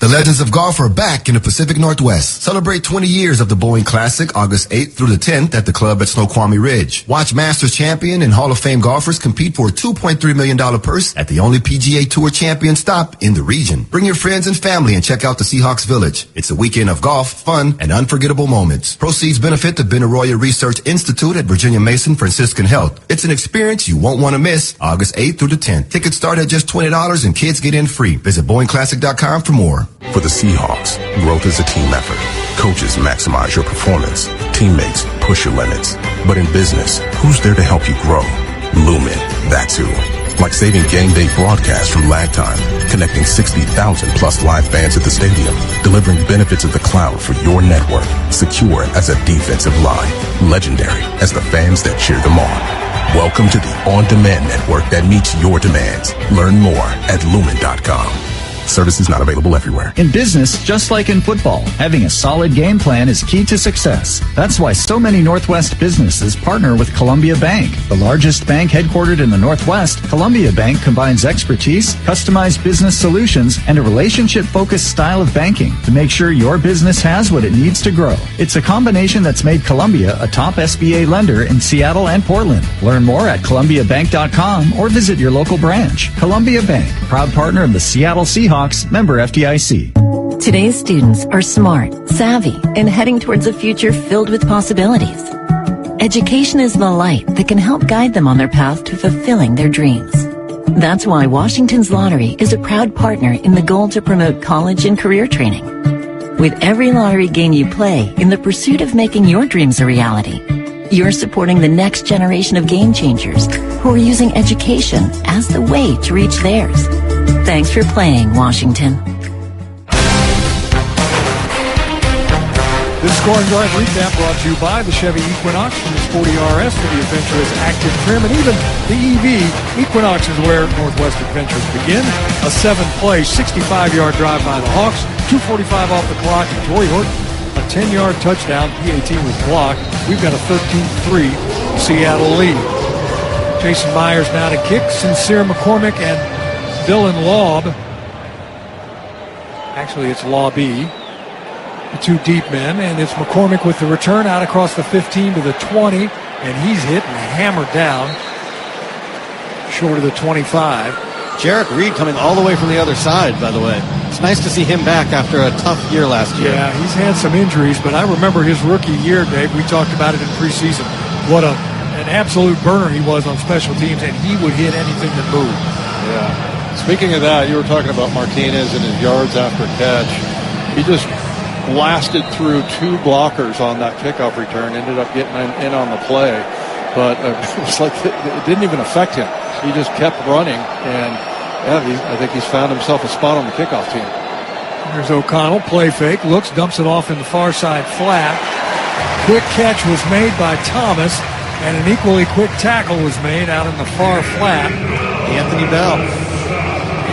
The legends of golf are back in the Pacific Northwest. Celebrate 20 years of the Boeing Classic, August 8th through the 10th at the club at Snoqualmie Ridge. Watch Masters champion and Hall of Fame golfers compete for a $2.3 million purse at the only PGA Tour champion stop in the region. Bring your friends and family and check out the Seahawks Village. It's a weekend of golf, fun, and unforgettable moments. Proceeds benefit the Benaroya Research Institute at Virginia Mason Franciscan Health. It's an experience you won't want to miss, August 8th through the 10th. Tickets start at just $20 and kids get in free. Visit BoeingClassic.com for more. For the Seahawks, growth is a team effort. Coaches maximize your performance. Teammates push your limits. But in business, who's there to help you grow? Lumen, that's who. Like saving game day broadcasts from lag time, connecting 60,000 plus live fans at the stadium, delivering benefits of the cloud for your network, secure as a defensive line, legendary as the fans that cheer them on. Welcome to the on-demand network that meets your demands. Learn more at lumen.com. Services not available everywhere. In business, just like in football, having a solid game plan is key to success. That's why so many Northwest businesses partner with Columbia Bank. The largest bank headquartered in the Northwest, Columbia Bank combines expertise, customized business solutions, and a relationship-focused style of banking to make sure your business has what it needs to grow. It's a combination that's made Columbia a top SBA lender in Seattle and Portland. Learn more at columbiabank.com or visit your local branch. Columbia Bank, proud partner of the Seattle Seahawks, member FDIC. Today's students are smart, savvy, and heading towards a future filled with possibilities. Education is the light that can help guide them on their path to fulfilling their dreams. That's why Washington's Lottery is a proud partner in the goal to promote college and career training. With every lottery game you play in the pursuit of making your dreams a reality, you're supporting the next generation of game changers who are using education as the way to reach theirs. Thanks for playing, Washington. This scoring drive recap brought to you by the Chevy Equinox from the Sporty RS to the adventurous Active Trim, and even the EV. Equinox is where Northwest adventures begin. A 7-play, 65-yard drive by the Hawks, 2:45 off the clock, and Joy Horton, a 10-yard touchdown. PAT was blocked. We've got a 13-3 Seattle lead. Jason Myers now to kick. Sincere McCormick and Dylan Laub. Actually, it's Laubie. The two deep men, and it's McCormick with the return out across the 15 to the 20, and he's hit and hammered down short of the 25. Jarek Reed coming all the way from the other side, by the way. It's nice to see him back after a tough year last year. Yeah, he's had some injuries, but I remember his rookie year, Dave. We talked about it in preseason. What an absolute burner he was on special teams, and he would hit anything that moved. Yeah. Speaking of that, you were talking about Martinez and his yards after catch. He just blasted through two blockers on that kickoff return, ended up getting in on the play, but it was like it didn't even affect him. He just kept running, and I think he's found himself a spot on the kickoff team. There's O'Connell, play fake, looks, dumps it off in the far side flat. Quick catch was made by Thomas, and an equally quick tackle was made out in the far flat.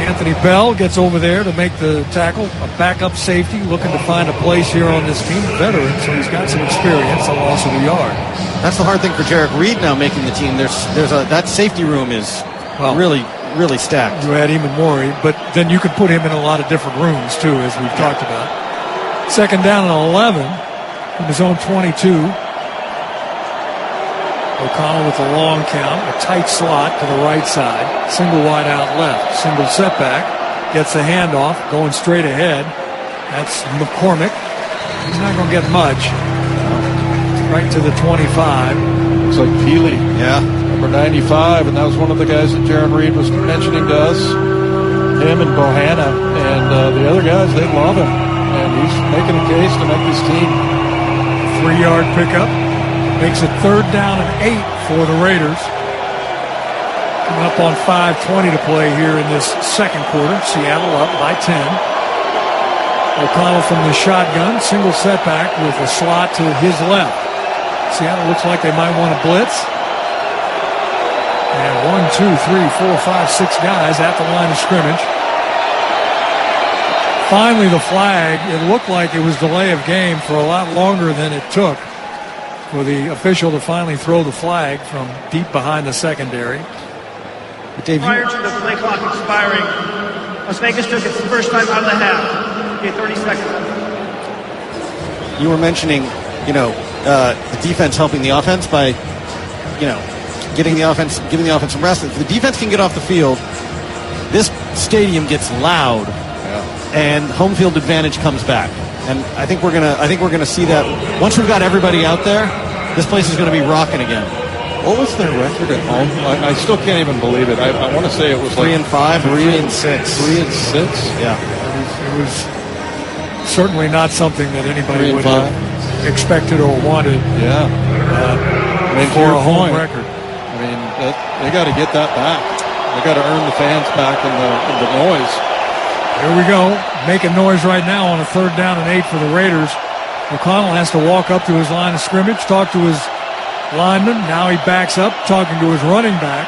Anthony Bell gets over there to make the tackle. A backup safety looking to find a place here on this team. A veteran, so he's got some experience. A loss of a yard. That's the hard thing for Jarek Reed now making the team. That safety room is really stacked. You had him and Maury, but then you could put him in a lot of different rooms too, as we've talked about. Second down and 11 from his own 22. O'Connell with a long count, a tight slot to the right side, single wide out left, single setback, gets the handoff, going straight ahead. That's McCormick. He's not going to get much. Right to the 25. Looks like Peely. Yeah. Number 95, and that was one of the guys that Jaron Reed was mentioning to us. Him and Bohanna, and the other guys, they love him. And he's making a case to make this team. 3-yard pickup. Makes it third down and 8 for the Raiders. Coming up on 5:20 to play here in this second quarter. Seattle up by 10. O'Connell from the shotgun. Single setback with a slot to his left. Seattle looks like they might want to blitz. And 1, 2, 3, 4, 5, 6 guys at the line of scrimmage. Finally the flag. It looked like it was delay of game for a lot longer than it took for the official to finally throw the flag from deep behind the secondary. Prior to the play clock expiring, Las Vegas took its first time out of the half. Okay, 30 seconds. You were mentioning, the defense helping the offense by, giving the offense some rest. If the defense can get off the field, this stadium gets loud, and home field advantage comes back. And I think we're gonna see that once we've got everybody out there. This place is going to be rocking again. What was their record at home? I still can't even believe it. I want to say it was 3-5, 3-6, 3-6. Yeah, it was certainly not something that anybody would have expected or wanted. Yeah, for a home record. I mean, they got to get that back. They got to earn the fans back in the noise. Here we go, making noise right now on a 3rd down and 8 for the Raiders. O'Connell has to walk up to his line of scrimmage, talk to his lineman. Now he backs up, talking to his running back.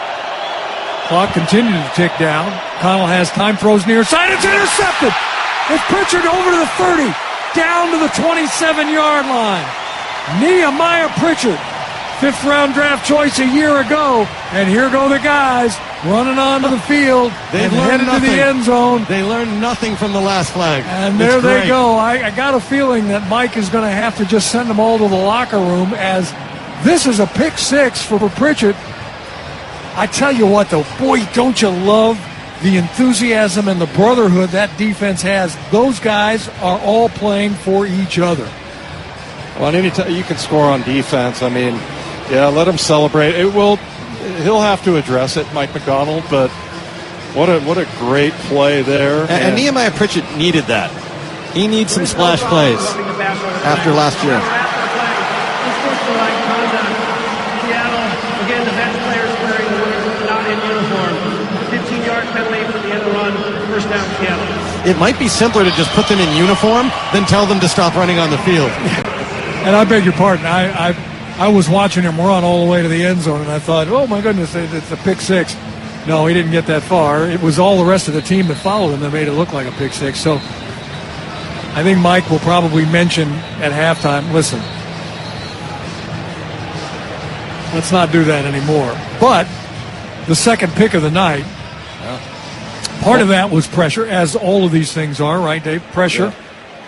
Clock continues to tick down. O'Connell has time, throws near side. It's intercepted. It's Pritchard over to the 30, down to the 27-yard line. Nehemiah Pritchard, 5th-round draft choice a year ago. And here go the guys running onto the field and headed to the end zone. They learned nothing from the last flag. And there they go. I got a feeling that Mike is going to have to just send them all to the locker room, as this is a pick 6 for Pritchard. I tell you what, though, boy, don't you love the enthusiasm and the brotherhood that defense has. Those guys are all playing for each other. Well, anytime you can score on defense, I mean, let him celebrate. He'll have to address it, Mike Macdonald, but what a great play there. And Nehemiah Pritchard needed that. He needs some splash plays after last year. Seattle, again, the bench players wearing not in uniform. 15-yard penalty for the end of the run, 1st down Seattle. It might be simpler to just put them in uniform than tell them to stop running on the field. And I beg your pardon, I was watching him run all the way to the end zone, and I thought, oh, my goodness, it's a pick 6. No, he didn't get that far. It was all the rest of the team that followed him that made it look like a pick 6. So I think Mike will probably mention at halftime, listen, let's not do that anymore. But the second pick of the night, part of that was pressure, as all of these things are, right, Dave? Pressure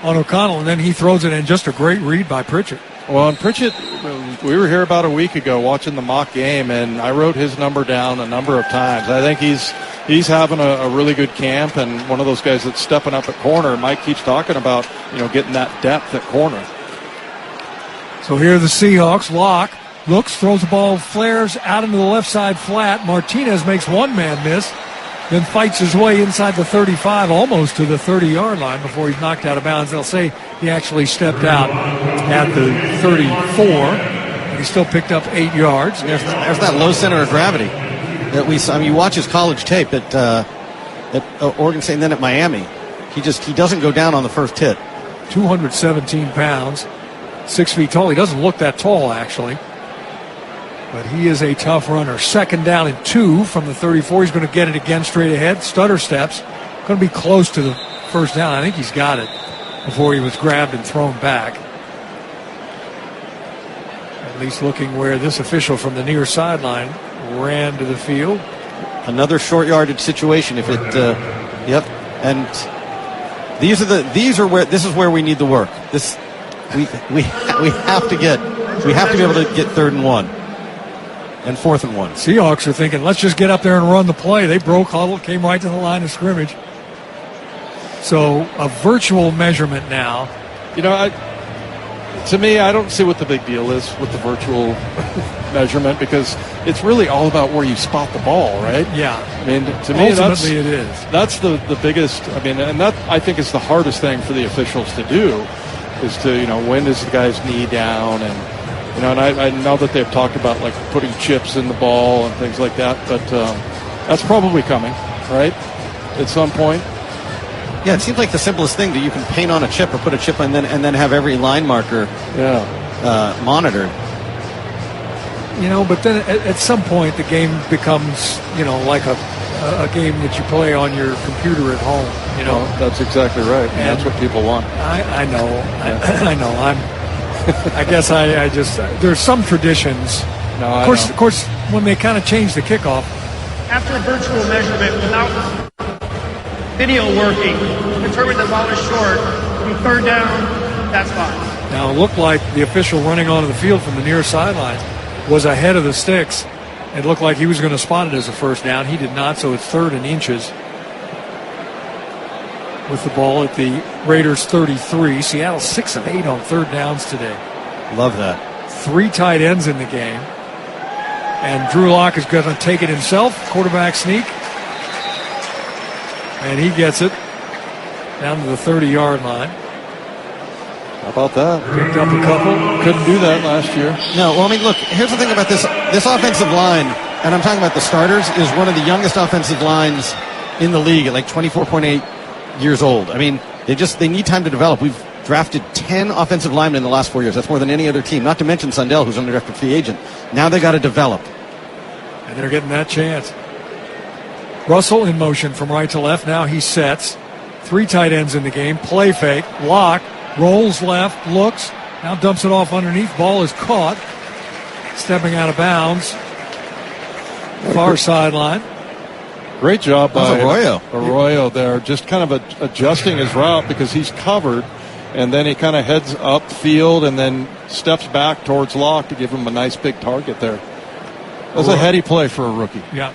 on O'Connell, and then he throws it in. Just a great read by Pritchard. Well, and Pritchard, we were here about a week ago watching the mock game, and I wrote his number down a number of times. I think he's having a really good camp, and one of those guys that's stepping up at corner. Mike keeps talking about, getting that depth at corner. So here are the Seahawks. Locke looks, throws the ball, flares out into the left side flat. Martinez makes one man miss, then fights his way inside the 35, almost to the 30-yard line before he's knocked out of bounds. They'll say he actually stepped out at the 34, but he still picked up 8 yards. There's that low center of gravity that you watch his college tape at Oregon State and then at Miami. He doesn't go down on the first hit. 217 pounds, 6 feet tall. He doesn't look that tall, actually. But he is a tough runner. 2nd down and 2 from the 34. He's going to get it again straight ahead. Stutter steps. Going to be close to the 1st down. I think he's got it before he was grabbed and thrown back. At least looking where this official from the near sideline ran to the field. Another short yardage situation. If it, And this is where we need the work. We have to be able to get 3rd and 1. And 4th and 1. Seahawks are thinking, let's just get up there and run the play. They broke huddle, came right to the line of scrimmage. So a virtual measurement now. To me, I don't see what the big deal is with the virtual measurement, because it's really all about where you spot the ball, right? Yeah. I mean, to me, ultimately it is. That's the biggest. I mean, and that I think is the hardest thing for the officials to do, is to when is the guy's knee down, and and I know that they've talked about like putting chips in the ball and things like that, but that's probably coming, right? At some point. Yeah, it seems like the simplest thing that you can paint on a chip or put a chip and then have every line marker monitored. But then at some point the game becomes, like a game that you play on your computer at home. That's exactly right. And that's what people want. I know. I know. I guess I just there's some traditions. Of course, when they kind of change the kickoff. After a virtual measurement without video working, the determine the ball is short, from third down, that's fine. Now, it looked like the official running onto the field from the near sideline was ahead of the sticks. It looked like he was going to spot it as a first down. He did not, so it's 3rd and inches. With the ball at the Raiders' 33. Seattle 6 of 8 on 3rd downs today. Love that. 3 tight ends in the game. And Drew Lock is going to take it himself. Quarterback sneak. And he gets it down to the 30-yard line. How about that? Picked up a couple. Couldn't do that last year. No, well, I mean, look, here's the thing about this offensive line, and I'm talking about the starters, is one of the youngest offensive lines in the league at like 24.8 years old. I mean, they need time to develop. We've drafted 10 offensive linemen in the last 4 years. That's more than any other team. Not to mention Sundell, who's an undrafted free agent. Now they got to develop. And they're getting that chance. Russell in motion from right to left. Now he sets. 3 tight ends in the game. Play fake. Lock. Rolls left. Looks. Now dumps it off underneath. Ball is caught. Stepping out of bounds. Far sideline. Great job by Arroyo there, just kind of adjusting his route because he's covered, and then he kind of heads upfield and then steps back towards Locke to give him a nice big target there. That's a heady play for a rookie. Yeah.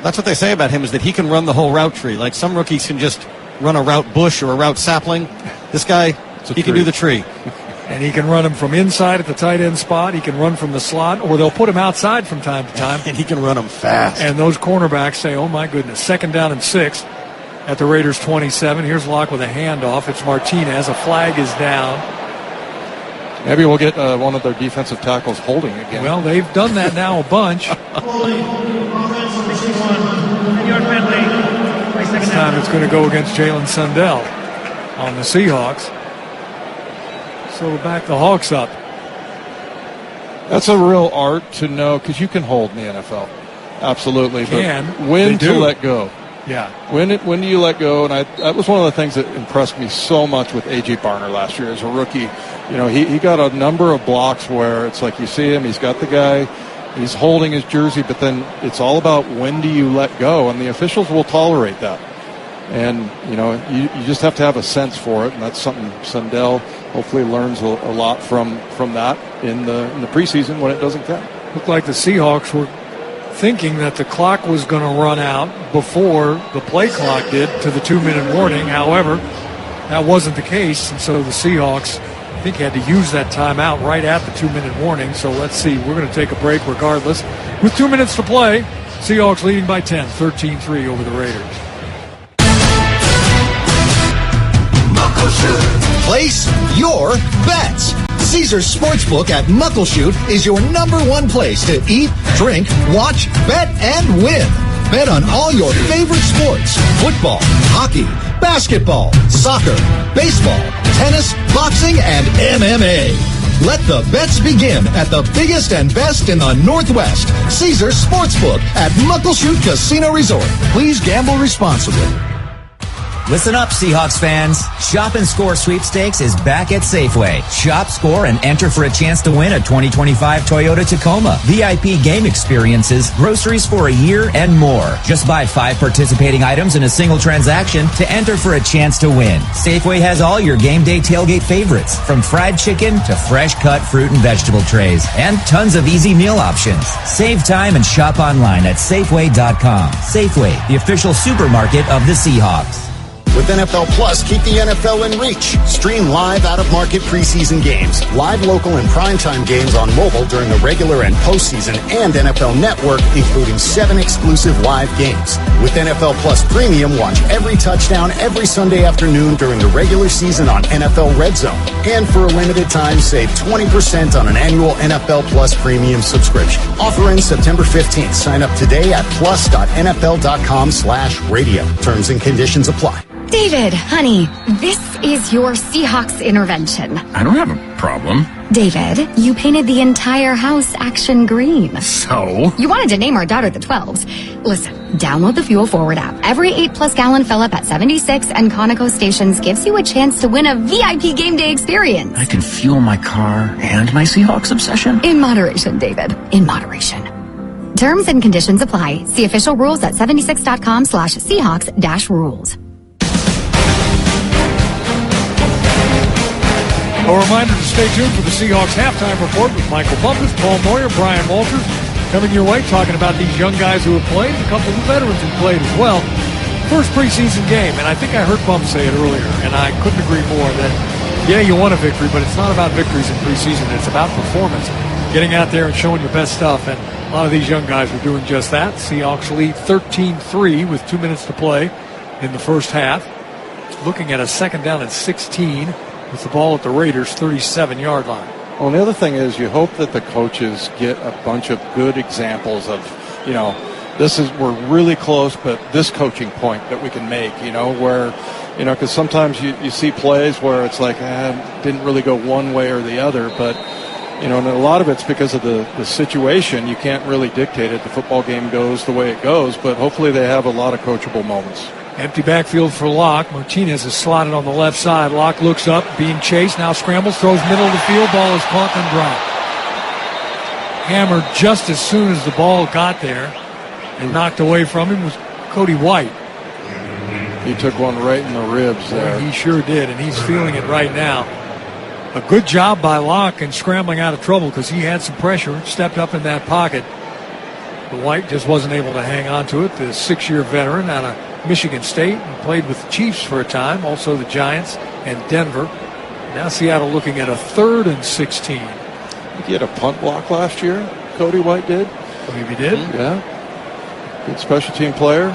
That's what they say about him, is that he can run the whole route tree. Like some rookies can just run a route bush or a route sapling. This guy, he can do the tree. And he can run him from inside at the tight end spot. He can run from the slot, or they'll put him outside from time to time. And he can run them fast. And those cornerbacks say, oh, my goodness, 2nd down and 6 at the Raiders' 27. Here's Locke with a handoff. It's Martinez. A flag is down. Maybe we'll get one of their defensive tackles holding again. Well, they've done that now a bunch. This time it's going to go against Jalen Sundell on the Seahawks. So we'll back the Hawks up. That's a real art to know, because you can hold in the NFL. Absolutely. But when to let go. Yeah. When do you let go? And that was one of the things that impressed me so much with A.J. Barner last year as a rookie. You know, he got a number of blocks where it's like you see him, he's got the guy, he's holding his jersey, but then it's all about when do you let go, and the officials will tolerate that. And, you know, you just have to have a sense for it, and that's something Sundell hopefully learns a lot from that in the preseason when it doesn't count. Looked like the Seahawks were thinking that the clock was going to run out before the play clock did to the 2-minute warning. However, that wasn't the case, and so the Seahawks, I think, had to use that timeout right at the 2-minute warning. So let's see. We're going to take a break regardless. With 2 minutes to play, Seahawks leading by 10, 13-3 over the Raiders. Place your bets. Caesars Sportsbook at Muckleshoot is your #1 place to eat, drink, watch, bet, and win. Bet on all your favorite sports: football, hockey, basketball, soccer, baseball, tennis, boxing, and MMA. Let the bets begin at the biggest and best in the Northwest. Caesars Sportsbook at Muckleshoot Casino Resort. Please gamble responsibly. Listen up, Seahawks fans. Shop and Score Sweepstakes is back at Safeway. Shop, score, and enter for a chance to win a 2025 Toyota Tacoma, VIP game experiences, groceries for a year, and more. Just buy 5 participating items in a single transaction to enter for a chance to win. Safeway has all your game day tailgate favorites, from fried chicken to fresh-cut fruit and vegetable trays, and tons of easy meal options. Save time and shop online at Safeway.com. Safeway, the official supermarket of the Seahawks. With NFL Plus, keep the NFL in reach. Stream live out-of-market preseason games, live local and primetime games on mobile during the regular and postseason, and NFL Network, including 7 exclusive live games. With NFL Plus Premium, watch every touchdown every Sunday afternoon during the regular season on NFL Red Zone. And for a limited time, save 20% on an annual NFL Plus Premium subscription. Offer ends September 15th. Sign up today at plus.nfl.com/radio. Terms and conditions apply. David, honey, this is your Seahawks intervention. I don't have a problem. David, you painted the entire house action green. So? You wanted to name our daughter the 12s. Listen, download the Fuel Forward app. Every 8+ gallon fill up at 76 and Conoco stations gives you a chance to win a VIP game day experience. I can fuel my car and my Seahawks obsession? In moderation, David. In moderation. Terms and conditions apply. See official rules at 76.com/Seahawks-rules. A reminder to stay tuned for the Seahawks halftime report with Michael Bumpus, Paul Moyer, Brian Walters, coming your way, talking about these young guys who have played, a couple of veterans who played as well. First preseason game, and I think I heard Bump say it earlier, and I couldn't agree more that, yeah, you won a victory, but it's not about victories in preseason. It's about performance, getting out there and showing your best stuff, and a lot of these young guys are doing just that. Seahawks lead 13-3 with 2 minutes to play in the first half. Looking at a second down and 16 with the ball at the Raiders' 37-yard line. Well, and the other thing is you hope that the coaches get a bunch of good examples of, we're really close, but this coaching point that we can make, where, because sometimes you see plays where it's like, didn't really go one way or the other, but, and a lot of it's because of the situation. You can't really dictate it. The football game goes the way it goes, but hopefully they have a lot of coachable moments. Empty backfield for Locke. Martinez is slotted on the left side. Locke looks up, being chased, now scrambles, throws middle of the field. Ball is caught and dropped. Hammered just as soon as the ball got there and knocked away from him was Cody White. He took one right in the ribs there. He sure did, and he's feeling it right now. A good job by Locke in scrambling out of trouble because he had some pressure, stepped up in that pocket. But White just wasn't able to hang on to it. The 6-year veteran out of Michigan State and played with the Chiefs for a time, also the Giants and Denver. Now Seattle looking at a 3rd and 16. I think he had a punt block last year, Cody White did. Maybe he did? Yeah. Good special team player.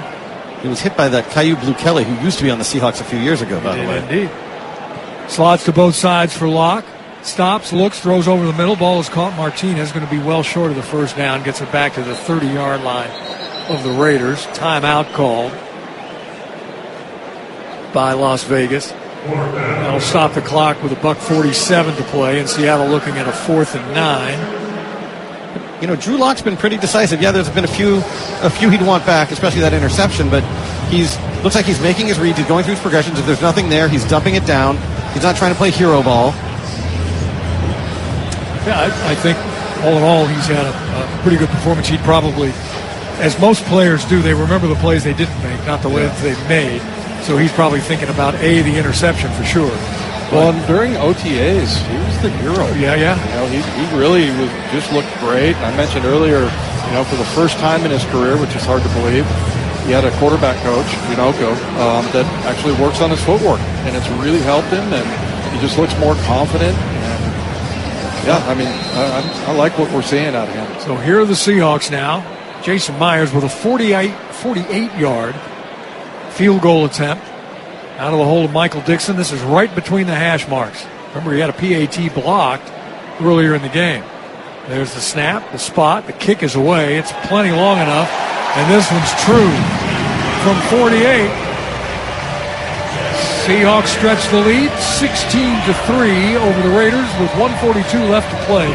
He was hit by that Caillou Blue Kelly, who used to be on the Seahawks a few years ago, by the way. Indeed. Slots to both sides for Locke. Stops, looks, throws over the middle. Ball is caught. Martinez going to be well short of the first down. Gets it back to the 30-yard line of the Raiders. Timeout called by Las Vegas. That'll stop the clock with $1:47 to play, and Seattle looking at a 4th and 9. Drew Lock's been pretty decisive. Yeah, there's been a few he'd want back, especially that interception, but looks like he's making his reads. He's going through his progressions. If there's nothing there, he's dumping it down. He's not trying to play hero ball. Yeah, I think all in all, he's had a pretty good performance. He'd probably, as most players do, they remember the plays they didn't make, not the ones they've made. So he's probably thinking about the interception for sure. Well, and during OTAs, he was the hero. Yeah. He really just looked great. I mentioned earlier, for the first time in his career, which is hard to believe, he had a quarterback coach, that actually works on his footwork, and it's really helped him, and he just looks more confident. Yeah, I like what we're seeing out of him. So here are the Seahawks now. Jason Myers with a 48-yard field goal attempt out of the hole of Michael Dixon. This is right between the hash marks. Remember, he had a PAT blocked earlier in the game. There's the snap, the spot, the kick is away. It's plenty long enough, and this one's true. From 48, Seahawks stretch the lead 16-3 over the Raiders with 1:42 left to play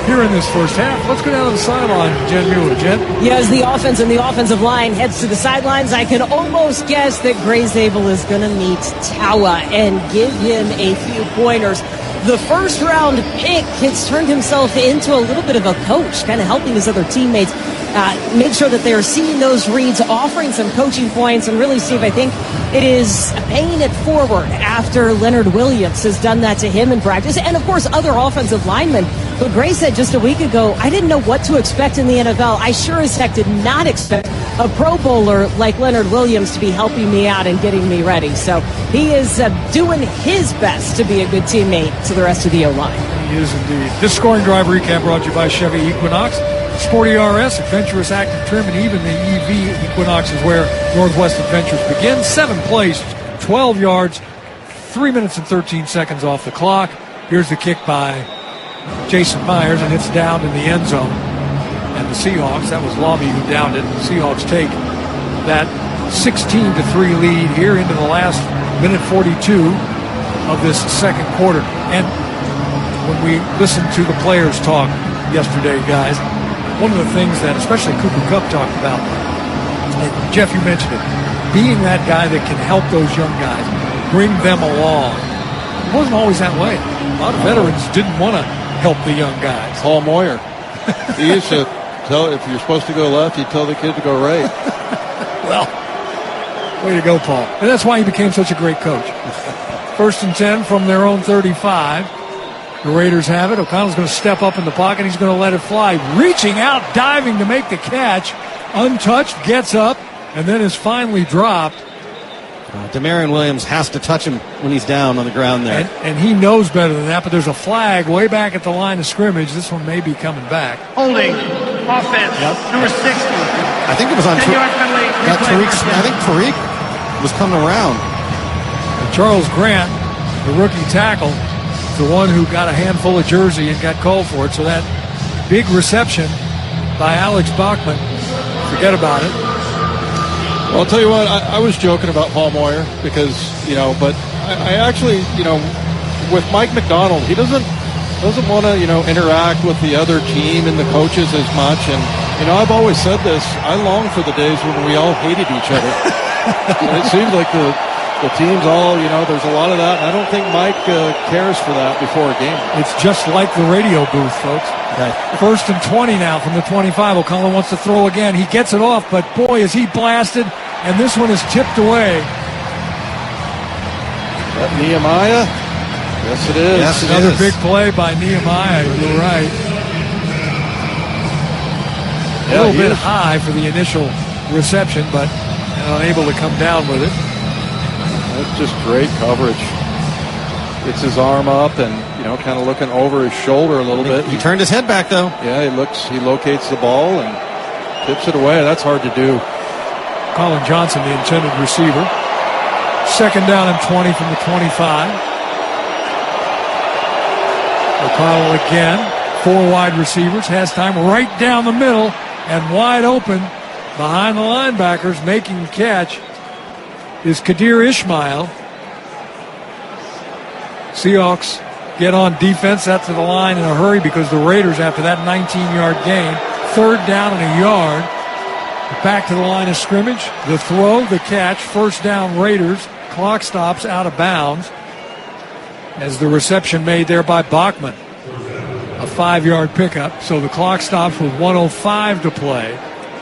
here in this first half. Let's go down to the sideline, Jen Mueller. Jen? Yeah, as the offense and the offensive line heads to the sidelines, I can almost guess that Gray Zabel is going to meet Tawa and give him a few pointers. The first-round pick has turned himself into a little bit of a coach, kind of helping his other teammates make sure that they're seeing those reads, offering some coaching points, and really, Steve, I think it is paying it forward after Leonard Williams has done that to him in practice, and, of course, other offensive linemen. But Gray said just a week ago, I didn't know what to expect in the NFL. I sure as heck did not expect a Pro Bowler like Leonard Williams to be helping me out and getting me ready. So he is doing his best to be a good teammate to the rest of the O-line. He is indeed. This scoring drive recap brought to you by Chevy Equinox. Sporty RS, adventurous active trim, and even the EV Equinox is where Northwest Adventures begins. 7 plays, 12 yards, 3 minutes and 13 seconds off the clock. Here's the kick by Jason Myers, and it's down in the end zone. And the Seahawks, that was Lobby who downed it. The Seahawks take that 16-3 lead here into the last minute 42 of this second quarter. And when we listened to the players talk yesterday, guys, one of the things that especially Cooper Kupp talked about, and Jeff, you mentioned it, being that guy that can help those young guys, bring them along. It wasn't always that way. A lot of veterans didn't want to help the young guys. Paul Moyer. He used to tell, if you're supposed to go left, he'd tell the kid to go right. Well, way to go, Paul. And that's why he became such a great coach. 1st and 10 from their own 35. The Raiders have it. O'Connell's going to step up in the pocket. He's going to let it fly. Reaching out, diving to make the catch. Untouched, gets up, and then is finally dropped. Decamerion Williams has to touch him when he's down on the ground there. And he knows better than that, but there's a flag way back at the line of scrimmage. This one may be coming back. Holding. Offense. Number 60. I think it was on 10-yard penalty. I think Tariq was coming around. And Charles Grant, the rookie tackle, the one who got a handful of jersey and got called for it. So that big reception by Alex Bachman, forget about it. Well, I'll tell you what, I was joking about Paul Moyer because, but I actually, with Mike Macdonald, he doesn't want to, interact with the other team and the coaches as much. And, I've always said this, I long for the days when we all hated each other. It seems like the teams all, there's a lot of that. And I don't think Mike cares for that before a game. It's just like the radio booth, folks. Okay. 1st and 20 now from the 25. O'Connell wants to throw again. He gets it off, but boy, is he blasted. And this one is tipped away. That Nehemiah? Yes, it is. Yes, another big play by Nehemiah. You're right. A little bit high for the initial reception, but unable to come down with it. That's just great coverage. Gets his arm up and, kind of looking over his shoulder a little bit. He turned his head back, though. Yeah, he locates the ball and tips it away. That's hard to do. Colin Johnson, the intended receiver. 2nd down and 20 from the 25. O'Connell again. 4 wide receivers. Has time right down the middle and wide open behind the linebackers. Making the catch is Kadir Ishmael. Seahawks get on defense. That's to the line in a hurry because the Raiders, after that 19-yard gain, 3rd down and a yard. Back to the line of scrimmage. The throw, the catch, 1st down Raiders. Clock stops out of bounds as the reception made there by Bachman. A 5-yard pickup. So the clock stops with 1:05 to play.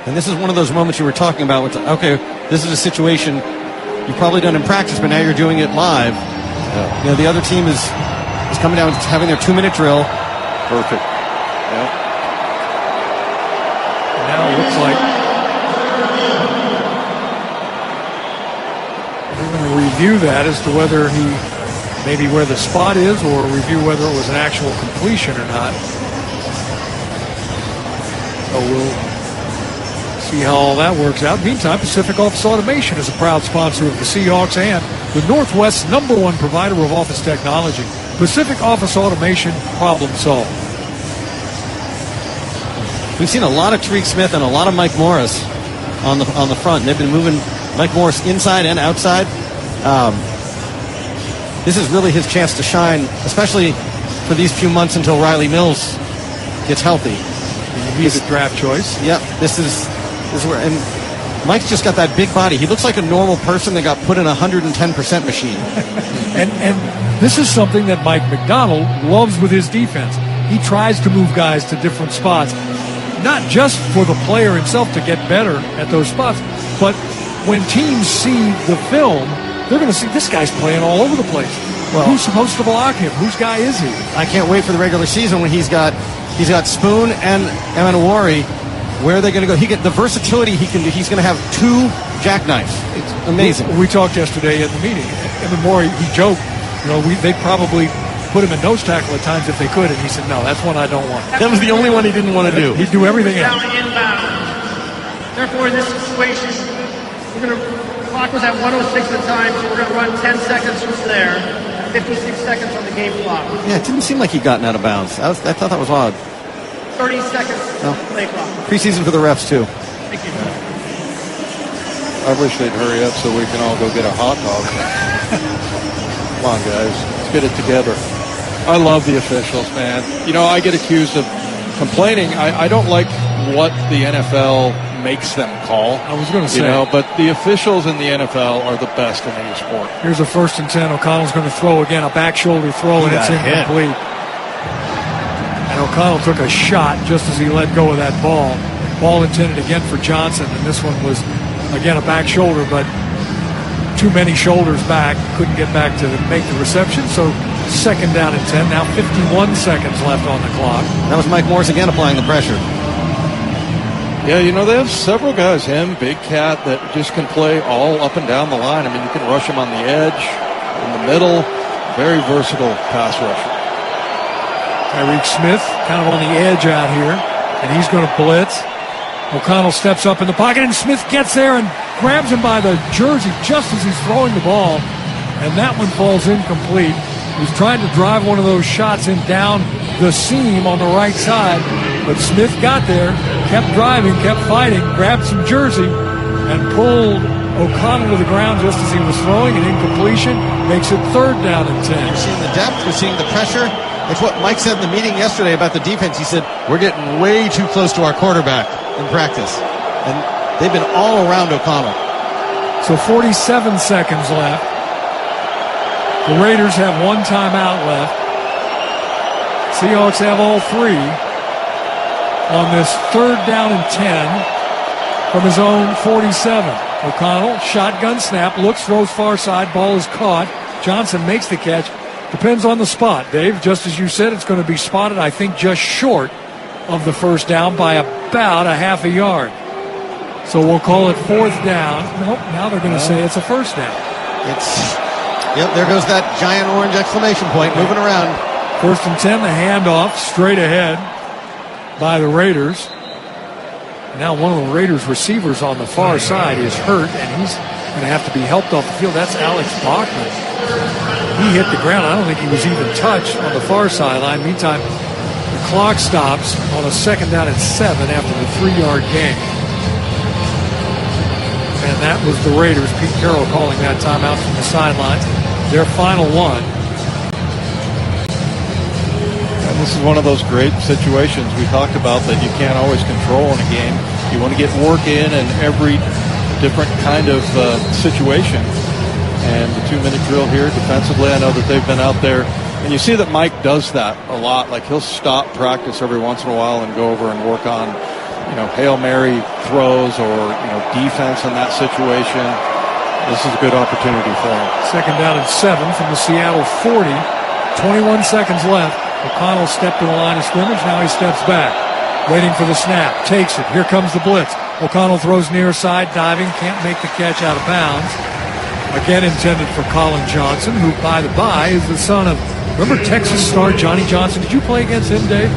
And this is one of those moments you were talking about. With, okay, this is a situation you've probably done in practice, but now you're doing it live. Yeah. The other team is coming down, having their 2-minute drill. Perfect. Yeah. Now it looks like we're going to review that as to whether maybe where the spot is, or review whether it was an actual completion or not. So we'll see how all that works out. Meantime, Pacific Office Automation is a proud sponsor of the Seahawks and the Northwest's #1 provider of office technology. Pacific Office Automation, problem solved. We've seen a lot of Tariq Smith and a lot of Mike Morris on the front. They've been moving Mike Morris inside and outside. This is really his chance to shine, especially for these few months until Riley Mills gets healthy. He's a draft choice. Yep, this is where, and Mike's just got that big body. He looks like a normal person that got put in a 110% machine. and this is something that Mike Macdonald loves with his defense. He tries to move guys to different spots, not just for the player himself to get better at those spots, but when teams see the film, they're going to see this guy's playing all over the place. Well, who's supposed to block him? Whose guy is he? I can't wait for the regular season when he's got Spoon and Emanawari. Where are they going to go? The versatility he can do. He's going to have 2 jackknives. It's amazing. We talked yesterday at the meeting. Emanawari, he joked, they'd probably put him in nose tackle at times if they could, and he said, no, that's one I don't want. That was the only one he didn't want to do. He'd do everything else. Therefore, in this situation, the clock was at 1:06 at the time, so we're going to run 10 seconds from there. 56 seconds on the game clock. Yeah, it didn't seem like he'd gotten out of bounds. I thought that was odd. 30 seconds play clock. Preseason for the refs, too. Thank you. I wish they'd hurry up so we can all go get a hot dog. Come on, guys. Let's get it together. I love the officials, man. I get accused of complaining. I don't like what the NFL makes them call. I was going to say. But the officials in the NFL are the best in any sport. Here's a 1st and 10. O'Connell's going to throw again, a back shoulder throw, and it's incomplete. And O'Connell took a shot just as he let go of that ball. Ball intended again for Johnson, and this one was, again, a back shoulder, but too many shoulders back. Couldn't get back to make the reception, so 2nd down and 10. Now 51 seconds left on the clock. That was Mike Morris again applying the pressure. Yeah, you know, they have several guys, him, Big Cat, that just can play all up and down the line. I mean, you can rush him on the edge, in the middle. Very versatile pass rusher. Tyreek Smith kind of on the edge out here, and he's going to blitz. O'Connell steps up in the pocket, and Smith gets there and grabs him by the jersey just as he's throwing the ball, and that one falls incomplete. He's trying to drive one of those shots in down the seam on the right side, but Smith got there, kept driving, kept fighting, grabbed some jersey, and pulled O'Connell to the ground just as he was throwing. An incompletion makes it 3rd down and 10. You're seeing the depth, we're seeing the pressure. It's what Mike said in the meeting yesterday about the defense. He said, we're getting way too close to our quarterback in practice. And they've been all around O'Connell. So 47 seconds left. The Raiders have 1 timeout left. Seahawks have all 3 on this 3rd down and 10 from his own 47. O'Connell, shotgun snap, looks, throws far side, ball is caught. Johnson makes the catch. Depends on the spot, Dave. Just as you said, it's going to be spotted, I think, just short of the 1st down by about a half a yard. So we'll call it 4th down. Nope, now they're going to say it's a 1st down. Yep, there goes that giant orange exclamation point moving around. 1st and 10, the handoff straight ahead by the Raiders. Now one of the Raiders receivers on the far side is hurt, and he's going to have to be helped off the field. That's Alex Bachman. He hit the ground. I don't think he was even touched on the far sideline. Meantime, the clock stops on a 2nd down and 7 after the 3-yard gain. And that was the Raiders. Pete Carroll calling that timeout from the sidelines. Their final one. And this is one of those great situations we talked about that you can't always control in a game. You want to get work in every different kind of situation. And the 2-minute drill here defensively, I know that they've been out there. And you see that Mike does that a lot. Like, he'll stop practice every once in a while and go over and work on, Hail Mary throws or, defense in that situation. This is a good opportunity for him. 2nd down and 7 from the Seattle 40. 21 seconds left. O'Connell stepped to the line of scrimmage. Now he steps back, waiting for the snap. Takes it. Here comes the blitz. O'Connell throws near side, diving. Can't make the catch out of bounds. Again intended for Colin Johnson, who, by the by, is the son of, remember Texas star Johnny Johnson? Did you play against him, Dave?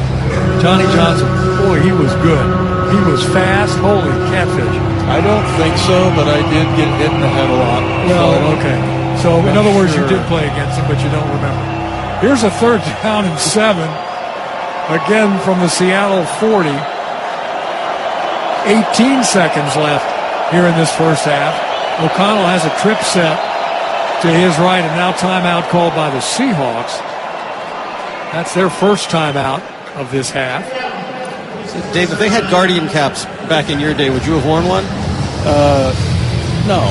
Johnny Johnson. Boy, he was good. He was fast. Holy catfish. I don't think so, but I did get hit in the head a lot. Well, okay. So, in other words, you did play against him, but you don't remember. Here's a 3rd down and 7. Again from the Seattle 40. 18 seconds left here in this 1st half. O'Connell has a trip set to his right, and now timeout called by the Seahawks. That's their 1st timeout of this half. So, Dave, if they had Guardian caps back in your day, would you have worn one? No,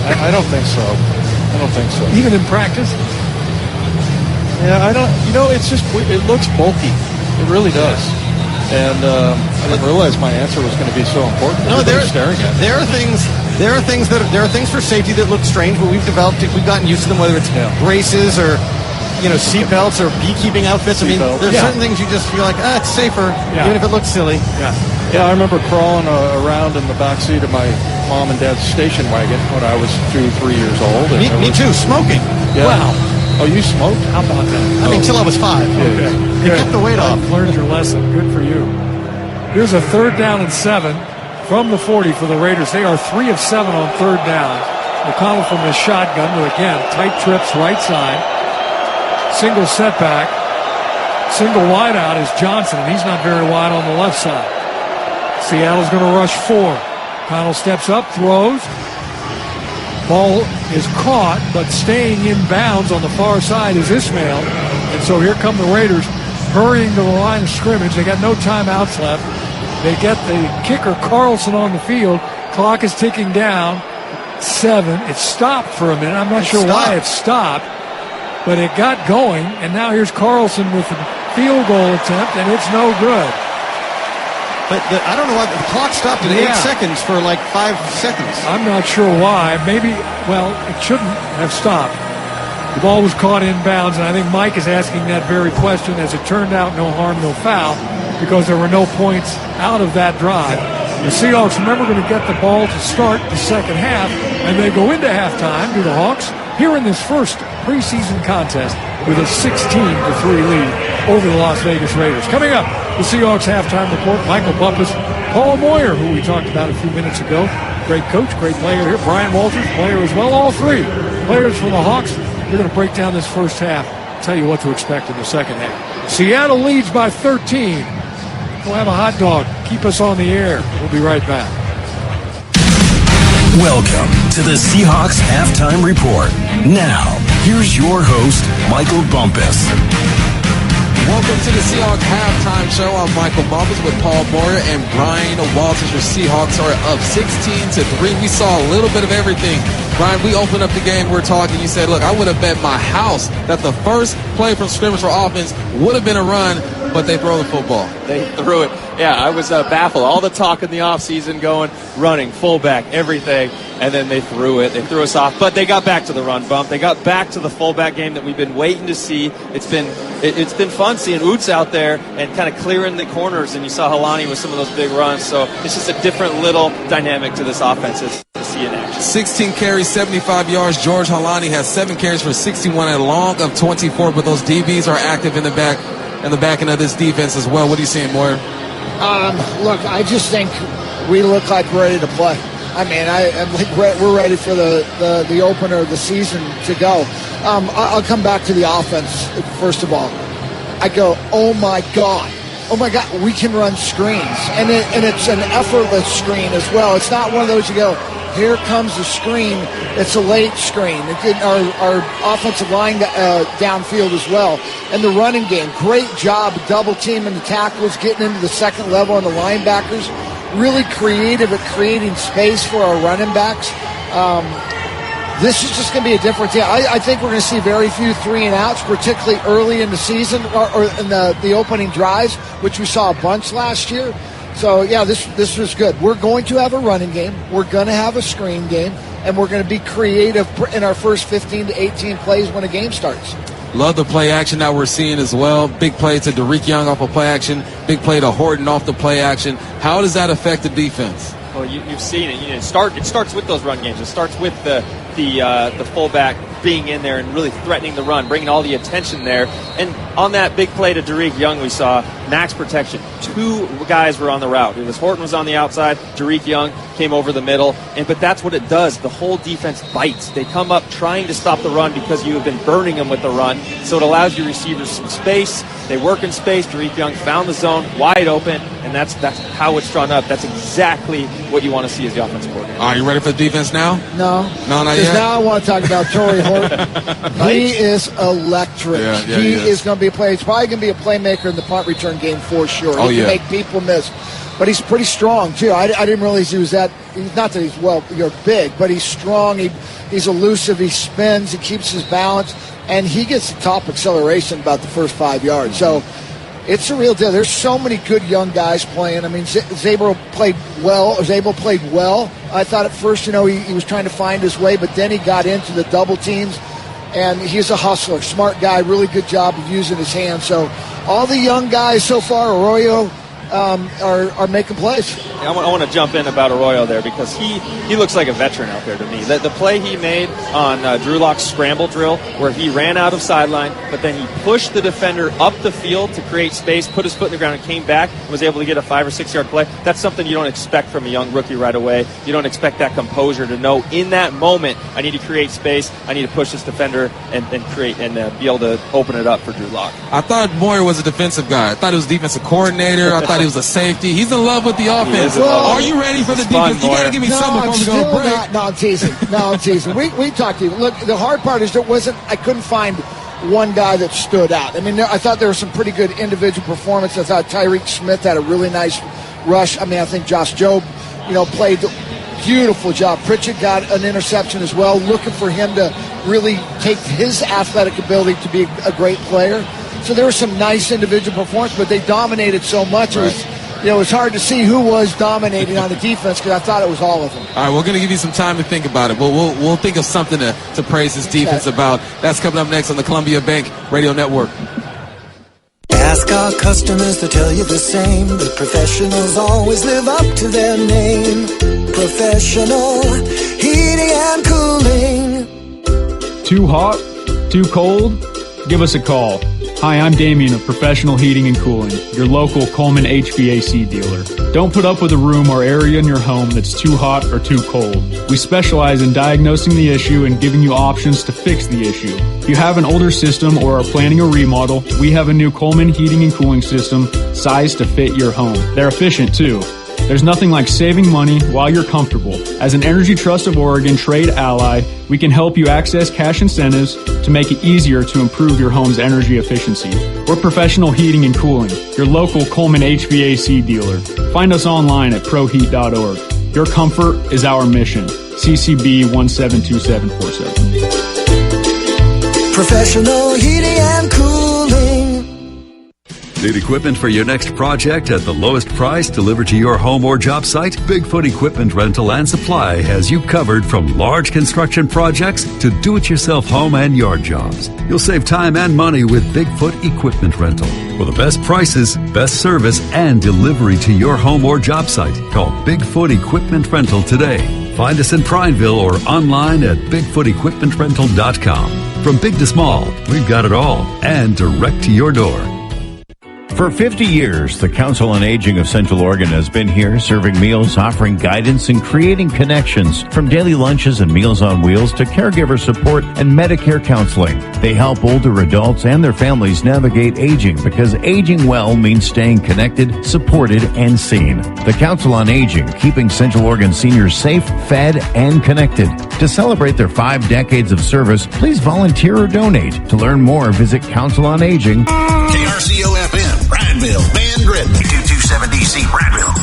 I don't think so. I don't think so. Even in practice? Yeah, I don't. It's just, it looks bulky. It really does. And I didn't realize my answer was going to be so important. No, staring at me. There are things for safety that look strange, but we've gotten used to them, whether it's braces or seatbelts or beekeeping outfits. I mean, there's certain things you just feel like, it's safer, even if it looks silly. Yeah, I remember crawling around in the back seat of my mom and dad's station wagon when I was 2-3 years old. Me too, smoking. Yeah. Wow. Oh, you smoked? How about that? I mean, till I was 5. Okay. You kept the weight off. Learned your lesson. Good for you. Here's a 3rd down and 7 from the 40 for the Raiders. They are 3 of 7 on 3rd down. O'Connell from his shotgun to, again, tight trips right side. Single setback. Single wide out is Johnson, and he's not very wide on the left side. Seattle's going to rush 4. O'Connell steps up, throws. Ball is caught, but staying in bounds on the far side is Ismail. And so here come the Raiders hurrying to the line of scrimmage. They got no timeouts left. They get the kicker Carlson on the field. Clock is ticking down. 7. It stopped for a minute. I'm not sure why it stopped, but it got going. And now here's Carlson with the field goal attempt, and it's no good. But I don't know why the clock stopped at 8 seconds for like 5 seconds. I'm not sure why. Maybe, well, it shouldn't have stopped The ball was caught inbounds, and I think Mike is asking that very question. As it turned out, no harm, no foul, because there were no points out of that drive. The Seahawks, remember, going to get the ball to start the second half, and they go into halftime to the Hawks here in this first preseason contest with a 16-3 lead over the Las Vegas Raiders. Coming up, the Seahawks halftime report. Michael Bumpus, Paul Moyer, who we talked about a few minutes ago. Great coach, great player here. Brian Walters, player as well. All three players for the Hawks. We're going to break down this first half, tell you what to expect in the second half. Seattle leads by 13. We'll have a hot dog. Keep us on the air. We'll be right back. Welcome to the Seahawks Halftime Report. Now, here's your host, Michael Bumpus. Welcome to the Seahawks Halftime Show. I'm Michael Bumpus with Paul Moyer and Brian Walters. Your Seahawks are up 16-3. We saw a little bit of everything. Brian, we opened up the game, we're talking, you said, look, I would have bet my house that the first play from scrimmage for offense would have been a run, but they throw the football. They threw it. Yeah, I was baffled. All the talk in the offseason going, running, fullback, everything, and then they threw it. They threw us off, but they got back to the run bump. They got back to the fullback game that we've been waiting to see. It's been fun seeing Oots out there and kind of clearing the corners, and you saw Halani with some of those big runs. So it's just a different little dynamic to this offense to see in action. 16 carries, 75 yards. George Halani has 7 carries for 61 and a long of 24, but those DBs are active in the back and the backing of this defense as well. What are you seeing, Moyer? Look, I just think we look like we're ready to play. I mean, I'm like we're ready for the opener of the season to go. I'll come back to the offense first of all. I go, oh my God, we can run screens, and it's an effortless screen as well. It's not one of those you go, here comes the screen. It's a late screen. Our offensive line downfield as well. And the running game, great job double teaming the tackles, getting into the second level on the linebackers. Really creative at creating space for our running backs. This is just going to be a different thing. I think we're going to see very few 3-and-outs, particularly early in the season or in the opening drives, which we saw a bunch last year. So, yeah, this was good. We're going to have a running game. We're going to have a screen game. And we're going to be creative in our first 15 to 18 plays when a game starts. Love the play action that we're seeing as well. Big play to Derek Young off of play action. Big play to Horton off the play action. How does that affect the defense? Well, you've seen it. It starts with those run games. It starts with the fullback being in there and really threatening the run, bringing all the attention there. And on that big play to Derek Young, we saw max protection. 2 guys were on the route. It was Horton was on the outside. Derek Young came over the middle. But that's what it does. The whole defense bites. They come up trying to stop the run because you have been burning them with the run. So it allows your receivers some space. They work in space. Derek Young found the zone wide open, and that's how it's drawn up. That's exactly what you want to see as the offensive coordinator. Are you ready for the defense now? No, not yet. Because now I want to talk about Torrey Horton. He is electric. He is going to be a player. He's probably going to be a playmaker in the punt return game for sure. He can make people miss. But he's pretty strong, too. I didn't realize he was that. Not that he's big, but he's strong. He's elusive. He spins. He keeps his balance. And he gets the top acceleration about the first 5 yards. So it's a real deal. There's so many good young guys playing. I mean, Zabel played well. I thought at first, he was trying to find his way, but then he got into the double teams. And he's a hustler, smart guy, really good job of using his hands. So all the young guys so far, Arroyo, are making plays. I want to jump in about Arroyo there because he looks like a veteran out there to me. The play he made on Drew Lock's scramble drill where he ran out of sideline, but then he pushed the defender up the field to create space, put his foot in the ground and came back and was able to get a 5 or 6 yard play. That's something you don't expect from a young rookie right away. You don't expect that composure to know in that moment, I need to create space, I need to push this defender and create and be able to open it up for Drew Lock. I thought Moyer was a defensive guy. I thought he was a defensive coordinator. I thought he was a safety. He's in love with the offense. Are you ready for the defense? You got to give me something before we go to break. No, I'm teasing. We talked to you. Look, the hard part is I couldn't find one guy that stood out. I mean, I thought there was some pretty good individual performance. I thought Tyreek Smith had a really nice rush. I mean, I think Josh Jobe, played beautiful job. Pritchett got an interception as well. Looking for him to really take his athletic ability to be a great player. So there was some nice individual performance, but they dominated so much. Right. it was hard to see who was dominating on the defense because I thought it was all of them. All right, we're going to give you some time to think about it. We'll think of something to praise this defense about. That's coming up next on the Columbia Bank Radio Network. Ask our customers to tell you the same. The professionals always live up to their name. Professional Heating and Cooling. Too hot? Too cold? Give us a call. Hi, I'm Damien of Professional Heating and Cooling, your local Coleman HVAC dealer. Don't put up with a room or area in your home that's too hot or too cold. We specialize in diagnosing the issue and giving you options to fix the issue. If you have an older system or are planning a remodel, we have a new Coleman heating and cooling system sized to fit your home. They're efficient too. There's nothing like saving money while you're comfortable. As an Energy Trust of Oregon trade ally, we can help you access cash incentives to make it easier to improve your home's energy efficiency. We're Professional Heating and Cooling, your local Coleman HVAC dealer. Find us online at proheat.org. Your comfort is our mission. CCB 172747. Professional Heating and Cooling. Need equipment for your next project at the lowest price delivered to your home or job site? Bigfoot Equipment Rental and Supply has you covered from large construction projects to do-it-yourself home and yard jobs. You'll save time and money with Bigfoot Equipment Rental. For the best prices, best service, and delivery to your home or job site, call Bigfoot Equipment Rental today. Find us in Prineville or online at BigfootEquipmentRental.com. From big to small, we've got it all and direct to your door. For 50 years, the Council on Aging of Central Oregon has been here serving meals, offering guidance, and creating connections. From daily lunches and Meals on Wheels to caregiver support and Medicare counseling. They help older adults and their families navigate aging because aging well means staying connected, supported, and seen. The Council on Aging, keeping Central Oregon seniors safe, fed, and connected. To celebrate their 5 decades of service, please volunteer or donate. To learn more, visit Council on Aging. KRCO-FM, Prineville, Bend, Gridley, 227DC, Prineville.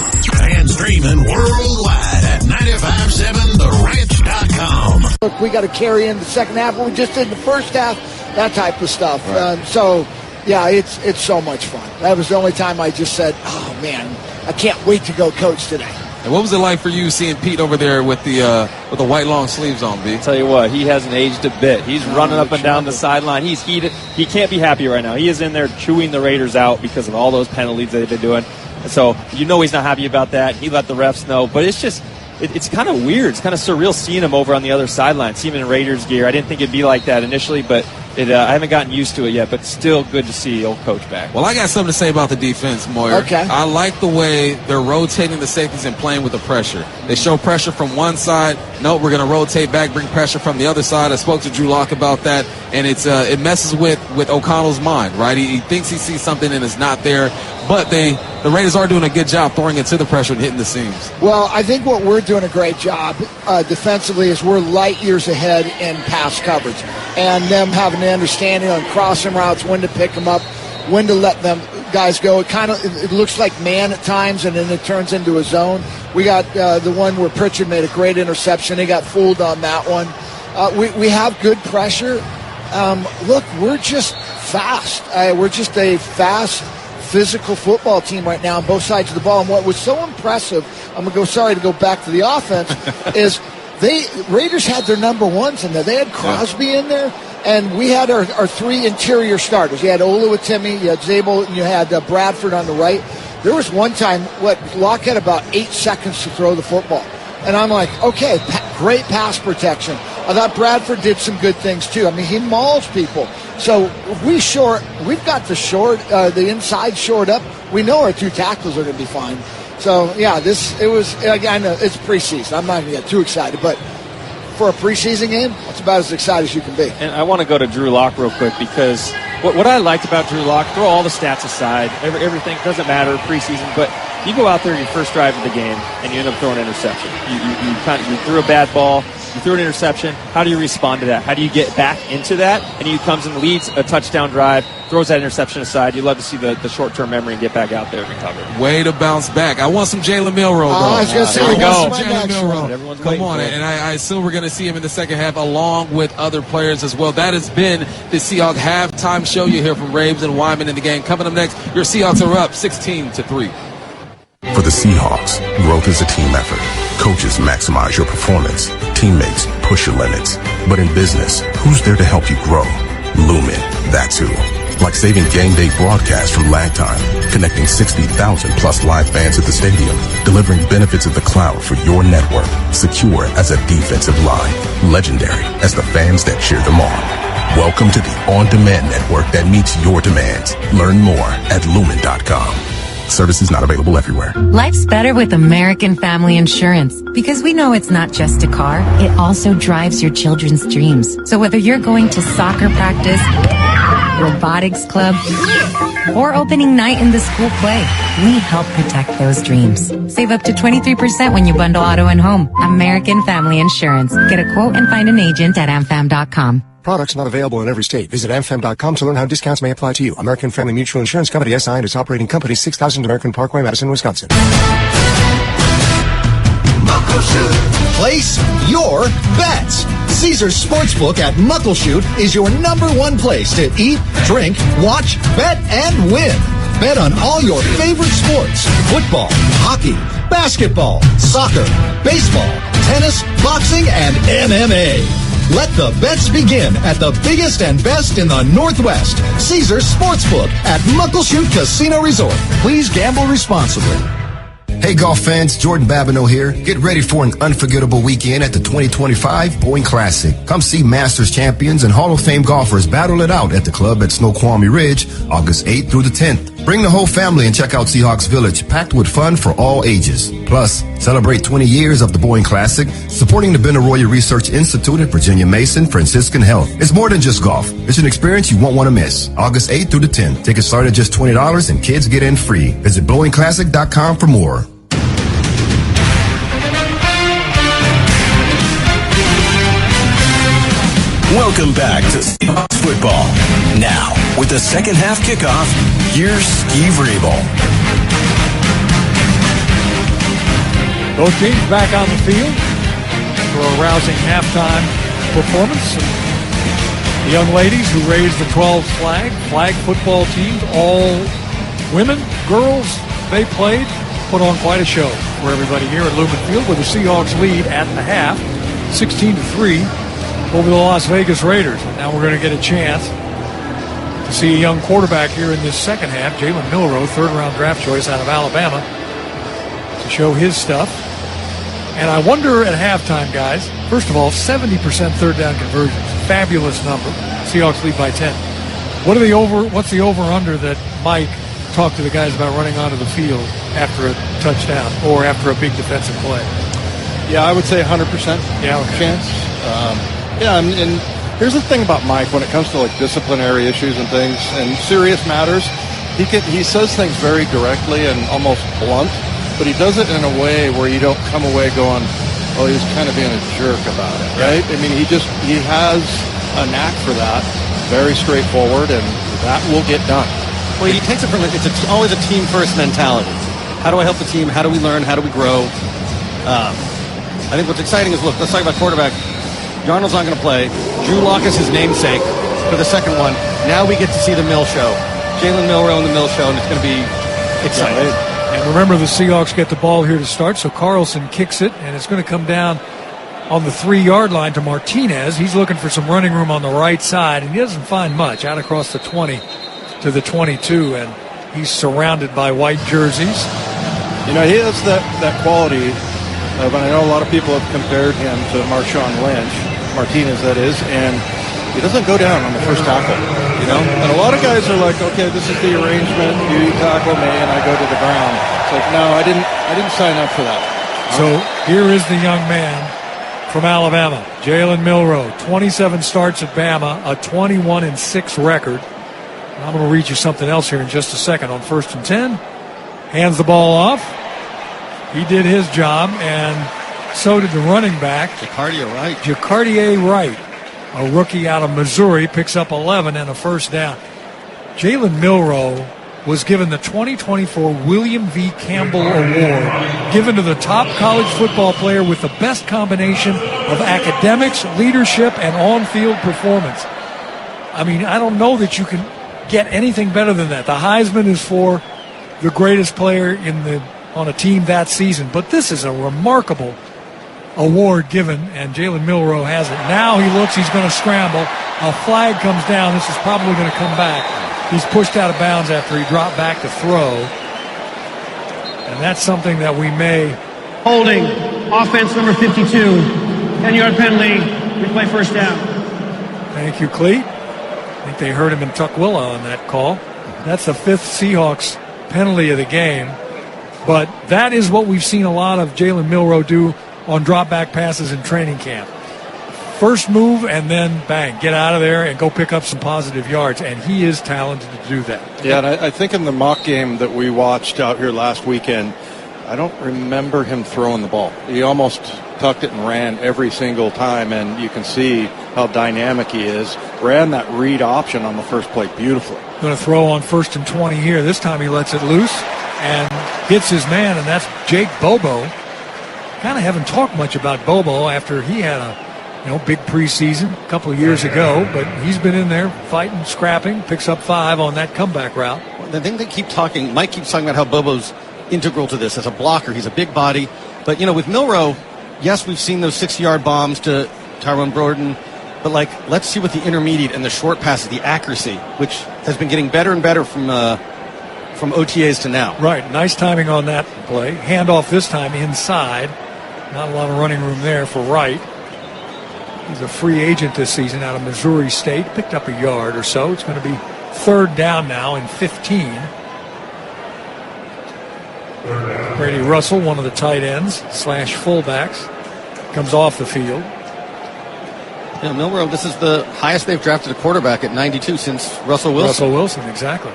And streaming worldwide at 957theranch.com. Look, we got to carry in the second half what we just did in the first half, that type of stuff. Right. Yeah, it's so much fun. That was the only time I just said, oh, man, I can't wait to go coach today. And what was it like for you seeing Pete over there with the white long sleeves on, B? I'll tell you what, he hasn't aged a bit. He's running up and down the sideline. He's heated. He can't be happy right now. He is in there chewing the Raiders out because of all those penalties they've been doing. So he's not happy about that. He let the refs know. But it's just, it's kind of weird. It's kind of surreal seeing him over on the other sideline, seeing him in Raiders gear. I didn't think it'd be like that initially, but I haven't gotten used to it yet, but still good to see old coach back. Well, I got something to say about the defense, Moyer. Okay. I like the way they're rotating the safeties and playing with the pressure. They show pressure from one side. No, we're going to rotate back, bring pressure from the other side. I spoke to Drew Lock about that, and it messes with O'Connell's mind, right? He thinks he sees something and it's not there, but the Raiders are doing a good job throwing it to the pressure and hitting the seams. Well, I think what we're doing a great job defensively is we're light years ahead in pass coverage, and them having an understanding on crossing routes, when to pick them up, when to let them guys go. It looks like man at times, and then it turns into a zone. We got the one where Pritchard made a great interception. He got fooled on that one. We have good pressure. Look, we're just fast. We're just a fast, physical football team right now on both sides of the ball. And what was so impressive, sorry to go back to the offense, is Raiders had their number ones in there. They had Crosby in there, and we had our 3 interior starters. You had Oluwatimi, you had Zabel, and you had Bradford on the right. There was one time, Locke had about 8 seconds to throw the football. And I'm like, okay, great pass protection. I thought Bradford did some good things too. I mean, he mauls people. So we've got the inside shored up. We know our 2 tackles are going to be fine. So yeah, I know it's preseason. I'm not going to get too excited, but for a preseason game, it's about as excited as you can be. And I want to go to Drew Lock real quick because what I liked about Drew Lock, throw all the stats aside, everything doesn't matter preseason, but you go out there your first drive of the game and you end up throwing an interception. You threw a bad ball. You threw an interception. How do you respond to that? How do you get back into that? And he comes and leads a touchdown drive, throws that interception aside. You love to see the short-term memory and get back out there and recover. Way to bounce back. I want some Jalen Milroe, though. I was going to say, there we go. Jalen Milroe. Come on. And I assume we're going to see him in the second half along with other players as well. That has been the Seahawks halftime show. You hear from Raves and Wyman in the game. Coming up next, your Seahawks are up 16-3. For the Seahawks, growth is a team effort. Coaches maximize your performance. Teammates push your limits. But in business, who's there to help you grow? Lumen, that's who. Like saving game day broadcasts from lag time, connecting 60,000 plus live fans at the stadium, delivering benefits of the cloud for your network, secure as a defensive line, legendary as the fans that cheer them on. Welcome to the on-demand network that meets your demands. Learn more at lumen.com. Services not available everywhere. Life's better with American Family Insurance because we know it's not just a car, it also drives your children's dreams. So whether you're going to soccer practice, robotics club, or opening night in the school play, we help protect those dreams. Save up to 23% when you bundle auto and home. American Family Insurance. Get a quote and find an agent at amfam.com. Products not available in every state. Visit amfam.com to learn how discounts may apply to you. American Family Mutual Insurance Company, SI, and its operating company, 6000 American Parkway, Madison, Wisconsin. Place your bets. Caesars Sportsbook at Muckleshoot is your #1 place to eat, drink, watch, bet, and win. Bet on all your favorite sports: football, hockey, basketball, soccer, baseball, tennis, boxing, and MMA. Let the bets begin at the biggest and best in the Northwest. Caesars Sportsbook at Muckleshoot Casino Resort. Please gamble responsibly. Hey golf fans, Jordan Babineau here. Get ready for an unforgettable weekend at the 2025 Boeing Classic. Come see Masters champions and Hall of Fame golfers battle it out at the club at Snoqualmie Ridge, August 8th through the 10th. Bring the whole family and check out Seahawks Village, packed with fun for all ages. Plus, celebrate 20 years of the Boeing Classic, supporting the Benaroya Research Institute at Virginia Mason Franciscan Health. It's more than just golf. It's an experience you won't want to miss. August 8th through the 10th. Tickets start at just $20 and kids get in free. Visit BoeingClassic.com for more. Welcome back to Seahawks football. Now, with the second half kickoff, here's Steve Rabel. Both teams back on the field for a rousing halftime performance. The young ladies who raised the 12 flag football teams, all women, girls, they played, put on quite a show for everybody here at Lumen Field with the Seahawks lead at the half, 16-3. Over the Las Vegas Raiders. And now we're going to get a chance to see a young quarterback here in this second half, Jalen Milroe, third-round draft choice out of Alabama, to show his stuff. And I wonder at halftime, guys, first of all, 70% third down conversions. Fabulous number. Seahawks lead by 10. What's the over-under that Mike talked to the guys about running onto the field after a touchdown or after a big defensive play? Yeah, I would say 100% chance. Yeah, and here's the thing about Mike when it comes to like disciplinary issues and things and serious matters. He says things very directly and almost blunt, but he does it in a way where you don't come away going, "Oh, he's kind of being a jerk about it," right? I mean, he has a knack for that. Very straightforward, and that will get done. Well, he takes it from it's always a team first mentality. How do I help the team? How do we learn? How do we grow? I think what's exciting is, look, let's talk about quarterback. Darnold's not going to play. Drew Lock is his namesake for the second one. Now we get to see the Mill Show. Jalen Milroe and the Mill Show, and it's going to be exciting. And remember, the Seahawks get the ball here to start, so Carlson kicks it, and it's going to come down on the 3-yard line to Martinez. He's looking for some running room on the right side, and he doesn't find much out across the 20 to the 22, and he's surrounded by white jerseys. You know, he has that quality of, I know a lot of people have compared him to Marshawn Lynch, Martinez that is, and he doesn't go down on the first tackle, you know? And a lot of guys are like, okay, this is the arrangement, you tackle me and I go to the ground. It's like, no, I didn't sign up for that. So here is the young man from Alabama, Jalen Milroe, 27 starts at Bama, a 21-6 record. And I'm going to read you something else here in just a second. On 1st and 10, hands the ball off. He did his job, and so did the running back, Jacardier Wright, a rookie out of Missouri, picks up 11 and a first down. Jalen Milroe was given the 2024 William V. Campbell Award, given to the top college football player with the best combination of academics, leadership, and on-field performance. I mean, I don't know that you can get anything better than that. The Heisman is for the greatest player in the on a team that season. But this is a remarkable award given, and Jalen Milroe has it. Now he looks, he's going to scramble. A flag comes down. This is probably going to come back. He's pushed out of bounds after he dropped back to throw. And that's something that we may... Holding, offense number 52, 10-yard penalty, replay first down. Thank you, Cleet. I think they heard him in Tukwila on that call. That's the 5th Seahawks penalty of the game. But that is what we've seen a lot of Jalen Milroe do on drop-back passes in training camp. First move and then bang, get out of there and go pick up some positive yards. And he is talented to do that. Yeah, and I think in the mock game that we watched out here last weekend, I don't remember him throwing the ball. He almost tucked it and ran every single time, and you can see how dynamic he is. Ran that read option on the first play beautifully. Going to throw on 1st and 20 here. This time he lets it loose and hits his man, and that's Jake Bobo. Kind of haven't talked much about Bobo after he had a big preseason a couple of years ago, but he's been in there fighting, scrapping, picks up 5 on that comeback route. The thing they keep talking, Mike keeps talking about how Bobo's integral to this as a blocker. He's a big body, but with Milroe, yes, we've seen those 60-yard bombs to Tyrone Borden, but let's see what the intermediate and the short passes, the accuracy, which has been getting better and better from OTAs to now. Right, nice timing on that play. Handoff this time inside. Not a lot of running room there for Wright. He's a free agent this season out of Missouri State. Picked up a yard or so. It's going to be 3rd down now and 15. Brady Russell, one of the tight ends / fullbacks, comes off the field. Yeah, Milroe, this is the highest they've drafted a quarterback at 92 since Russell Wilson. Russell Wilson, exactly.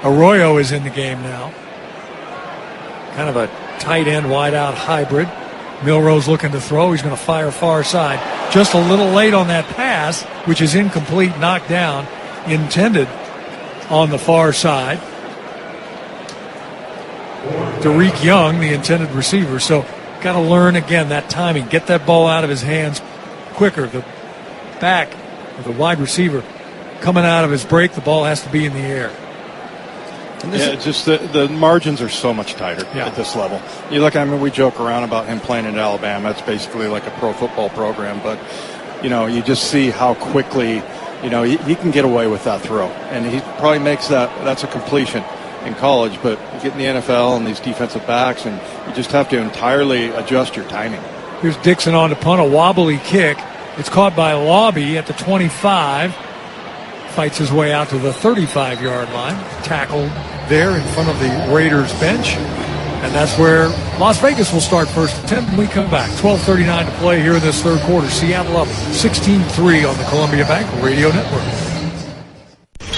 Arroyo is in the game now. Kind of a tight end, wide out hybrid. Milroe's looking to throw. He's going to fire far side. Just a little late on that pass, which is incomplete, knocked down, intended on the far side. Tariq Young, the intended receiver. So got to learn again that timing. Get that ball out of his hands quicker. The back of the wide receiver coming out of his break, the ball has to be in the air. Yeah, just the margins are so much tighter at this level. You look, we joke around about him playing in Alabama. It's basically like a pro football program, but you just see how quickly he can get away with that throw, and he probably makes that's a completion in college, but you get in the NFL and these defensive backs, and you just have to entirely adjust your timing. Here's Dixon on to punt, a wobbly kick. It's caught by Lobby at the 25. Fights his way out to the 35-yard line. Tackled there in front of the Raiders bench. And that's where Las Vegas will start first attempt when we come back. 12:39 to play here in this third quarter. Seattle up 16-3 on the Columbia Bank Radio Network.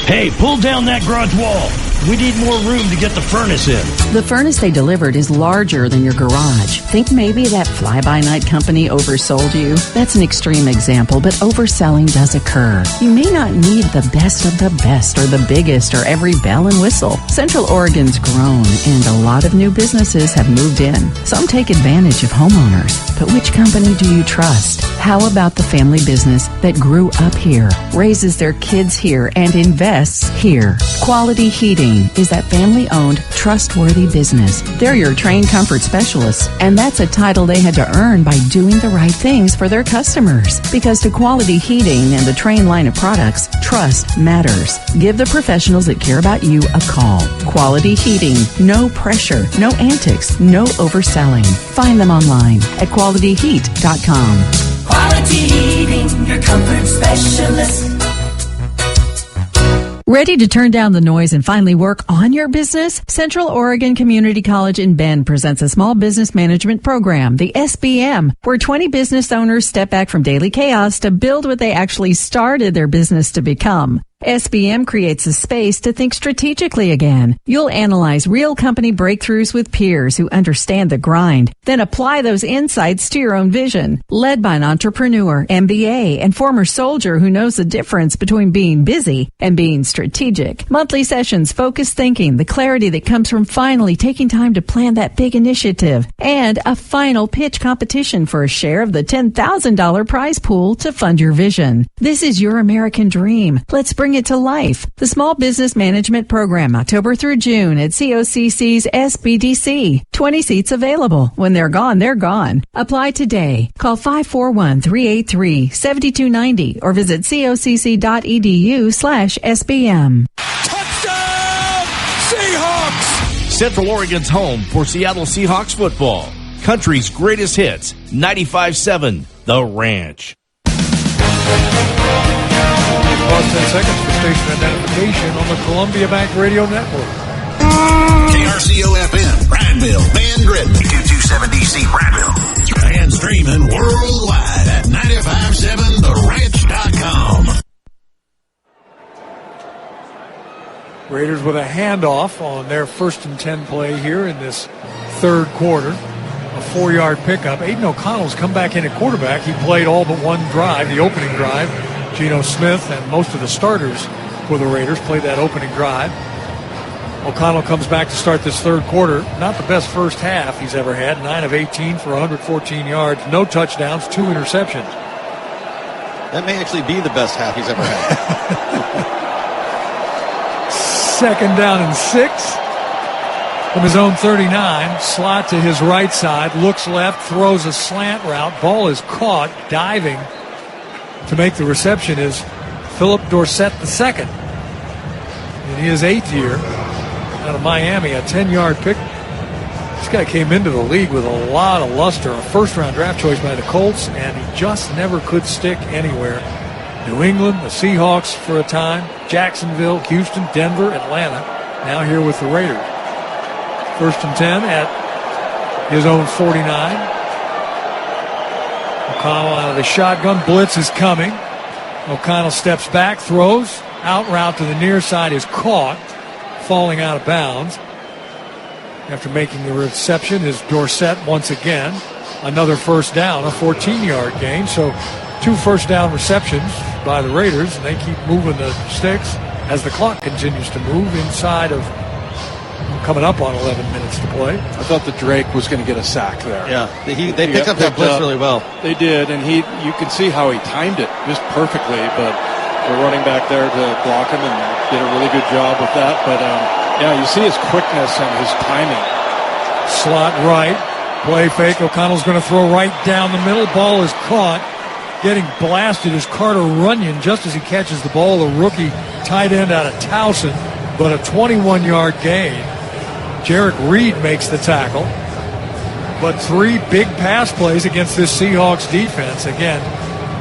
Hey, pull down that garage wall. We need more room to get the furnace in. The furnace they delivered is larger than your garage. Think maybe that fly-by-night company oversold you? That's an extreme example, but overselling does occur. You may not need the best of the best or the biggest or every bell and whistle. Central Oregon's grown, and a lot of new businesses have moved in. Some take advantage of homeowners. But which company do you trust? How about the family business that grew up here, raises their kids here, and invests here? Quality Heating is that family-owned, trustworthy business. They're your trained comfort specialists, and that's a title they had to earn by doing the right things for their customers. Because to Quality Heating and the Train line of products, trust matters. Give the professionals that care about you a call. Quality Heating. No pressure, no antics, no overselling. Find them online at qualityheat.com. Quality Heating, your comfort specialist. Ready to turn down the noise and finally work on your business? Central Oregon Community College in Bend presents a small business management program, the SBM, where 20 business owners step back from daily chaos to build what they actually started their business to become. SBM creates a space to think strategically again. You'll analyze real company breakthroughs with peers who understand the grind, then apply those insights to your own vision. Led by an entrepreneur, MBA, and former soldier who knows the difference between being busy and being strategic. Monthly sessions, focused thinking, the clarity that comes from finally taking time to plan that big initiative, and a final pitch competition for a share of the $10,000 prize pool to fund your vision. This is your American dream. Let's bring bring it to life. The Small Business Management Program, October through June at COCC's SBDC. 20 seats available. When they're gone, they're gone. Apply today. Call 541-383-7290 or visit cocc.edu/SBM. Touchdown, Seahawks! Central Oregon's home for Seattle Seahawks football. Country's greatest hits, 95.7, The Ranch. Pause 10 seconds for station identification on the Columbia Bank Radio Network. KRCO-FM, Prattville, Van Gritton, 227DC Prattville. And streaming worldwide at 957theranch.com. Raiders with a handoff on their 1st and 10 play here in this third quarter. A 4-yard pickup. Aiden O'Connell's come back in at quarterback. He played all but one drive, the opening drive. Geno Smith and most of the starters for the Raiders played that opening drive. O'Connell comes back to start this third quarter. Not the best first half he's ever had. 9 of 18 for 114 yards. No touchdowns, 2 interceptions. That may actually be the best half he's ever had. 2nd down and 6 from his own 39. Slot to his right side. Looks left. Throws a slant route. Ball is caught. Diving to make the reception is Philip Dorsett II. In his 8th year out of Miami. A 10-yard pick. This guy came into the league with a lot of luster. A first-round draft choice by the Colts, and he just never could stick anywhere. New England, the Seahawks for a time, Jacksonville, Houston, Denver, Atlanta, now here with the Raiders. 1st and 10 at his own 49. O'Connell out of the shotgun. Blitz is coming. O'Connell steps back, throws. Out route to the near side is caught, falling out of bounds. After making the reception is Dorsett once again. Another first down, a 14-yard gain. So 2 first down receptions by the Raiders, and they keep moving the sticks as the clock continues to move inside of coming up on 11 minutes to play. I thought that Drake was going to get a sack there. Yeah, they picked up that blitz really well. They did, and you can see how he timed it just perfectly, but the running back there to block him and did a really good job with that. But, yeah, you see his quickness and his timing. Slot right, play fake. O'Connell's going to throw right down the middle. Ball is caught. Getting blasted is Carter Runyon just as he catches the ball. The rookie tight end out of Towson, but a 21-yard gain. Jarek Reed makes the tackle. But 3 big pass plays against this Seahawks defense. Again,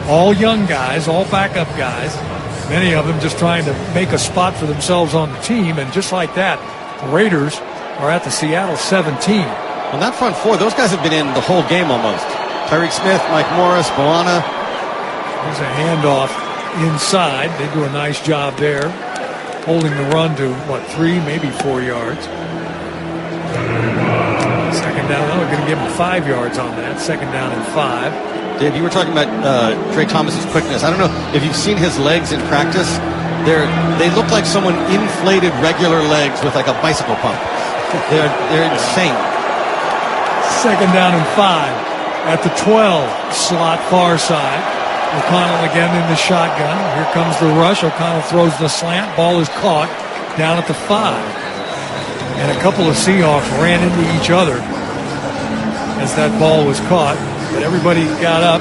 all young guys, all backup guys. Many of them just trying to make a spot for themselves on the team. And just like that, the Raiders are at the Seattle 17. On that front four, those guys have been in the whole game almost. Tyreek Smith, Mike Morris, Bolana. There's a handoff inside. They do a nice job there, holding the run to, 3, maybe 4 yards. 2nd down. They're going to give him 5 yards on that. 2nd down and 5. Dave, you were talking about Drake Thomas's quickness. I don't know if you've seen his legs in practice. They look like someone inflated regular legs with like a bicycle pump. They're insane. 2nd down and 5 at the 12. Slot far side. O'Connell again in the shotgun. Here comes the rush. O'Connell throws the slant. Ball is caught down at the 5. And a couple of Seahawks ran into each other as that ball was caught. But everybody got up,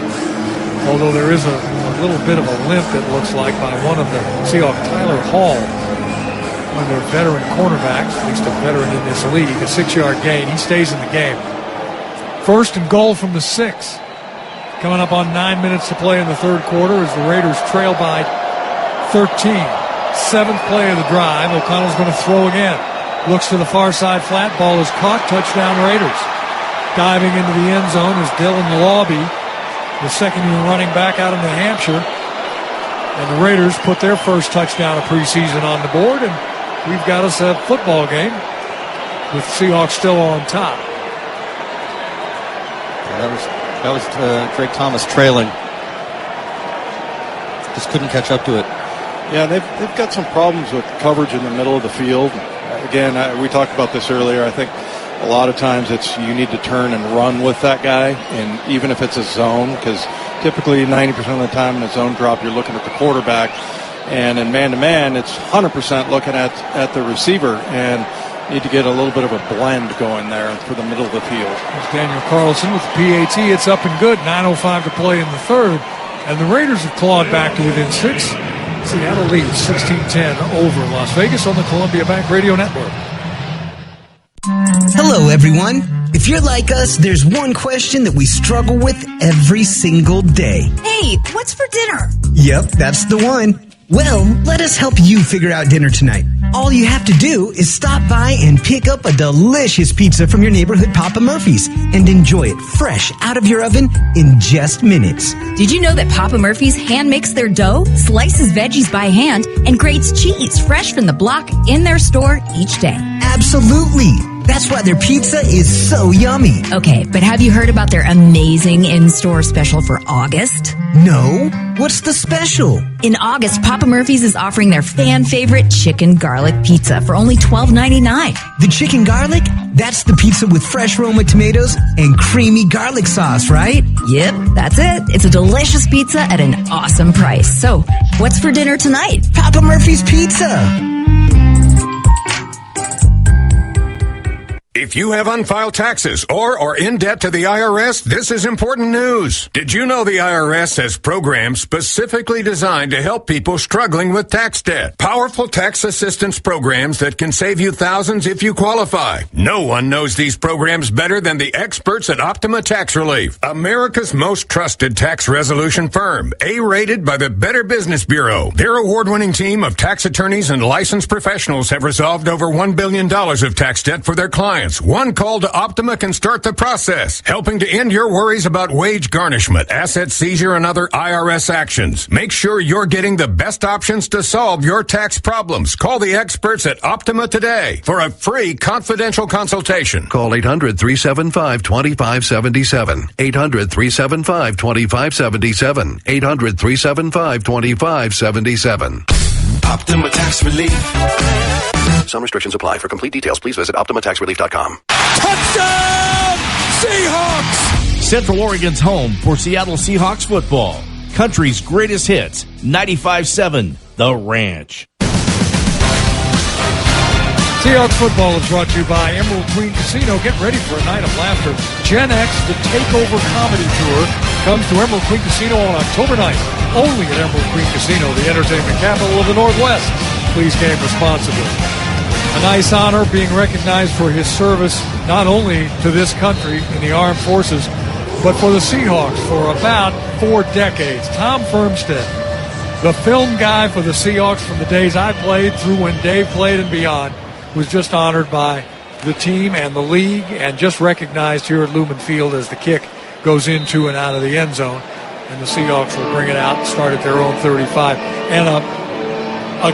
although there is a little bit of a limp, it looks like, by one of the Seahawks, Tyler Hall, one of their veteran cornerbacks, at least a veteran in this league, a 6-yard gain. He stays in the game. 1st and goal from the 6. Coming up on 9 minutes to play in the third quarter as the Raiders trail by 13. 7th play of the drive. O'Connell's going to throw again. Looks to the far side flat. Ball is caught. Touchdown Raiders. Diving into the end zone is Dylan Lawby, the 2nd-year running back out of New Hampshire. And the Raiders put their first touchdown of preseason on the board, and we've got us a football game with Seahawks still on top. That was Drake Thomas trailing. Just couldn't catch up to it. Yeah, they've got some problems with coverage in the middle of the field. Again, we talked about this earlier. I think a lot of times you need to turn and run with that guy, and even if it's a zone, because typically 90% of the time in a zone drop, you're looking at the quarterback. And in man-to-man, it's 100% looking at the receiver, and need to get a little bit of a blend going there for the middle of the field. There's Daniel Carlson with the PAT. It's up and good. 9:05 to play in the third. And the Raiders have clawed back to within 6. Seattle leads 16-10 over Las Vegas on the Columbia Bank Radio Network. Hello, everyone. If you're like us, there's one question that we struggle with every single day. Hey, what's for dinner? Yep, that's the one. Well, let us help you figure out dinner tonight. All you have to do is stop by and pick up a delicious pizza from your neighborhood Papa Murphy's and enjoy it fresh out of your oven in just minutes. Did you know that Papa Murphy's hand makes their dough, slices veggies by hand, and grates cheese fresh from the block in their store each day? Absolutely. That's why their pizza is so yummy. Okay, but have you heard about their amazing in-store special for August? No. What's the special? In August, Papa Murphy's is offering their fan-favorite chicken garlic pizza for only $12.99. The chicken garlic? That's the pizza with fresh Roma tomatoes and creamy garlic sauce, right? Yep, that's it. It's a delicious pizza at an awesome price. So, what's for dinner tonight? Papa Murphy's Pizza. If you have unfiled taxes or are in debt to the IRS, this is important news. Did you know the IRS has programs specifically designed to help people struggling with tax debt? Powerful tax assistance programs that can save you thousands if you qualify. No one knows these programs better than the experts at Optima Tax Relief, America's most trusted tax resolution firm, A-rated by the Better Business Bureau. Their award-winning team of tax attorneys and licensed professionals have resolved over $1 billion of tax debt for their clients. One call to Optima can start the process, helping to end your worries about wage garnishment, asset seizure, and other IRS actions. Make sure you're getting the best options to solve your tax problems. Call the experts at Optima today for a free confidential consultation. Call 800-375-2577. 800-375-2577. 800-375-2577. Optima Tax Relief. Some restrictions apply. For complete details, please visit OptimaTaxRelief.com. Touchdown, Seahawks! Central Oregon's home for Seattle Seahawks football. Country's greatest hits, 95.7 The Ranch. Seahawks football is brought to you by Emerald Queen Casino. Get ready for a night of laughter. Gen X, the Takeover Comedy Tour, comes to Emerald Queen Casino on October 9th. Only at Emerald Queen Casino, the entertainment capital of the Northwest. Please game responsibly. A nice honor being recognized for his service not only to this country in the armed forces, but for the Seahawks for about 4 decades. Tom Firmstead, the film guy for the Seahawks from the days I played through when Dave played and beyond, was just honored by the team and the league and just recognized here at Lumen Field as the kick goes into and out of the end zone. And the Seahawks will bring it out and start at their own 35. And a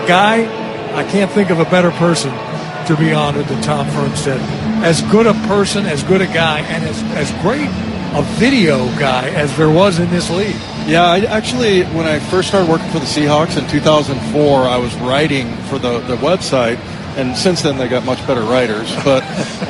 guy, I can't think of a better person to be honored than Tom Firmstead. As good a person, as good a guy, and as great a video guy as there was in this league. Yeah, I actually, when I first started working for the Seahawks in 2004, I was writing for the website, and since then they got much better writers. But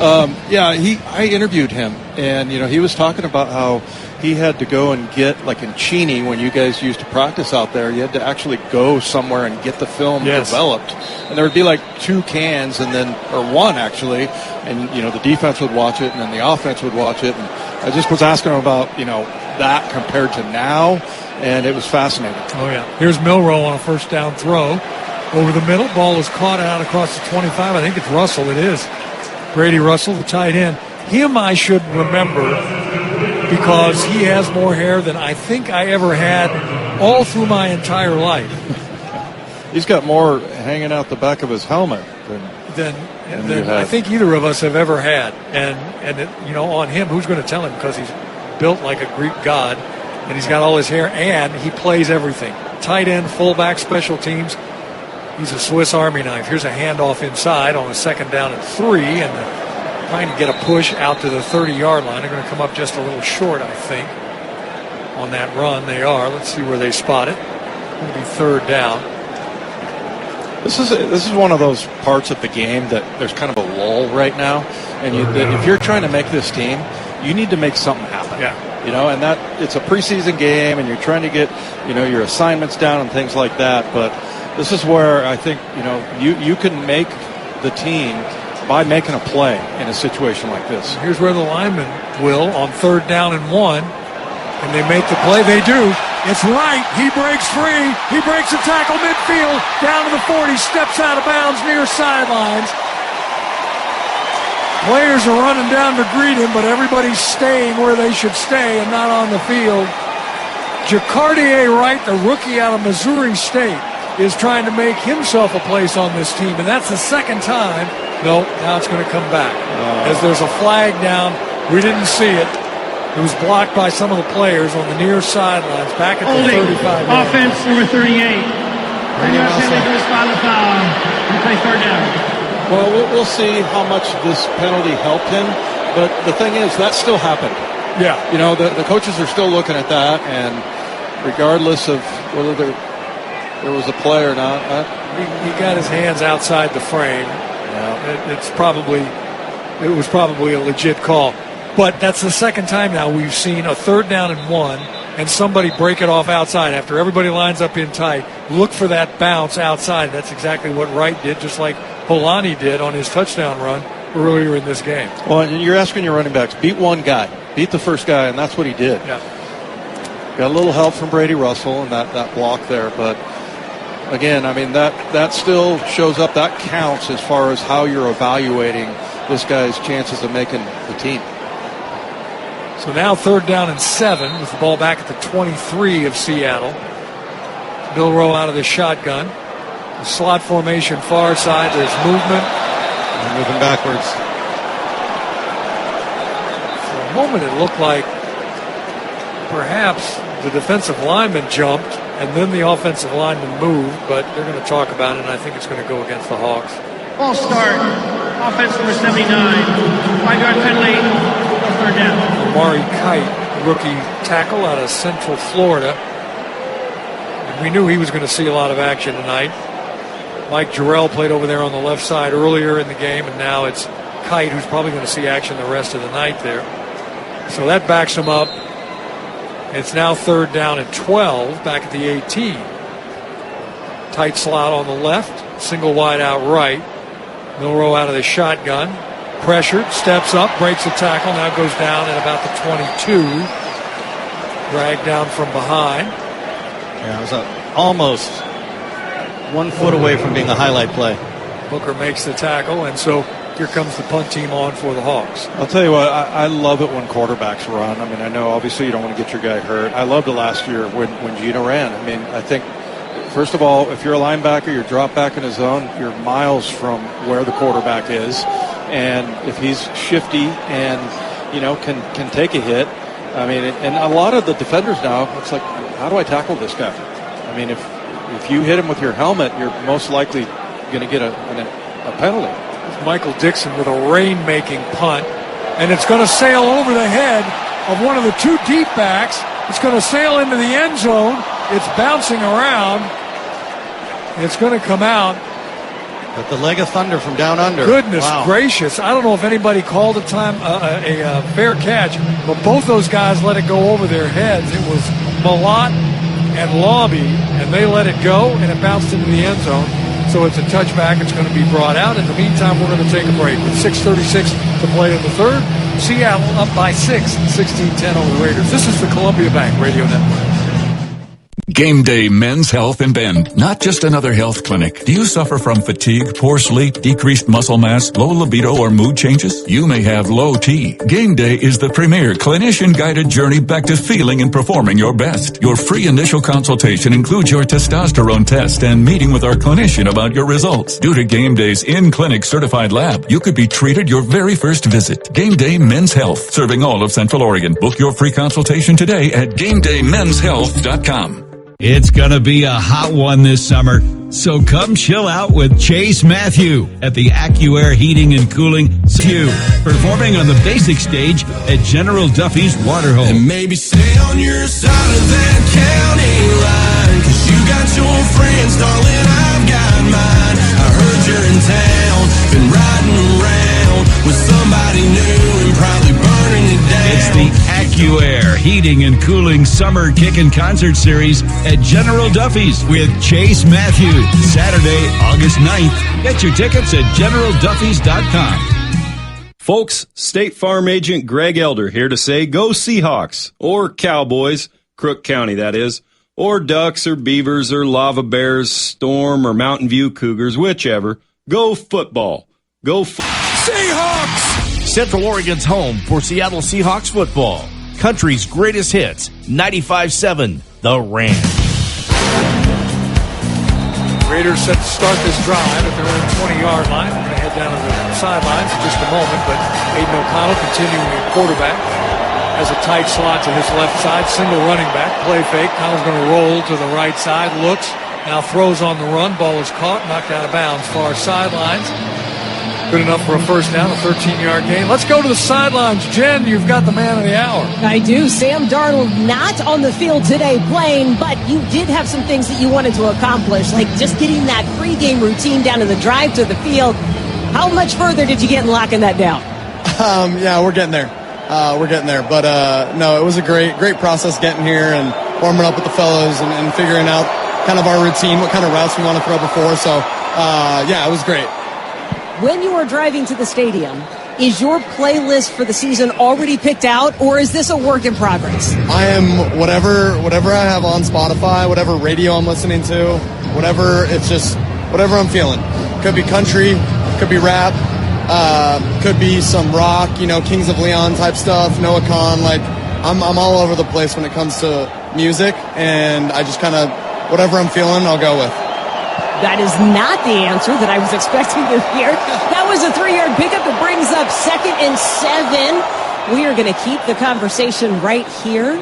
I interviewed him, and he was talking about how he had to go and get, like in Cheney, when you guys used to practice out there, you had to actually go somewhere and get the film developed. And there would be like 2 cans, or 1 actually, and the defense would watch it, and then the offense would watch it. And I just was asking him about that compared to now, and it was fascinating. Oh yeah, here's Milroe on a first down throw over the middle. Ball is caught out across the 25. I think it's Russell. It is Brady Russell, the tight end. Him I should remember, because he has more hair than I think I ever had all through my entire life. He's got more hanging out the back of his helmet than I think either of us have ever had. And on him, who's going to tell him? Because he's built like a Greek god, and he's got all his hair, and he plays everything. Tight end, fullback, special teams. He's a Swiss Army knife. Here's a handoff inside on a 2nd down and 3, and trying to get a push out to the 30-yard line. They're going to come up just a little short, I think, on that run. They are. Let's see where they spot it. It'll be 3rd down. This is one of those parts of the game that there's kind of a lull right now, and if you're trying to make this team, you need to make something happen. Yeah. And that it's a preseason game, and you're trying to get your assignments down and things like that. But this is where I think, you can make the team by making a play in a situation like this. Here's where the lineman will on 3rd down and 1, and they make the play. They do. It's Wright. He breaks free. He breaks a tackle midfield, down to the 40, steps out of bounds near sidelines. Players are running down to greet him, but everybody's staying where they should stay and not on the field. Jakobi Wright, the rookie out of Missouri State, is trying to make himself a place on this team, and that's the second time. No, now it's going to come back. As there's a flag down, we didn't see it. It was blocked by some of the players on the near sidelines, back at the 35. Offense number 38. Penalty spot the foul. Replay 3rd down. Well, we'll see how much this penalty helped him, but the thing is, that still happened. Yeah. The coaches are still looking at that, and regardless of whether there was a play or not. He got his hands outside the frame. Yeah. It was probably a legit call. But that's the second time now we've seen a 3rd down and 1 and somebody break it off outside after everybody lines up in tight. Look for that bounce outside. That's exactly what Wright did, just like Polani did on his touchdown run earlier in this game. Well, and you're asking your running backs, beat one guy, beat the first guy, and that's what he did. Yeah. Got a little help from Brady Russell and that block there, but again, I mean, that still shows up. That counts as far as how you're evaluating this guy's chances of making the team. So now 3rd down and 7 with the ball back at the 23 of Seattle. Milroe out of the shotgun. The slot formation far side. There's movement. And moving backwards. For a moment it looked like perhaps the defensive lineman jumped and then the offensive lineman moved, but they're going to talk about it, and I think it's going to go against the Hawks. Ball start. Offense number 79. 5-yard penalty. 3rd down. Amari Kite, rookie tackle out of Central Florida. And we knew he was going to see a lot of action tonight. Mike Jarrell played over there on the left side earlier in the game, and now it's Kite who's probably going to see action the rest of the night there. So that backs him up. It's now 3rd down and 12, back at the 18. Tight slot on the left, single wide out right. Milroe out of the shotgun. Pressured, steps up, breaks a tackle, now goes down at about the 22. Dragged down from behind. Yeah, it was almost 1 foot away from being a highlight play. Booker makes the tackle, and so here comes the punt team on for the Hawks. I'll tell you what, I love it when quarterbacks run. I mean, I know obviously you don't want to get your guy hurt. I loved it last year when Geno ran. I mean, I think, first of all, if you're a linebacker, you're drop back in a zone, you're miles from where the quarterback is. And if he's shifty and, can take a hit, I mean, and a lot of the defenders now, it's like, how do I tackle this guy? I mean, if you hit him with your helmet, you're most likely going to get a penalty. Michael Dixon with a rain-making punt, and it's going to sail over the head of one of the 2 deep backs. It's going to sail into the end zone. It's bouncing around. It's going to come out. But the leg of thunder from down under. Goodness gracious. I don't know if anybody called a fair catch, but both those guys let it go over their heads. It was Malott and Lobby, and they let it go, and it bounced into the end zone. So it's a touchback. It's going to be brought out. In the meantime, we're going to take a break. With 6:36 to play in the 3rd, Seattle up by 6, 16-10 over the Raiders. This is the Columbia Bank Radio Network. Game Day Men's Health in Bend. Not just another health clinic. Do you suffer from fatigue, poor sleep, decreased muscle mass, low libido, or mood changes? You may have low T. Game Day is the premier clinician-guided journey back to feeling and performing your best. Your free initial consultation includes your testosterone test and meeting with our clinician about your results. Due to Game Day's in-clinic certified lab, you could be treated your very first visit. Game Day Men's Health, serving all of Central Oregon. Book your free consultation today at GameDayMen'sHealth.com. It's gonna be a hot one this summer, so come chill out with Chase Matthew at the AccuAir Heating and Cooling performing on the basic stage at General Duffy's Waterhole. And maybe stay on your side of that county line, 'cause you got your friends, darling, I've got mine. I heard you're in town, been riding around with somebody new and probably burning it down. It's the AccuAir Heating and Cooling Summer Kick and Concert Series at General Duffy's with Chase Matthew. Saturday, August 9th. Get your tickets at GeneralDuffys.com. Folks, State Farm Agent Greg Elder here to say go Seahawks, or Cowboys, Crook County that is, or Ducks or Beavers or Lava Bears, Storm or Mountain View Cougars, whichever. Go football. Go Seahawks! Central Oregon's home for Seattle Seahawks football. Country's greatest hits, 95.7 The Ranch. Raiders set to start this drive at their own 20-yard line. We're going to head down to the sidelines in just a moment, but Aiden O'Connell continuing at quarterback. Has a tight slot to his left side, single running back, play fake. Connell's going to roll to the right side, looks, now throws on the run. Ball is caught, knocked out of bounds. Far sidelines. Good enough for a first down, a 13-yard gain. Let's go to the sidelines. Jen, you've got the man of the hour. I do. Sam Darnold not on the field today playing, but you did have some things that you wanted to accomplish, like just getting that pregame routine down to the drive to the field. How much further did you get in locking that down? Yeah, we're getting there. But no, it was a great process getting here and warming up with the fellows and figuring out kind of our routine, what kind of routes we want to throw before. So, yeah, it was great. When you are driving to the stadium, is your playlist for the season already picked out, or is this a work in progress? I am whatever I have on Spotify, whatever radio I'm listening to, whatever I'm feeling. Could be country, could be rap, could be some rock, Kings of Leon type stuff, Noah Khan. Like I'm all over the place when it comes to music, and I just kind of whatever I'm feeling, I'll go with. That is not the answer that I was expecting to hear. That was a 3-yard pickup. It brings up 2nd and 7. We are going to keep the conversation right here.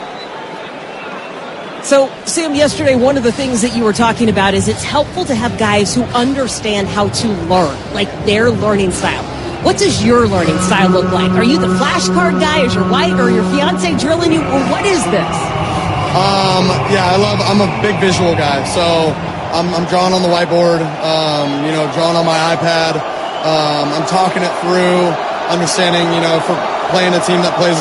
So, Sam, yesterday, one of the things that you were talking about is it's helpful to have guys who understand how to learn, like their learning style. What does your learning style look like? Are you the flashcard guy? Is your wife or your fiance drilling you? Or what is this? Yeah, I'm a big visual guy, so I'm drawing on the whiteboard, drawing on my iPad. I'm talking it through, understanding, if we're playing a team that plays,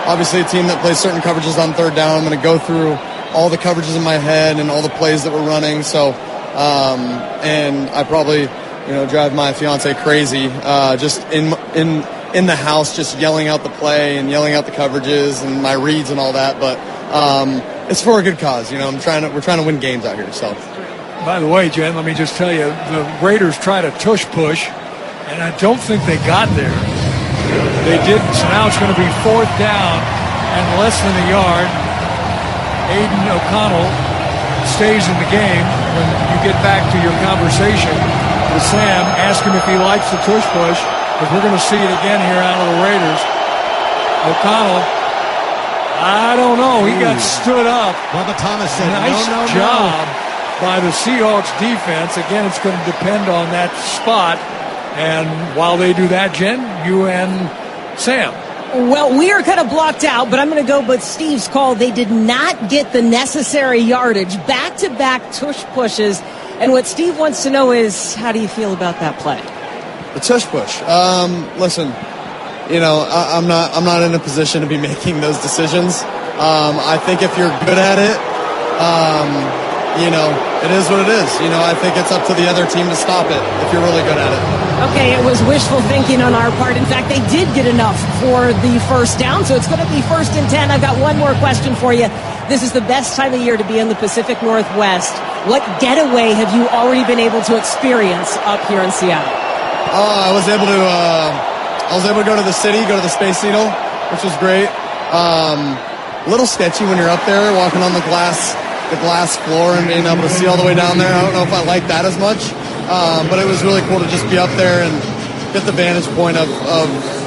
obviously a team that plays certain coverages on third down, I'm going to go through all the coverages in my head and all the plays that we're running. So, and I probably, drive my fiance crazy, just in the house, just yelling out the play and yelling out the coverages and my reads and all that. But, it's for a good cause, we're trying to win games out here. So, by the way, Jen, let me just tell you, the Raiders tried a tush push, and I don't think they got there. They didn't, so now it's going to be 4th down and less than a yard. Aiden O'Connell stays in the game. When you get back to your conversation with Sam, ask him if he likes the tush push, because we're going to see it again here out of the Raiders. O'Connell, I don't know. He got stood up. Bubba Thomas said, nice job by the Seahawks defense. Again, it's going to depend on that spot. And while they do that, Jen, you and Sam. Well, we are kind of blocked out, but I'm going to go with Steve's call. They did not get the necessary yardage. Back-to-back tush pushes. And what Steve wants to know is, how do you feel about that play? The tush push. Listen. I'm not in a position to be making those decisions. I think if you're good at it, it is what it is. I think it's up to the other team to stop it if you're really good at it. Okay, it was wishful thinking on our part. In fact, they did get enough for the first down, so it's going to be 1st and 10. I've got one more question for you. This is the best time of year to be in the Pacific Northwest. What getaway have you already been able to experience up here in Seattle? I was able to go to the city, go to the Space Needle, which was great. A little sketchy when you're up there, walking on the glass floor and being able to see all the way down there. I don't know if I like that as much, but it was really cool to just be up there and get the vantage point of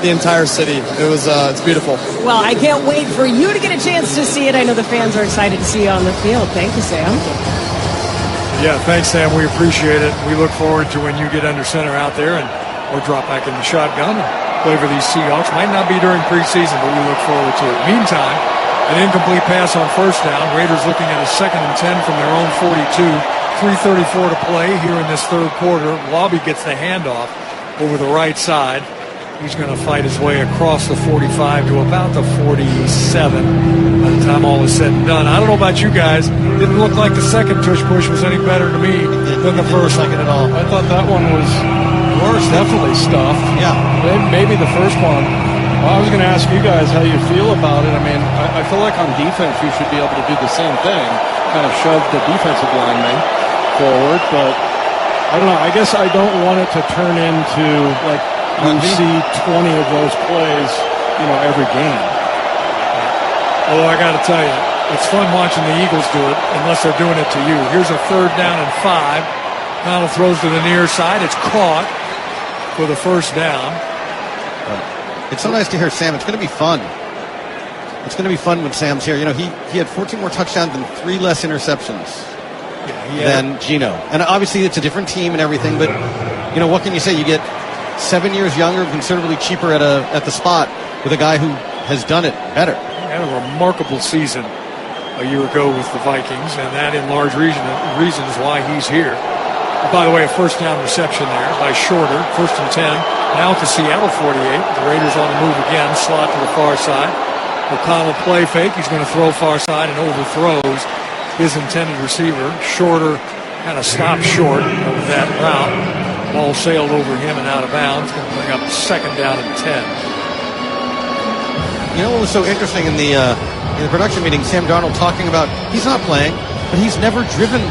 the entire city. It's beautiful. Well, I can't wait for you to get a chance to see it. I know the fans are excited to see you on the field. Thank you, Sam. Yeah, thanks, Sam. We appreciate it. We look forward to when you get under center out there or drop back in the shotgun and play for these Seahawks. Might not be during preseason, but we look forward to it. Meantime, an incomplete pass on first down. Raiders looking at a 2nd and 10 from their own 42. 3:34 to play here in this third quarter. Lobby gets the handoff over the right side. He's going to fight his way across the 45 to about the 47 by the time all is said and done. I don't know about you guys. Didn't look like the second tush push was any better to me than the first. Like it at all. I thought that one was worse. Definitely stuffed. Yeah. Maybe the first one. Well, I was going to ask you guys how you feel about it. I mean, I feel like on defense you should be able to do the same thing, kind of shove the defensive lineman forward. But I don't know. I guess I don't want it to turn into like you see 20 of those plays, every game. Oh, I got to tell you, it's fun watching the Eagles do it, unless they're doing it to you. Here's a 3rd down and 5. Connell throws to the near side. It's caught for the first down. It's so nice to hear Sam. It's going to be fun. It's going to be fun when Sam's here. He had 14 more touchdowns and 3 less interceptions than Geno. And obviously it's a different team and everything, but, what can you say? You get 7 years younger, considerably cheaper at the spot with a guy who has done it better. He had a remarkable season a year ago with the Vikings, and that in large reasons why he's here. By the way, a first down reception there by Shorter, 1st and 10. Now at the Seattle 48. The Raiders on the move again, slot to the far side. O'Connell play fake. He's going to throw far side and overthrows his intended receiver. Shorter kind of stopped short of that route. Ball sailed over him and out of bounds. Going to bring up 2nd down and 10. What was so interesting in the production meeting, Sam Darnold talking about he's not playing, but he's never driven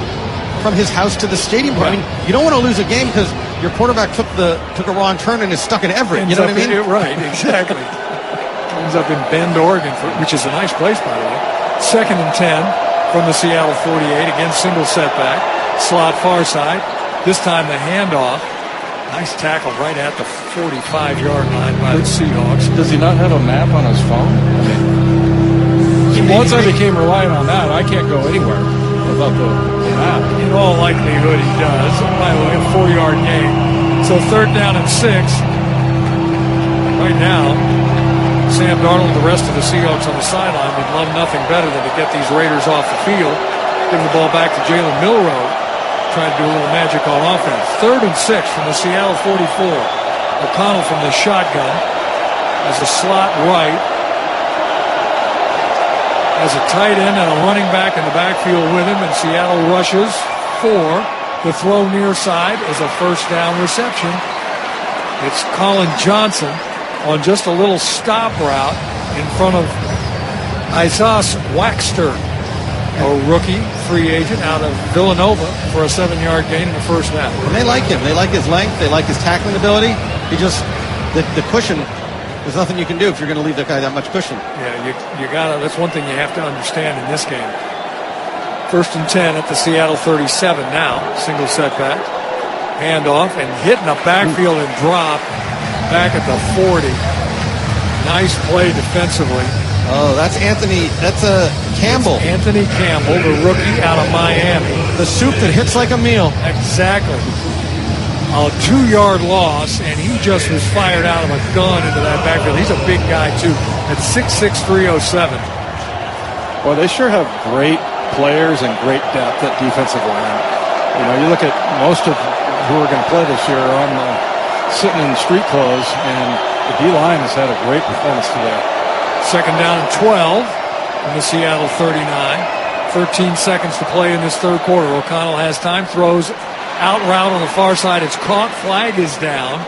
from his house to the stadium. I mean, you don't want to lose a game because your quarterback took a wrong turn and is stuck in Everett. You know what I mean? Right, exactly. Ends up in Bend, Oregon, which is a nice place, by the way. 2nd and 10 from the Seattle 48. Again, single setback. Slot far side. This time the handoff. Nice tackle right at the 45-yard line by the Seahawks. Does he not have a map on his phone? Once I became reliant on that, I can't go anywhere without the map. In all likelihood, he does. By the way, a 4-yard gain. So 3rd down and 6. Right now, Sam Darnold and the rest of the Seahawks on the sideline would love nothing better than to get these Raiders off the field. Give the ball back to Jalen Milroe. Trying to do a little magic on offense. 3rd and 6 from the Seattle 44. O'Connell from the shotgun as a slot right. Has a tight end and a running back in the backfield with him, and Seattle rushes for the throw near side as a 1st down reception. It's Colin Johnson on just a little stop route in front of Isaias Waxter, a rookie free agent out of Villanova for a 7-yard gain in the 1st half. And they like him. They like his length. They like his tackling ability. He just the cushion. There's nothing you can do if you're going to leave that guy that much cushion. Yeah, you gotta. That's one thing you have to understand in this game. 1st and 10 at the Seattle 37 now. Single setback, handoff, and hitting a backfield and drop back at the 40. Nice play defensively. Oh, that's Anthony. That's Campbell. That's Anthony Campbell, the rookie out of Miami. The soup that hits like a meal. Exactly. A 2-yard loss, and he just was fired out of a gun into that backfield. He's a big guy, too, at 6'6", 307. Well, they sure have great players and great depth at defensive line. You look at most of who are going to play this year on sitting in street clothes, and the D-line has had a great performance today. 2nd down and 12 from the Seattle 39. 13 seconds to play in this 3rd quarter. O'Connell has time, throws out route on the far side. It's caught. Flag is down.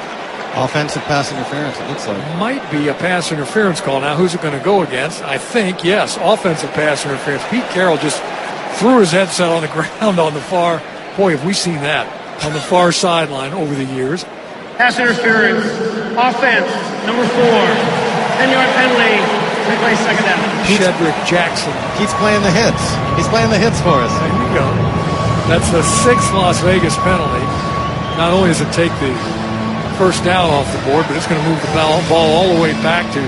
Offensive pass interference, it looks like. Might be a pass interference call. Now, who's it going to go against? I think, yes, offensive pass interference. Pete Carroll just threw his headset on the ground on the far. Boy, have we seen that on the far sideline over the years. Pass interference. Offense, number 4. 10-yard penalty. Replay 2nd down. Shedrick Jackson. He's playing the hits. He's playing the hits for us. There you go. That's the 6th Las Vegas penalty. Not only does it take the 1st down off the board, but it's going to move the ball all the way back to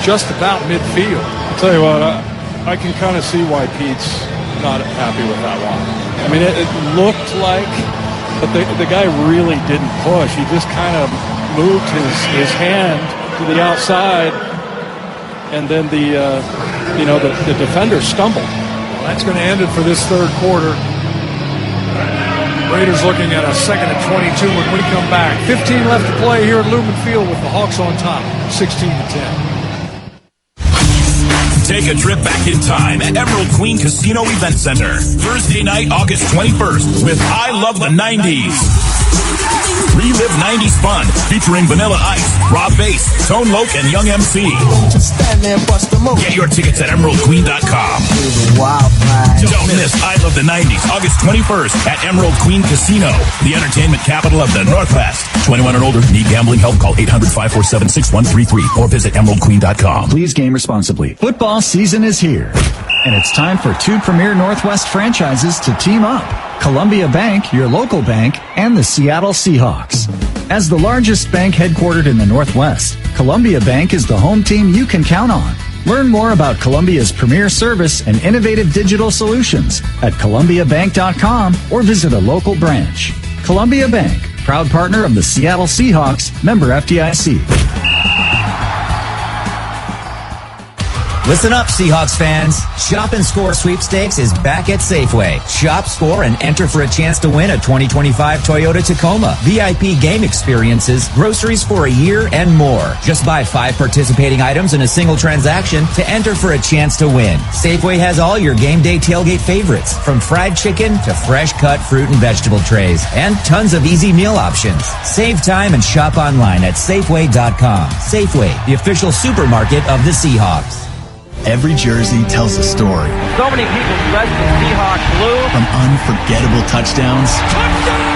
just about midfield. I'll tell you what, I can kind of see why Pete's not happy with that one. I mean, it looked like, but the guy really didn't push. He just kind of moved his hand to the outside, and then the defender stumbled. Well, that's going to end it for this 3rd quarter. Raiders looking at a 2nd and 22 when we come back. 15 left to play here at Lumen Field with the Hawks on top, 16-10. Take a trip back in time at Emerald Queen Casino Event Center. Thursday night, August 21st with I Love the 90s. Relive 90s fun featuring Vanilla Ice, Rob Bass, Tone Loc, and Young MC. Get your tickets at emeraldqueen.com. Don't miss I Love the 90s, August 21st at Emerald Queen Casino, the entertainment capital of the Northwest. 21 and older, need gambling help? Call 800-547-6133 or visit emeraldqueen.com. Please game responsibly. Football season is here, and it's time for two premier Northwest franchises to team up. Columbia Bank, your local bank, and the Seattle Seahawks. As the largest bank headquartered in the Northwest, Columbia Bank is the home team you can count on. Learn more about Columbia's premier service and innovative digital solutions at columbiabank.com or visit a local branch. Columbia Bank, proud partner of the Seattle Seahawks, member FDIC. Listen up, Seahawks fans. Shop and Score Sweepstakes is back at Safeway. Shop, score, and enter for a chance to win a 2025 Toyota Tacoma, VIP game experiences, groceries for a year, and more. Just buy 5 participating items in a single transaction to enter for a chance to win. Safeway has all your game day tailgate favorites, from fried chicken to fresh-cut fruit and vegetable trays, and tons of easy meal options. Save time and shop online at Safeway.com. Safeway, the official supermarket of the Seahawks. Every jersey tells a story. So many people dressed in Seahawks blue. From unforgettable touchdowns. Touchdown,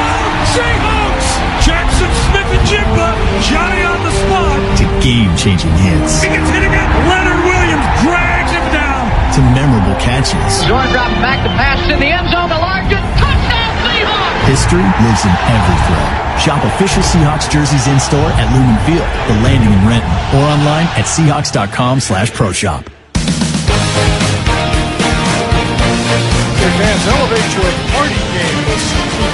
Seahawks! Jackson Smith-Njigba, Johnny on the spot. To game-changing hits. He gets hit again. Leonard Williams drags him down. To memorable catches. Jordan drops back to pass in the end zone to Larkin. Touchdown, Seahawks! History lives in every throw. Shop official Seahawks jerseys in-store at Lumen Field, The Landing in Renton, or online at Seahawks.com/ProShop. Fans, elevate your party game and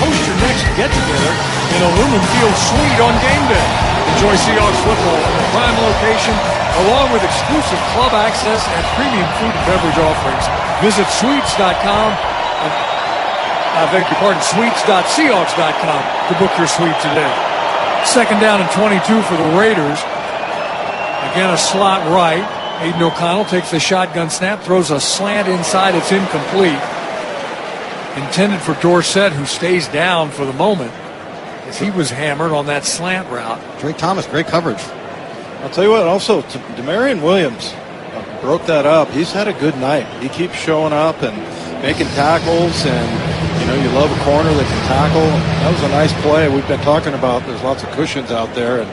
host your next get-together in a Lumen Field suite on game day. Enjoy Seahawks football in a prime location, along with exclusive club access and premium food and beverage offerings. Visit suites.com, suites.seahawks.com to book your suite today. 2nd down and 22 for the Raiders. Again, a slot right. Aiden O'Connell takes the shotgun snap, throws a slant inside. It's incomplete. Intended for Dorsett, who stays down for the moment as he was hammered on that slant route. Drake Thomas, great coverage. I'll tell you what, also, Decamerion Williams broke that up. He's had a good night. He keeps showing up and making tackles, and, you know, you love a corner that can tackle. That was a nice play. We've been talking about there's lots of cushions out there. And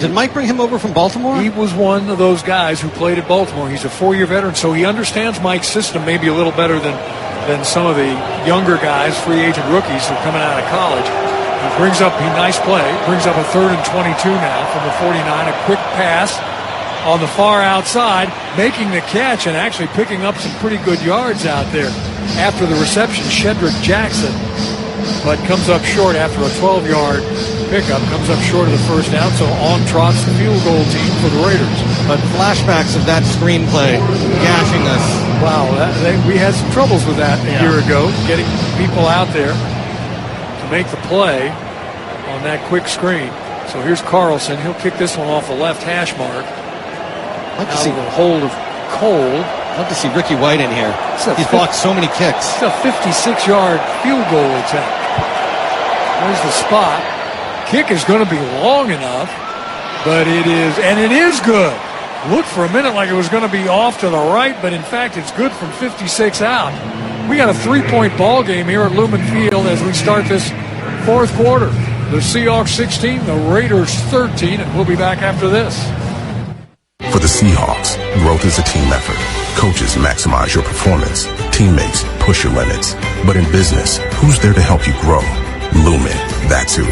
Did Mike bring him over from Baltimore? He was one of those guys who played at Baltimore. He's a 4-year veteran, so he understands Mike's system maybe a little better than some of the younger guys, free agent rookies who are coming out of college. He brings up a nice play, brings up a 3rd and 22 now from the 49. A quick pass on the far outside, making the catch and actually picking up some pretty good yards out there. After the reception, Shedrick Jackson, but comes up short after a 12-yard pickup, comes up short of the first down, so on trots the field goal team for the Raiders. But flashbacks of that screenplay gashing us. Wow, we had some troubles with that a year ago, getting people out there to make the play on that quick screen. So here's Carlson. He'll kick this one off the left hash mark. I'd like to see the hold of Cole. I'd love to see Ricky White in here. He's blocked so many kicks. It's a 56-yard field goal attempt. There's the spot. Kick is going to be long enough, but it is good. Looked for a minute like it was going to be off to the right, but in fact it's good from 56 out. We got a 3-point ball game here at Lumen Field as we start this 4th quarter. The Seahawks 16, the Raiders 13, and we'll be back after this. For the Seahawks, growth is a team effort. Coaches maximize your performance. Teammates push your limits. But in business, who's there to help you grow? Lumen, that's who.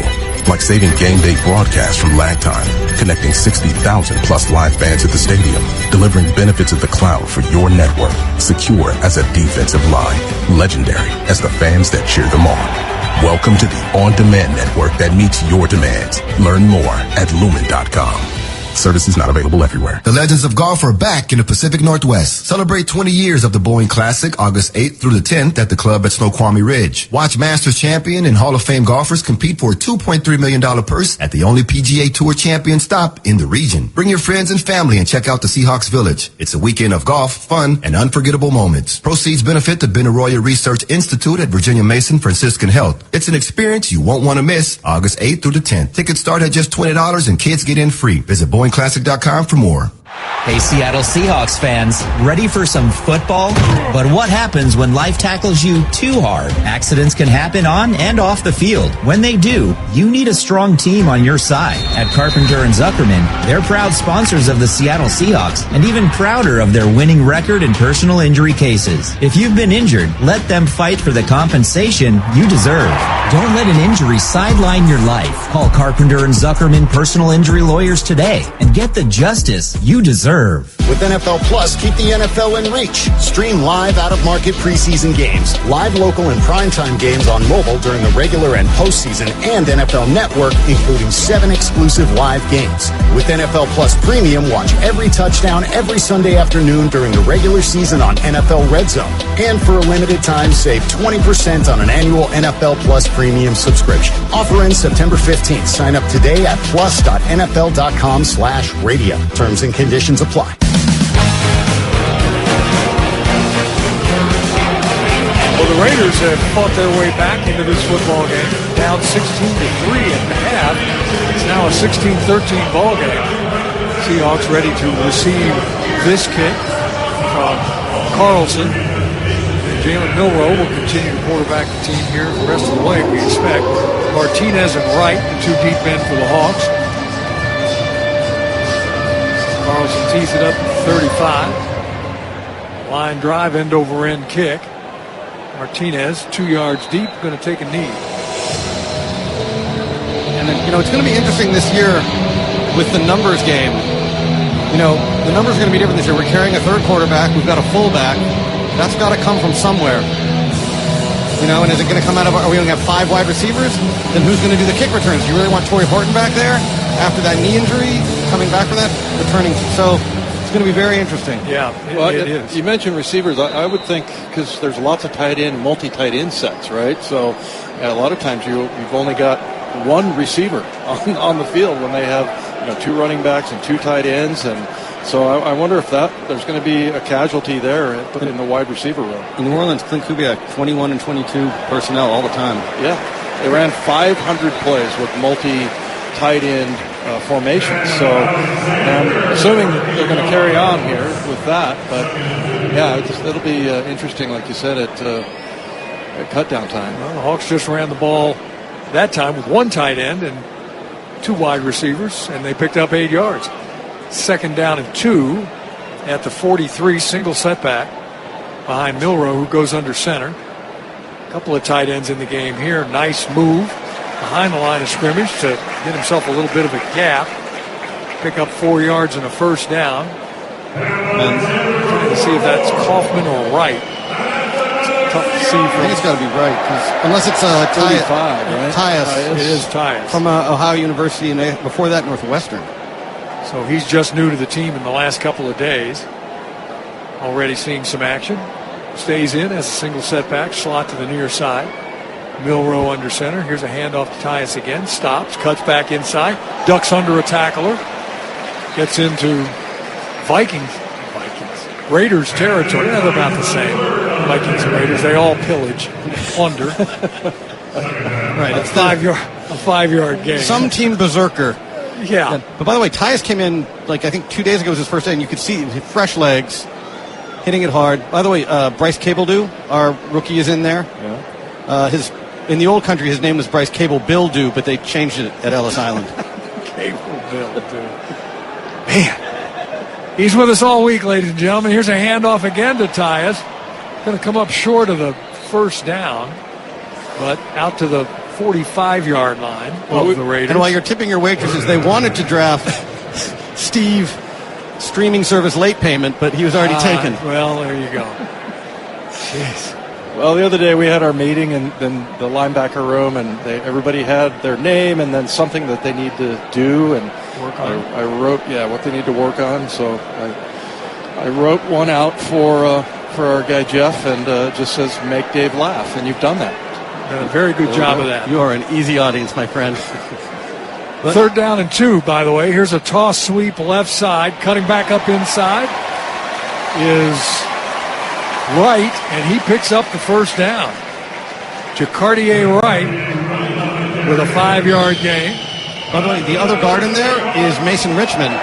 Like saving game day broadcasts from lag time, connecting 60,000 plus live fans at the stadium, delivering benefits of the cloud for your network, secure as a defensive line, legendary as the fans that cheer them on. Welcome to the on-demand network that meets your demands. Learn more at lumen.com. Services not available everywhere. The legends of golf are back in the Pacific Northwest. Celebrate 20 years of the Boeing Classic August 8th through the 10th at the club at Snoqualmie Ridge. Watch Masters champion and Hall of Fame golfers compete for a $2.3 million purse at the only PGA Tour champion stop in the region. Bring your friends and family and check out the Seahawks Village. It's a weekend of golf, fun, and unforgettable moments. Proceeds benefit the Benaroya Research Institute at Virginia Mason Franciscan Health. It's an experience you won't want to miss August 8th through the 10th. Tickets start at just $20 and kids get in free. Visit BoeingClassic.com for more. Hey, Seattle Seahawks fans, ready for some football? But what happens when life tackles you too hard? Accidents can happen on and off the field. When they do, you need a strong team on your side. At Carpenter and Zuckerman, they're proud sponsors of the Seattle Seahawks and even prouder of their winning record in personal injury cases. If you've been injured, let them fight for the compensation you deserve. Don't let an injury sideline your life. Call Carpenter and Zuckerman personal injury lawyers today and get the justice you deserve. With NFL Plus, keep the NFL in reach. Stream live out-of-market preseason games, live local and primetime games on mobile during the regular and postseason, and NFL Network, including 7 exclusive live games. With NFL Plus Premium, watch every touchdown every Sunday afternoon during the regular season on NFL Red Zone. And for a limited time, save 20% on an annual NFL Plus Premium subscription. Offer ends September 15th. Sign up today at plus.nfl.com/radio. Terms and conditions apply. Well, the Raiders have fought their way back into this football game. Down 16-3 at the half. It's now a 16-13 ball game. Seahawks ready to receive this kick from Carlson. Jalen Milroe will continue to quarterback the team here the rest of the way, we expect. Martinez and Wright, the two deep men for the Hawks. Carlson tees it up at 35. Line drive, end over end kick. Martinez, 2 yards deep, going to take a knee. And then, it's going to be interesting this year with the numbers game. The numbers are going to be different this year. We're carrying a third quarterback. We've got a fullback. That's got to come from somewhere. And is it going to come out of, are we going to have 5 wide receivers? Then who's going to do the kick returns? Do you really want Torrey Horton back there after that knee injury, coming back from that, returning? So it's going to be very interesting. Yeah, it is. You mentioned receivers. I would think, because there's lots of multi-tight end sets, right? So a lot of times you've only got one receiver on the field when they have 2 running backs and 2 tight ends, and so I wonder if there's going to be a casualty there in the wide receiver room. In New Orleans, Clint Kubiak, 21 and 22 personnel all the time. Yeah, they ran 500 plays with multi-tight end formations. So I'm assuming they're going to carry on here with that. But yeah, it'll be interesting, like you said, at cut-down time. Well, the Hawks just ran the ball that time with 1 tight end and 2 wide receivers, and they picked up 8 yards. 2nd down and 2 at the 43, single setback behind Milroe, who goes under center. A couple of tight ends in the game here. Nice move behind the line of scrimmage to get himself a little bit of a gap. Pick up 4 yards and a first down. And trying to see if that's Kaufman or Wright. It's tough to see. I think it's got to be Wright, unless it's 35, right? Tyus. It is Tyus. From Ohio University, and before that, Northwestern. So he's just new to the team in the last couple of days. Already seeing some action. Stays in as a single setback, slot to the near side. Milroe under center. Here's a handoff to Tyus again. Stops, cuts back inside, ducks under a tackler. Gets into Raiders territory. They're about the same. Vikings and Raiders, they all pillage and plunder. Right, it's a 5-yard game. Some team berserker. Yeah. But by the way, Tyus came in, I think 2 days ago was his first day, and you could see fresh legs, hitting it hard. By the way, Bryce Cabledew, our rookie, is in there. Yeah. In the old country, his name was Bryce Cable Bildew, but they changed it at Ellis Island. Cable Bildew. Man. He's with us all week, ladies and gentlemen. Here's a handoff again to Tyus. Going to come up short of the first down, but out to the 45-yard line of the Raiders. And while you're tipping your waitresses, they wanted to draft Steve streaming service late payment, but he was already taken. Well, there you go. Jeez. Well, the other day we had our meeting in the linebacker room, and everybody had their name and then something that they need to do, and I wrote, what they need to work on. So I wrote one out for our guy Jeff, and it just says "Make Dave laugh," and you've done that. Done a very good job of that. You are an easy audience, my friend. 3rd down and 2, by the way. Here's a toss sweep left side. Cutting back up inside is Wright, and he picks up the first down. Jacardier Wright with a 5-yard gain. By the way, the other guard in there is Mason Richmond,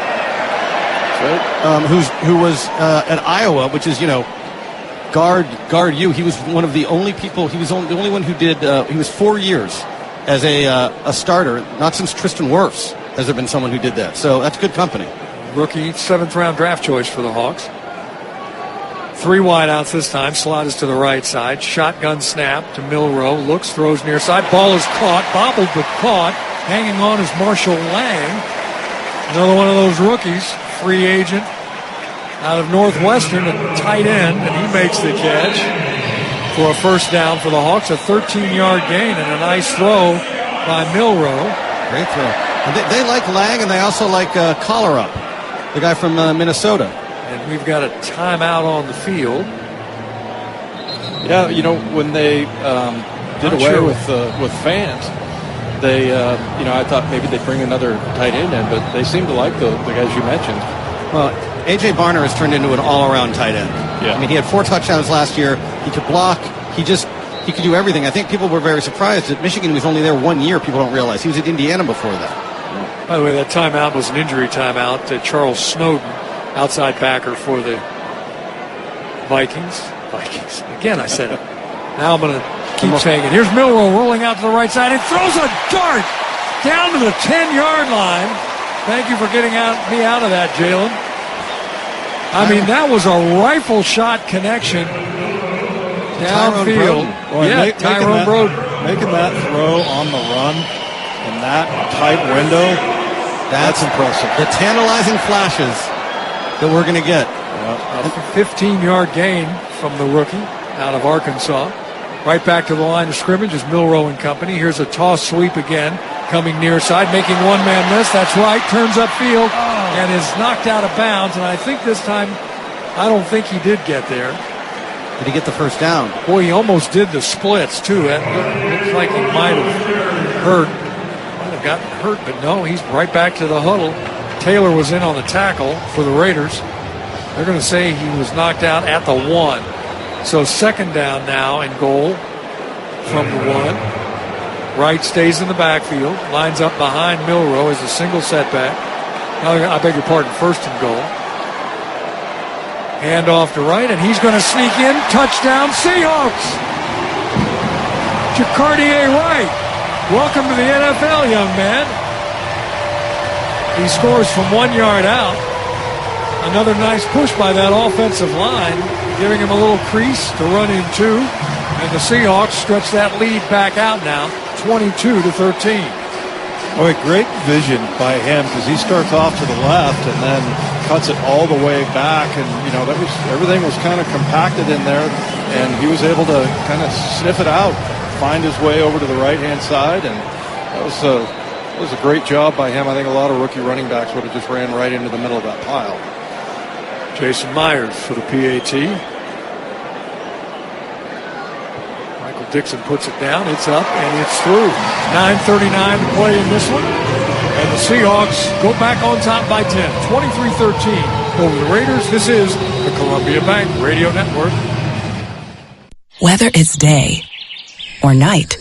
who was at Iowa, which is, guard you. He was one of the only people. He was the only one who did. He was 4 years as a starter. Not since Tristan Wirfs has there been someone who did that. So that's good company. Rookie 7th-round draft choice for the Hawks. 3 wideouts this time. Slot is to the right side. Shotgun snap to Milroe. Looks, throws near side. Ball is caught. Bobbled but caught. Hanging on is Marshall Lang. Another one of those rookies. Free agent out of Northwestern, a tight end, and he makes the catch for a first down for the Hawks. A 13-yard gain and a nice throw by Milroe. Great throw. And they like Lang, and they also like Collerup, the guy from Minnesota. And we've got a timeout on the field. Yeah, when they did away with fans, they, I thought maybe they'd bring another tight end in, but they seem to like the guys you mentioned. Well, A.J. Barner has turned into an all-around tight end. Yeah. I mean, he had 4 touchdowns last year. He could block. He could do everything. I think people were very surprised that Michigan was only there 1 year. People don't realize. He was at Indiana before that. By the way, that timeout was an injury timeout to Charles Snowden, outside backer for the Vikings. Again, I said it. Now I'm going to keep saying it. Here's Milroe rolling out to the right side and throws a dart down to the 10-yard line. Thank you for getting me out of that, Jalen. I mean, that was a rifle shot connection downfield. Tyrone Broden. Making that throw on the run in that tight window, that's impressive. The tantalizing flashes that we're going to get. A 15-yard gain from the rookie out of Arkansas. Right back to the line of scrimmage is Milroe and company. Here's a toss sweep again, coming near side, making one-man miss. That's right, turns upfield and is knocked out of bounds. And I think this time, I don't think he did get there. Did he get the first down? Boy, he almost did the splits, too. It looks like he might have gotten hurt, but no, he's right back to the huddle. Taylor was in on the tackle for the Raiders. They're going to say he was knocked out at the 1. So 2nd down now and goal from the 1. Wright stays in the backfield, lines up behind Milroe as a single setback. I beg your pardon, 1st and goal. Hand off to Wright, and he's going to sneak in. Touchdown, Seahawks! Jacardier Wright. Welcome to the NFL, young man. He scores from 1 yard out. Another nice push by that offensive line, giving him a little crease to run into. And the Seahawks stretch that lead back out now, 22-13. Oh, a great vision by him, because he starts off to the left and then cuts it all the way back, and everything was kind of compacted in there, and he was able to kind of sniff it out, find his way over to the right-hand side, and that was a great job by him. I think a lot of rookie running backs would have just ran right into the middle of that pile. Jason Myers for the PAT. Dixon puts it down, it's up, and it's through. 9:39 to play in this one. And the Seahawks go back on top by 10, 23-13 over the Raiders. This is the Columbia Bank Radio Network. Whether it's day or night,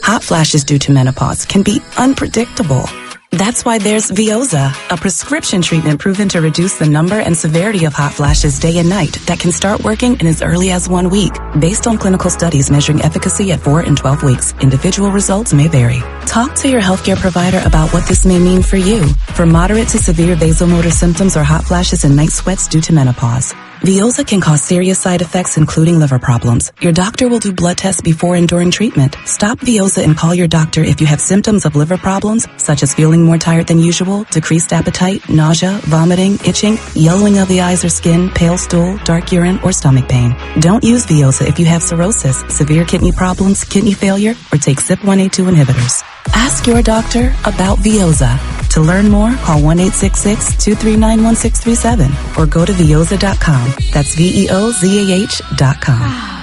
hot flashes due to menopause can be unpredictable. That's why there's Veoza, a prescription treatment proven to reduce the number and severity of hot flashes day and night that can start working in as early as 1 week. Based on clinical studies measuring efficacy at 4 and 12 weeks, individual results may vary. Talk to your healthcare provider about what this may mean for you. For moderate to severe vasomotor symptoms or hot flashes and night sweats due to menopause, Veoza can cause serious side effects, including liver problems. Your doctor will do blood tests before and during treatment. Stop Veoza and call your doctor if you have symptoms of liver problems, such as feeling more tired than usual, decreased appetite, nausea, vomiting, itching, yellowing of the eyes or skin, pale stool, dark urine, or stomach pain. Don't use Veoza if you have cirrhosis, severe kidney problems, kidney failure, or take CYP1A2 inhibitors. Ask your doctor about Veoza. To learn more, call 1-866-239-1637 or go to Veoza.com. That's VEOZAH.com.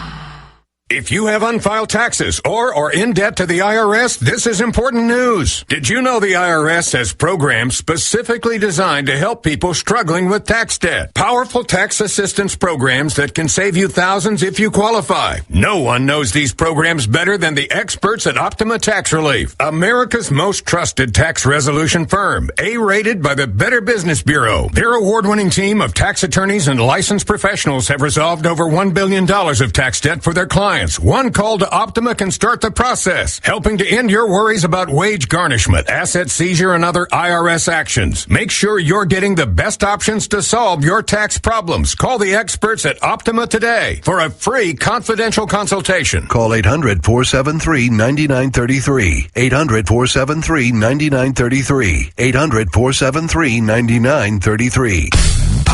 If you have unfiled taxes or are in debt to the IRS, this is important news. Did you know the IRS has programs specifically designed to help people struggling with tax debt? Powerful tax assistance programs that can save you thousands if you qualify. No one knows these programs better than the experts at Optima Tax Relief, America's most trusted tax resolution firm, A-rated by the Better Business Bureau. Their award-winning team of tax attorneys and licensed professionals have resolved over $1 billion of tax debt for their clients. One call to Optima can start the process, helping to end your worries about wage garnishment, asset seizure, and other IRS actions. Make sure you're getting the best options to solve your tax problems. Call the experts at Optima today for a free confidential consultation. Call 800-473-9933. 800-473-9933. 800-473-9933.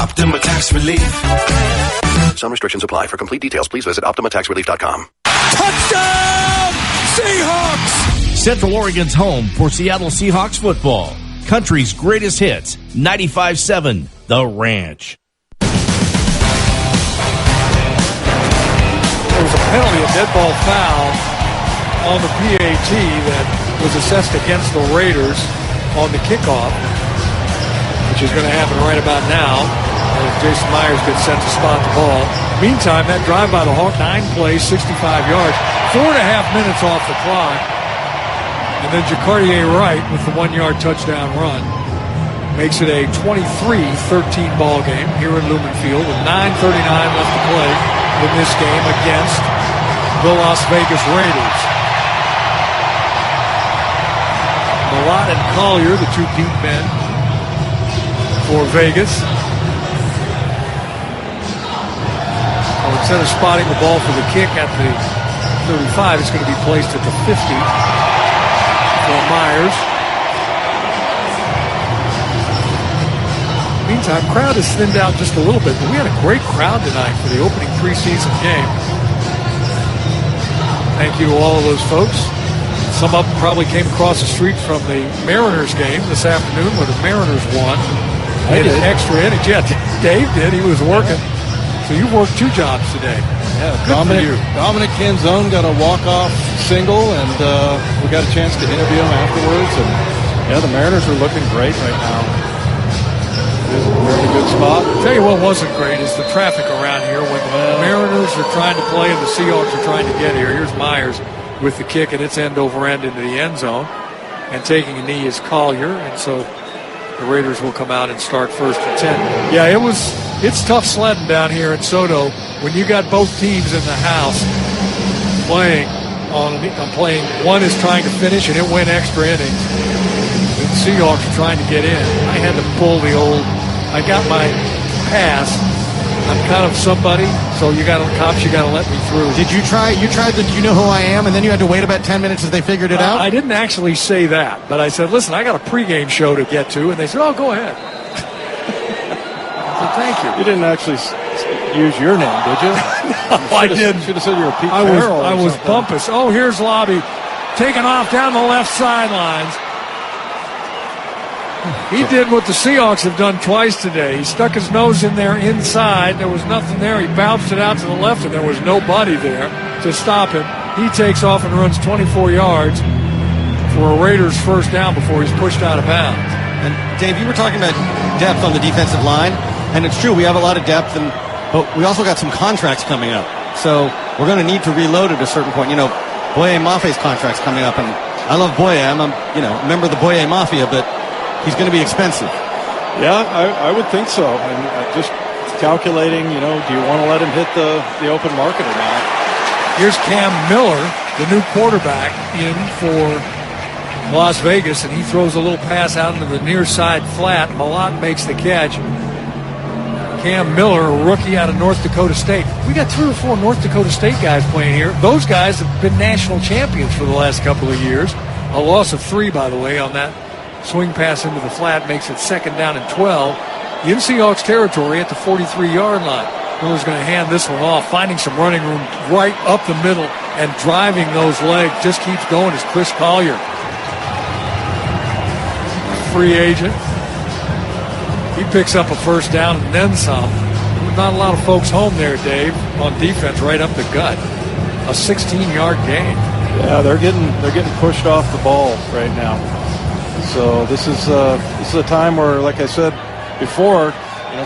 Optima Tax Relief. Some restrictions apply. For complete details, please visit OptimaTaxRelief.com. Touchdown, Seahawks! Central Oregon's home for Seattle Seahawks football. Country's greatest hits, 95.7 The Ranch. There was a penalty, a dead ball foul on the PAT that was assessed against the Raiders on the kickoff, which is going to happen right about now. Jason Myers gets set to spot the ball. Meantime, that drive by the Hawks, 9 plays, 65 yards, 4.5 minutes off the clock. And then Jacardier Wright with the 1-yard touchdown run makes it a 23-13 ball game here in Lumen Field with 9:39 left to play in this game against the Las Vegas Raiders. Malott and Collier, the two deep men for Vegas. Instead of spotting the ball for the kick at the 35, it's going to be placed at the 50 for Myers. Meantime, crowd has thinned out just a little bit, but we had a great crowd tonight for the opening preseason game. Thank you to all of those folks. Some of them probably came across the street from the Mariners game this afternoon where the Mariners won. They did extra innings. Yeah, Dave did. He was working. So you worked 2 jobs today. Yeah, Dominic Canzone got a walk-off single, and we got a chance to interview him afterwards. And yeah, the Mariners are looking great right now. They're in a good spot. I'll tell you what wasn't great is the traffic around here when the Mariners are trying to play and the Seahawks are trying to get here. Here's Myers with the kick, and it's end over end into the end zone. And taking a knee is Collier, and so the Raiders will come out and start 1st and 10. Yeah, it's tough sledding down here in Soto when you got both teams in the house playing. One is trying to finish, and it went extra innings. The Seahawks are trying to get in. I had to pull I got my pass. I'm kind of somebody, so you got to let me through. Did you try? You tried the "Do you know who I am?" and then you had to wait about 10 minutes as they figured it out. I didn't actually say that, but I said, "Listen, I got a pregame show to get to," and they said, "Oh, go ahead." I said, "Thank you." You didn't actually use your name, did you? No, I didn't. Should have said you were Pete Carroll. I was Bumpus. Oh, here's Lobby taking off down the left sidelines. He did what the Seahawks have done twice today. He stuck his nose in there inside. There was nothing there. He bounced it out to the left, and there was nobody there to stop him. He takes off and runs 24 yards for a Raiders first down before he's pushed out of bounds. And, Dave, you were talking about depth on the defensive line, and it's true. We have a lot of depth, but we also got some contracts coming up. So we're going to need to reload at a certain point. You know, Boye Mafe's contract's coming up, and I love Boye. I'm a member of the Boye Mafia, but he's going to be expensive. Yeah, I would think so. And just calculating, do you want to let him hit the open market or not? Here's Cam Miller, the new quarterback, in for Las Vegas, and he throws a little pass out into the near side flat. Malott makes the catch. Cam Miller, a rookie out of North Dakota State. We got 3 or 4 North Dakota State guys playing here. Those guys have been national champions for the last couple of years. A loss of 3, by the way, on that swing pass into the flat makes it 2nd down and 12. In Seahawks territory at the 43-yard line. Miller's going to hand this one off, finding some running room right up the middle and driving those legs. Just keeps going is Chris Collier. Free agent. He picks up a 1st down and then some. Not a lot of folks home there, Dave, on defense right up the gut. A 16-yard gain. Yeah, they're getting pushed off the ball right now. So this is a time where, like I said before,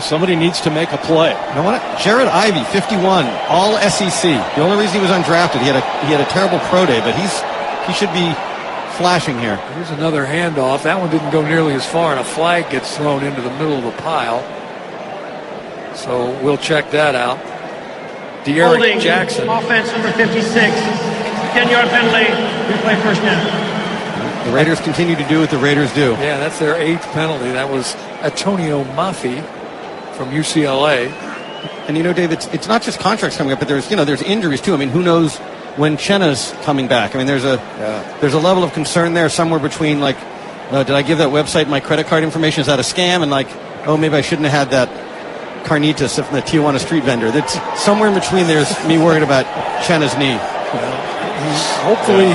somebody needs to make a play. You know what? Jared Ivey, 51, all SEC. The only reason he was undrafted, he had a terrible pro day, but he should be flashing here. Here's another handoff. That one didn't go nearly as far, and a flag gets thrown into the middle of the pile. So we'll check that out. De'Aaron Jackson. Offense number 56. 10-yard penalty. Replay 1st down. The Raiders continue to do what the Raiders do. Yeah, that's their 8th penalty. That was Antonio Mafi from UCLA. And Dave, it's not just contracts coming up, but there's injuries too. I mean, who knows when Chenna's coming back? I mean, there's a level of concern there somewhere between did I give that website my credit card information? Is that a scam? And maybe I shouldn't have had that carnitas from the Tijuana street vendor. That's somewhere in between. There's me worried about Chenna's knee. Hopefully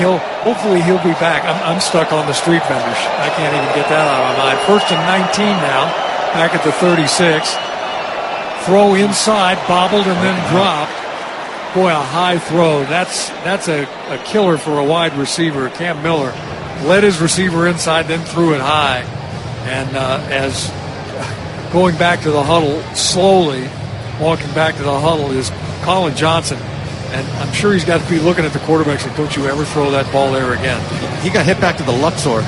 he'll be back. I'm stuck on the street vendors. I can't even get that out of my mind. 1st and 19 now, back at the 36. Throw inside, bobbled and then dropped. Boy, a high throw. That's a killer for a wide receiver. Cam Miller led his receiver inside, then threw it high. And as going back to the huddle slowly, walking back to the huddle is Colin Johnson. And I'm sure he's got to be looking at the quarterback saying, don't you ever throw that ball there again. He got hit back to the Luxor.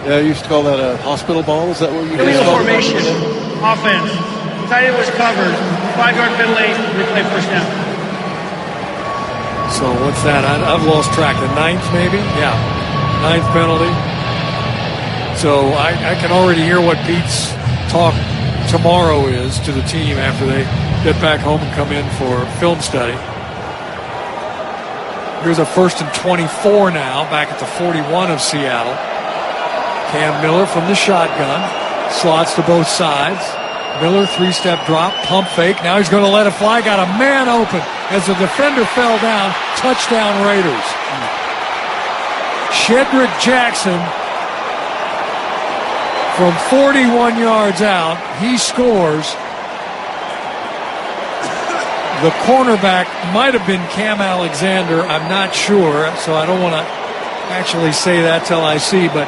Yeah, I used to call that a hospital ball. Is that what you Illegal formation. Offense. Tight end was covered. 5-yard penalty. Replay 1st down. So what's that? I've lost track. The 9th maybe? Yeah. 9th penalty. So I can already hear what Pete's talk tomorrow is to the team after they get back home and come in for film study. Here's a 1st and 24 now, back at the 41 of Seattle. Cam Miller from the shotgun, slots to both sides. Miller, 3-step drop, pump fake. Now he's going to let it fly. Got a man open as the defender fell down. Touchdown Raiders. Shedrick Jackson from 41 yards out, he scores. The cornerback might have been Cam Alexander. I'm not sure, so I don't want to actually say that till I see, but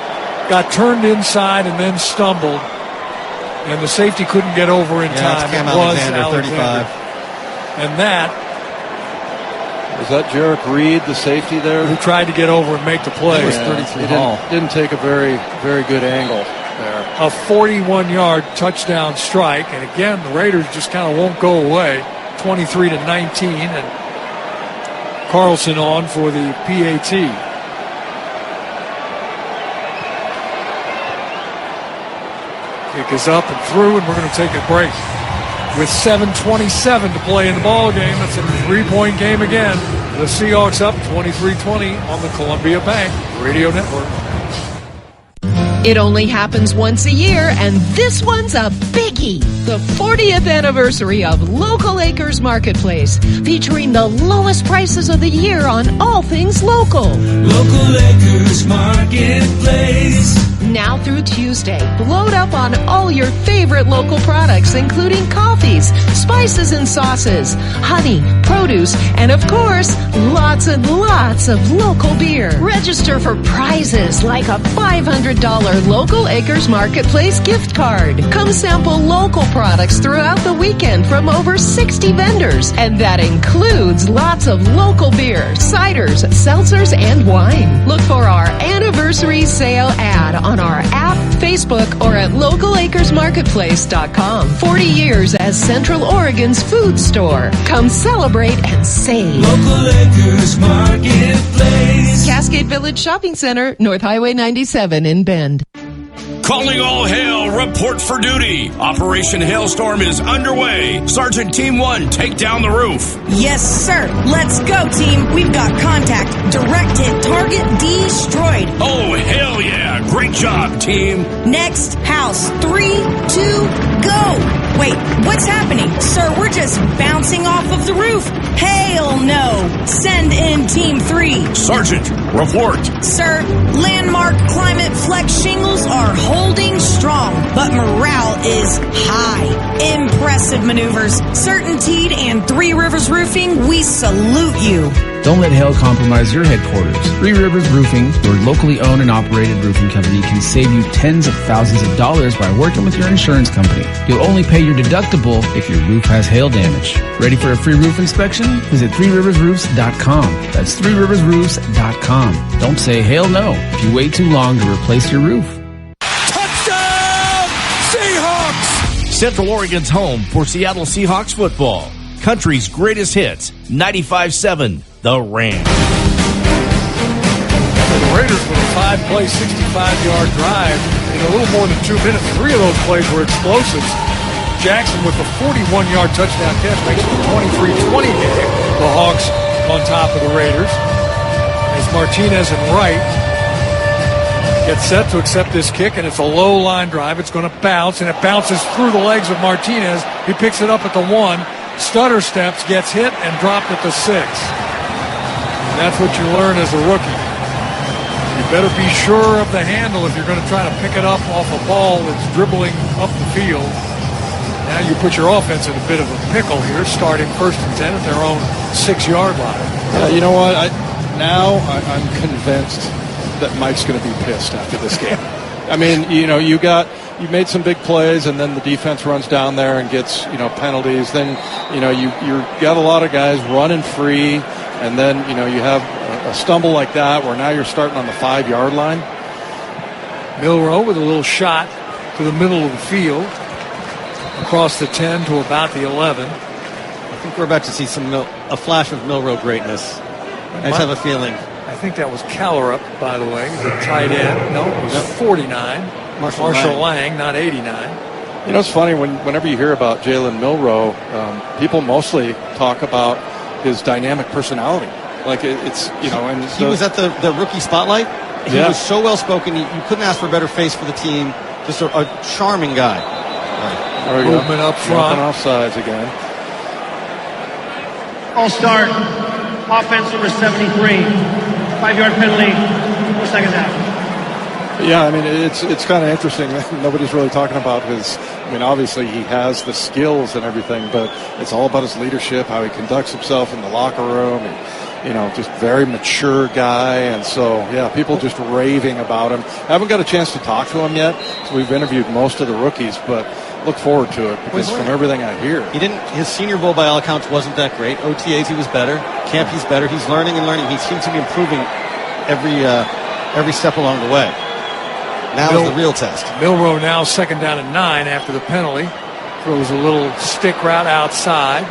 got turned inside and then stumbled, and the safety couldn't get over in time. It's Cam Alexander, 35. And that was that Jarek Reed, the safety there, who tried to get over and make the play. It was 33 Hall. Didn't take a very, very good angle there. A 41-yard touchdown strike, and again the Raiders just kind of won't go away. 23-19, and Carlson on for the PAT. Kick is up and through, and we're going to take a break. With 7:27 to play in the ball game, it's a 3-point game again. The Seahawks up 23-20 on the Columbia Bank Radio Network. It only happens once a year, and this one's a biggie. The 40th anniversary of Local Acres Marketplace, featuring the lowest prices of the year on all things local. Local Acres Marketplace. Now through Tuesday, load up on all your favorite local products, including coffees, spices and sauces, honey, produce, and of course, lots and lots of local beer. Register for prizes like a $500 Local Acres Marketplace gift card. Come sample local products throughout the weekend from over 60 vendors, and that includes lots of local beer, ciders, seltzers, and wine. Look for our anniversary sale ad on our app, Facebook, or at localacresmarketplace.com. 40 years as Central Oregon's food store. Come celebrate and save. Local Acres Marketplace. Cascade Village Shopping Center, North Highway 97 in Bend. Calling all hail, report for duty. Operation Hailstorm is underway. Sergeant Team 1, take down the roof. Yes, sir. Let's go, team. We've got contact. Direct hit target destroyed. Oh, hell yeah. Great job, team. Next house. 3, 2, go. Wait, what's happening? Sir, we're just bouncing off of the roof. Hell no. Send in Team 3. Sergeant, report. Sir, landmark climate flex shingles are holding strong, but morale is high. Impressive maneuvers. Certainteed and Three Rivers Roofing, we salute you. Don't let hail compromise your headquarters. Three Rivers Roofing, your locally owned and operated roofing company, can save you tens of thousands of dollars by working with your insurance company. You'll only pay your deductible if your roof has hail damage. Ready for a free roof inspection? Visit threeriversroofs.com. That's threeriversroofs.com. Don't say hail no if you wait too long to replace your roof. Touchdown, Seahawks! Central Oregon's home for Seattle Seahawks football. Country's greatest hits, 95.7, The Ram. The Raiders with a 5-play, 65-yard drive in a little more than 2 minutes. 3 of those plays were explosives. Jackson with the 41-yard touchdown catch makes it a 23-20 game. The Hawks on top of the Raiders. As Martinez and Wright get set to accept this kick, and it's a low line drive. It's going to bounce, and it bounces through the legs of Martinez. He picks it up at the 1. Stutter steps, gets hit, and dropped at the 6. And that's what you learn as a rookie. You better be sure of the handle if you're going to try to pick it up off a ball that's dribbling up the field. Now you put your offense in a bit of a pickle here, starting 1st and 10 at their own 6-yard line. Yeah, you know what? I'm convinced that Mike's going to be pissed after this game. I mean, you made some big plays, and then the defense runs down there and gets, penalties. Then, you got a lot of guys running free, and then, you have a stumble like that where now you're starting on the 5-yard line. Milroe with a little shot to the middle of the field, across the 10 to about the 11. I think we're about to see a flash of Milroe greatness. I just have a feeling. I think that was Callerup, by the way, the tight end. No, it was 49. Marshall Lang, not 89. It's funny whenever you hear about Jalen Milroe, people mostly talk about his dynamic personality. Like it's and he was at the rookie spotlight. He was so well spoken. You couldn't ask for a better face for the team. Just a charming guy. There we Movement go. up front. Off sides again. All start. Offense number 73. 5-yard penalty. 4 seconds out. Yeah, I mean, it's kind of interesting. Nobody's really talking about obviously he has the skills and everything, but it's all about his leadership, how he conducts himself in the locker room, and, just very mature guy. And so, yeah, people just raving about him. I haven't got a chance to talk to him yet, so we've interviewed most of the rookies, but look forward to it because from everything I hear. His Senior Bowl by all accounts wasn't that great. OTAs he was better. Camp he's better. He's learning and learning. He seems to be improving every step along the way. Now is the real test. Milroe now 2nd down and 9 after the penalty. Throws a little stick route outside.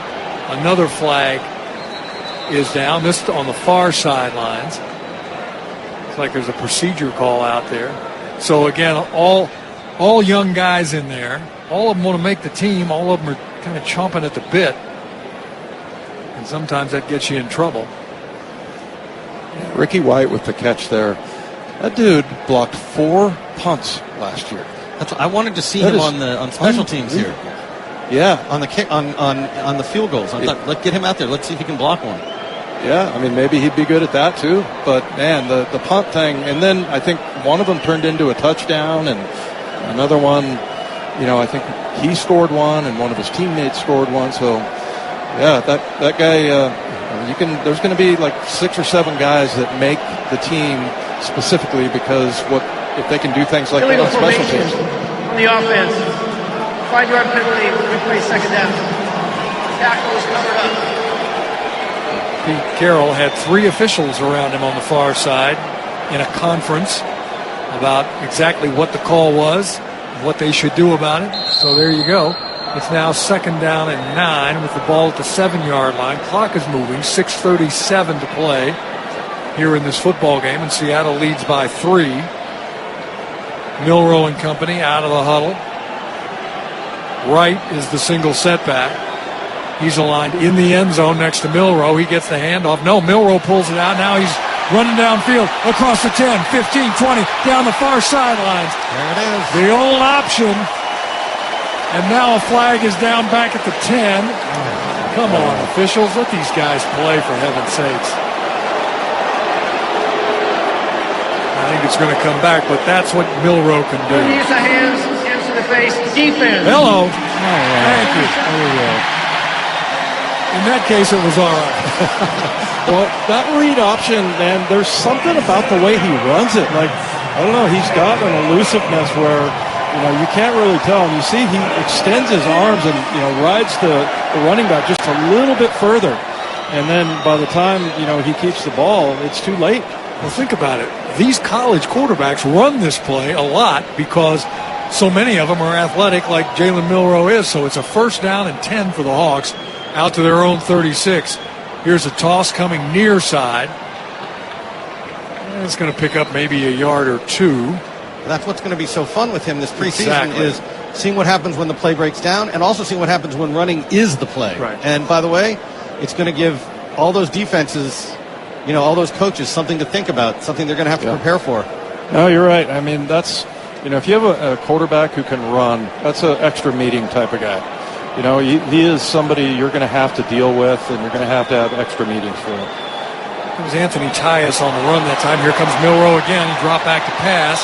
Another flag is down. This on the far sidelines. Looks like there's a procedure call out there. So again, all young guys in there. All of them want to make the team. All of them are kind of chomping at the bit. And sometimes that gets you in trouble. Ricky White with the catch there. That dude blocked 4 punts last year. I wanted to see him on special teams here. Yeah, on the kick on the field goals. Let's get him out there. Let's see if he can block one. Yeah, I mean maybe he'd be good at that too. But man, the punt thing, and then I think one of them turned into a touchdown, and another one, I think he scored one, and one of his teammates scored one. So yeah, that guy, there's going to be like 6 or 7 guys that make the team specifically because if they can do things like that on special teams. On the offense, 5-yard penalty, replay 2nd down. Tackle was covered up. Pete Carroll had 3 officials around him on the far side in a conference about exactly what the call was, what they should do about it. So there you go. It's now 2nd down and 9 with the ball at the 7-yard line. Clock is moving, 6:37 to play here in this football game, and Seattle leads by 3. Milroe and company out of the huddle. Wright is the single setback. He's aligned in the end zone next to Milroe. He gets the handoff. No, Milroe pulls it out. Now he's running downfield across the 10, 15, 20, down the far sidelines. There it is. The old option. And now a flag is down back at the 10. Come on, officials. Let these guys play, for heaven's sakes. I think it's going to come back, but that's what Milroe can do. Good use of hands to the face. Defense. Hello. Thank you. In that case, it was all right. Well, that read option, man, there's something about the way he runs it. Like, I don't know, he's got an elusiveness where, you can't really tell. And you see he extends his arms and, rides the running back just a little bit further. And then by the time, he keeps the ball, it's too late. Well, think about it. These college quarterbacks run this play a lot because so many of them are athletic like Jalen Milroe is. So it's a first down and 10 for the Hawks out to their own 36. Here's a toss coming near side. It's going to pick up maybe a yard or two. That's what's going to be so fun with him this preseason is seeing what happens when the play breaks down and also seeing what happens when running is the play. Right. And by the way, it's going to give all those defenses, all those coaches something to think about, something they're going to have to prepare for. No, you're right. I mean, that's, if you have a quarterback who can run, that's an extra meeting type of guy. He is somebody you're going to have to deal with, and you're going to have extra meetings for him. It was Anthony Tyus on the run that time. Here comes Milroe again. He dropped back to pass.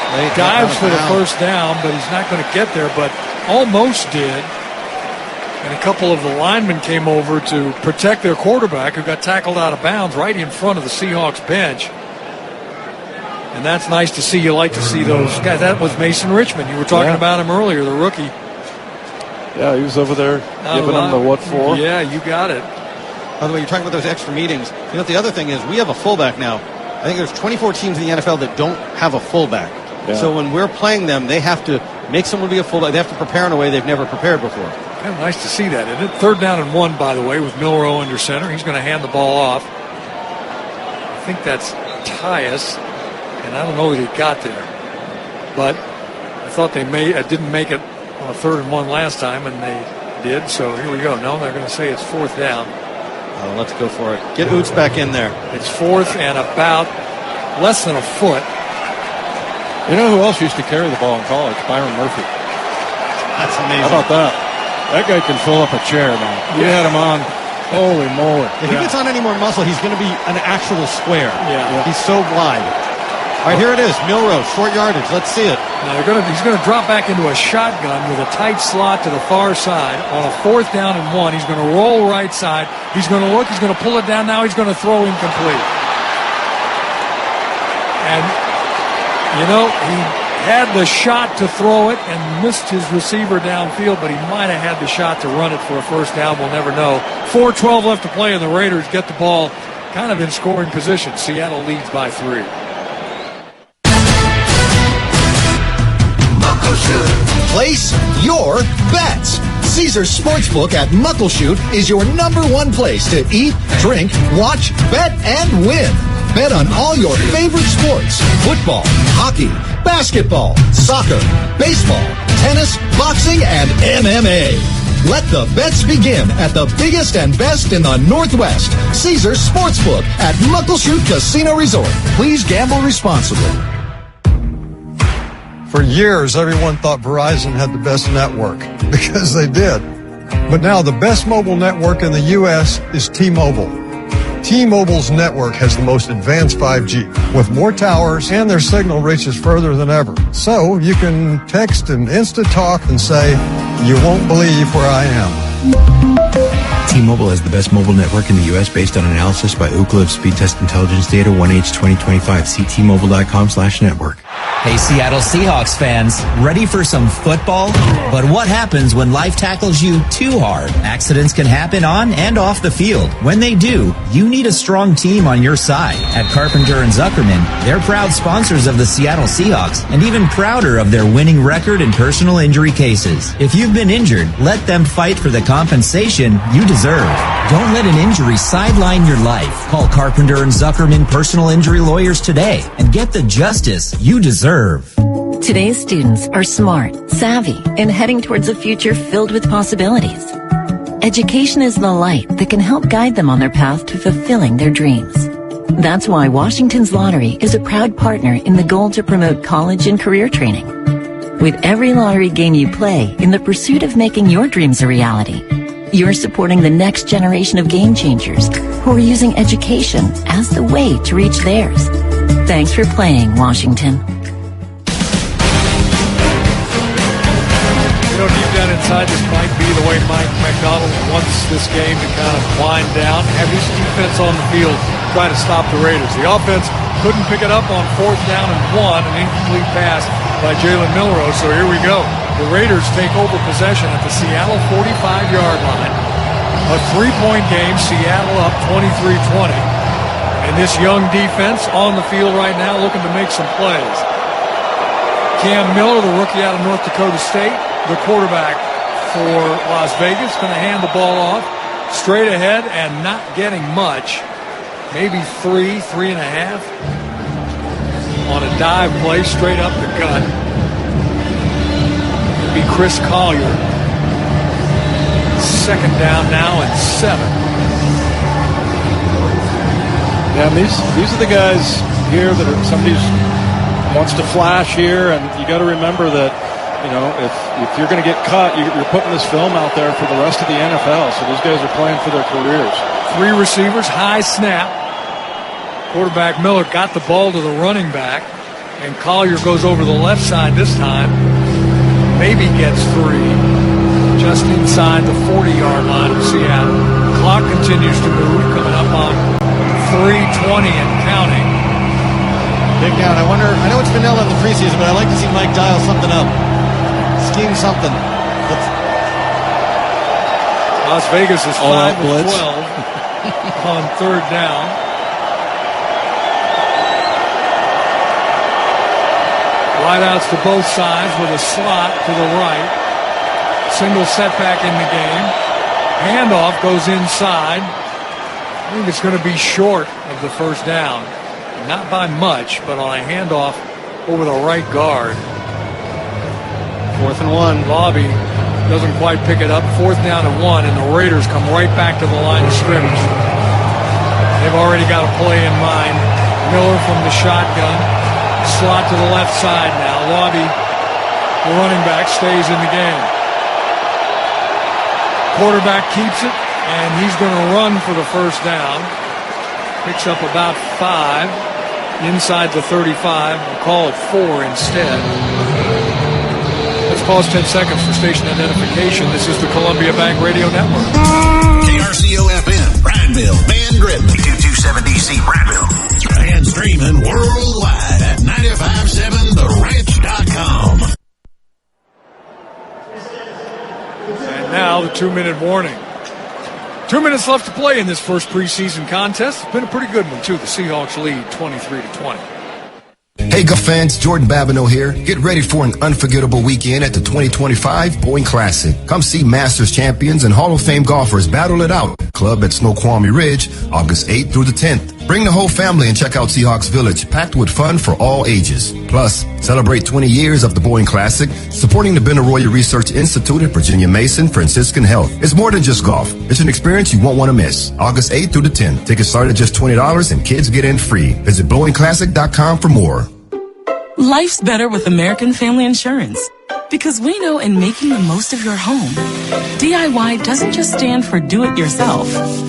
He dives for the first down, but he's not going to get there, but almost did. And a couple of the linemen came over to protect their quarterback who got tackled out of bounds right in front of the Seahawks bench. And that's nice to see. You like to see those guys. That was Mason Richmond. You were talking about him earlier, the rookie. Yeah, he was over there giving them the what for. Yeah, you got it. By the way, you're talking about those extra meetings. The other thing is we have a fullback now. I think there's 24 teams in the NFL that don't have a fullback. Yeah. So when we're playing them, they have to make someone be a fullback. They have to prepare in a way they've never prepared before. Kind of nice to see that, isn't it? 3rd down and 1, by the way, with Milroe under center. He's going to hand the ball off. I think that's Tyus, and I don't know that he got there. But I thought they didn't make it on a 3rd and 1 last time, and they did. So here we go. No, they're going to say it's 4th down. Oh, let's go for it. Get Oots back in there. It's 4th and about less than a foot. You know who else used to carry the ball in college? Byron Murphy. That's amazing. How about that? That guy can fill up a chair now. You had him on. Holy moly. If he gets on any more muscle, he's going to be an actual square. Yeah. He's so wide. All right, here it is. Milroe, short yardage. Let's see it. Now he's going to drop back into a shotgun with a tight slot to the far side on a 4th down and 1. He's going to roll right side. He's going to look. He's going to pull it down. Now he's going to throw incomplete. And, he had the shot to throw it and missed his receiver downfield, but he might have had the shot to run it for a first down. We'll never know. 4:12 left to play, and the Raiders get the ball kind of in scoring position. Seattle leads by 3. Place your bets. Caesars Sportsbook at Muckleshoot is your #1 place to eat, drink, watch, bet, and win. Bet on all your favorite sports: football, hockey, basketball, soccer, baseball, tennis, boxing, and MMA. Let the bets begin at the biggest and best in the Northwest. Caesars Sportsbook at Muckleshoot Casino Resort. Please gamble responsibly. For years, everyone thought Verizon had the best network, because they did. But now the best mobile network in the U.S. is T-Mobile. T-Mobile's network has the most advanced 5G, with more towers, and their signal reaches further than ever. So you can text and Insta-talk and say, "You won't believe where I am." T-Mobile has the best mobile network in the U.S. based on analysis by Ookla of Speed Test Intelligence Data 1H 2025. See T-Mobile.com/network. Hey, Seattle Seahawks fans, ready for some football? But what happens when life tackles you too hard? Accidents can happen on and off the field. When they do, you need a strong team on your side. At Carpenter & Zuckerman, they're proud sponsors of the Seattle Seahawks and even prouder of their winning record in personal injury cases. If you've been injured, let them fight for the compensation you deserve. Don't let an injury sideline your life. Call Carpenter & Zuckerman Personal Injury Lawyers today and get the justice you deserve. Today's students are smart, savvy, and heading towards a future filled with possibilities. Education is the light that can help guide them on their path to fulfilling their dreams. That's why Washington's Lottery is a proud partner in the goal to promote college and career training. With every lottery game you play in the pursuit of making your dreams a reality, you're supporting the next generation of game changers who are using education as the way to reach theirs. Thanks for playing, Washington. Deep down inside, this might be the way Mike Macdonald wants this game to kind of wind down. Have his defense on the field try to stop the Raiders. The offense couldn't pick it up on 4th down and 1, an incomplete pass by Jalen Milroe. So here we go. The Raiders take over possession at the Seattle 45-yard line. A 3-point game, Seattle up 23-20. And this young defense on the field right now looking to make some plays. Cam Miller, the rookie out of North Dakota State, the quarterback for Las Vegas, going to hand the ball off straight ahead and not getting much. Maybe 3.5 on a dive play straight up the gut. It'll be Chris Collier. 2nd down now and 7. Yeah, these are the guys here that are somebody wants to flash here, and you got to remember that, you know, if you're going to get cut, you're putting this film out there for the rest of the NFL. So these guys are playing for their careers. 3 receivers, high snap. Quarterback Miller got the ball to the running back, and Collier goes over the left side this time. Maybe gets 3, just inside the 40-yard line of Seattle. Clock continues to move, coming up on 3:20 and counting. Big down. I know it's vanilla in the preseason, but I like to see Mike dial something up. Scheme something. Las Vegas is 5 of 12 on 3rd down. Wideouts to both sides with a slot to the right. Single setback in the game. Handoff goes inside. I think it's going to be short of the 1st down. Not by much, but on a handoff over the right guard. 4th and 1. Lobby doesn't quite pick it up. 4th down and 1, and the Raiders come right back to the line of scrimmage. They've already got a play in mind. Miller from the shotgun. Slot to the left side now. Lobby, the running back, stays in the game. Quarterback keeps it, and he's going to run for the 1st down. Picks up about 5 inside the 35. We'll call it 4 instead. Let's pause 10 seconds for station identification. This is the Columbia Bank Radio Network. KRCO-FM, Prattville, Van Gritton, 227DC Prattville. And streaming worldwide at 957theranch.com. And now the 2-minute warning. 2 minutes left to play in this first preseason contest. It's been a pretty good one, too. The Seahawks lead 23-20. Hey, Golf fans, Jordan Babineau here. Get ready for an unforgettable weekend at the 2025 Boeing Classic. Come see Masters champions and Hall of Fame golfers battle it out. Club at Snoqualmie Ridge, August 8th through the 10th. Bring the whole family and check out Seahawks Village, packed with fun for all ages. Plus, celebrate 20 years of the Boeing Classic, supporting the Benaroya Research Institute at Virginia Mason Franciscan Health. It's more than just golf. It's an experience you won't want to miss. August 8th through the 10th. Tickets start at just $20 and kids get in free. Visit BoeingClassic.com for more. Life's better with American Family Insurance. Because we know in making the most of your home, DIY doesn't just stand for do it yourself.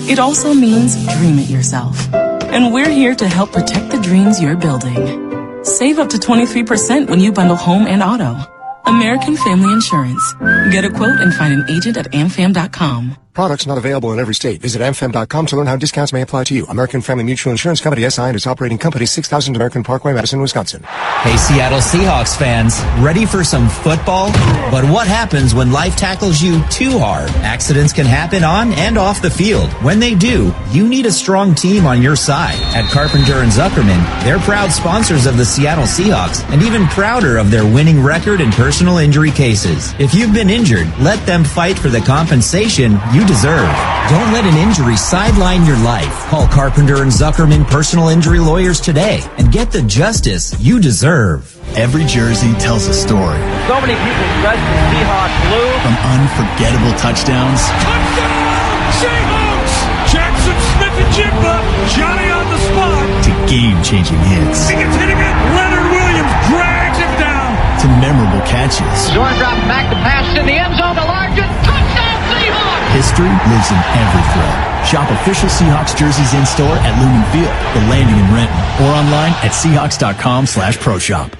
It also means dream it yourself. And we're here to help protect the dreams you're building. Save up to 23% when you bundle home and auto. American Family Insurance. Get a quote and find an agent at amfam.com. Products not available in every state. Visit amfam.com to learn how discounts may apply to you. American Family Mutual Insurance Company, SI, and its operating company, 6000 American Parkway, Madison, Wisconsin. Hey, Seattle Seahawks fans, ready for some football? But what happens when life tackles you too hard? Accidents can happen on and off the field. When they do, you need a strong team on your side. At Carpenter and Zuckerman, they're proud sponsors of the Seattle Seahawks and even prouder of their winning record in personal injury cases. If you've been injured, let them fight for the compensation you deserve. Don't let an injury sideline your life. Call Carpenter and Zuckerman personal injury lawyers today and get the justice you deserve. Every jersey tells a story. So many people dressed in Seahawks blue. From unforgettable touchdowns. Touchdown, Seahawks! Jackson Smith-Njigba, Johnny on the spot. To game-changing hits. It's hitting it. Leonard Williams drags him down. To memorable catches. Zorn drops back to pass in the end zone to Largent. Touchdown, Seahawks! History lives in every throw. Shop official Seahawks jerseys in-store at Lumen Field, The Landing in Renton, or online at Seahawks.com/ProShop.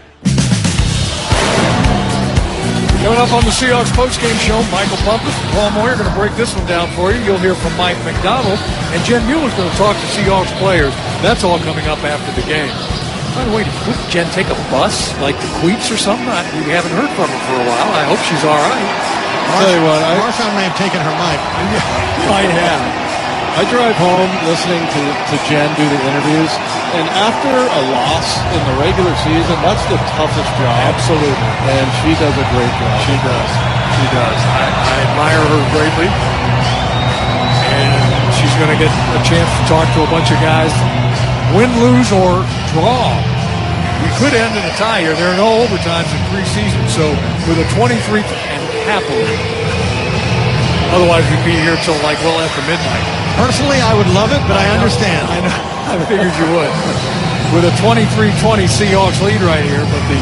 Coming up on the Seahawks postgame show, Michael Bumpus and Paul Moyer are going to break this one down for you. You'll hear from Mike Macdonald, and Jen Mueller's going to talk to Seahawks players. That's all coming up after the game. By the way, did Jen take a bus, like the Queets or something? We haven't heard from her for a while. I hope she's all right. I'll tell you what, Marshawn may have taken her mic. Might have. I drive home listening to Jen do the interviews, and after a loss in the regular season, that's the toughest job. Absolutely. And she does a great job. She does. She does. I admire her greatly. And she's going to get a chance to talk to a bunch of guys, win, lose, or draw. We could end in a tie here. There are no overtimes in preseason, so with a 23 and happily. Otherwise, we'd be here till like well after midnight. Personally, I would love it, but I understand. I know. I figured you would. With a 23-20 Seahawks lead right here, but the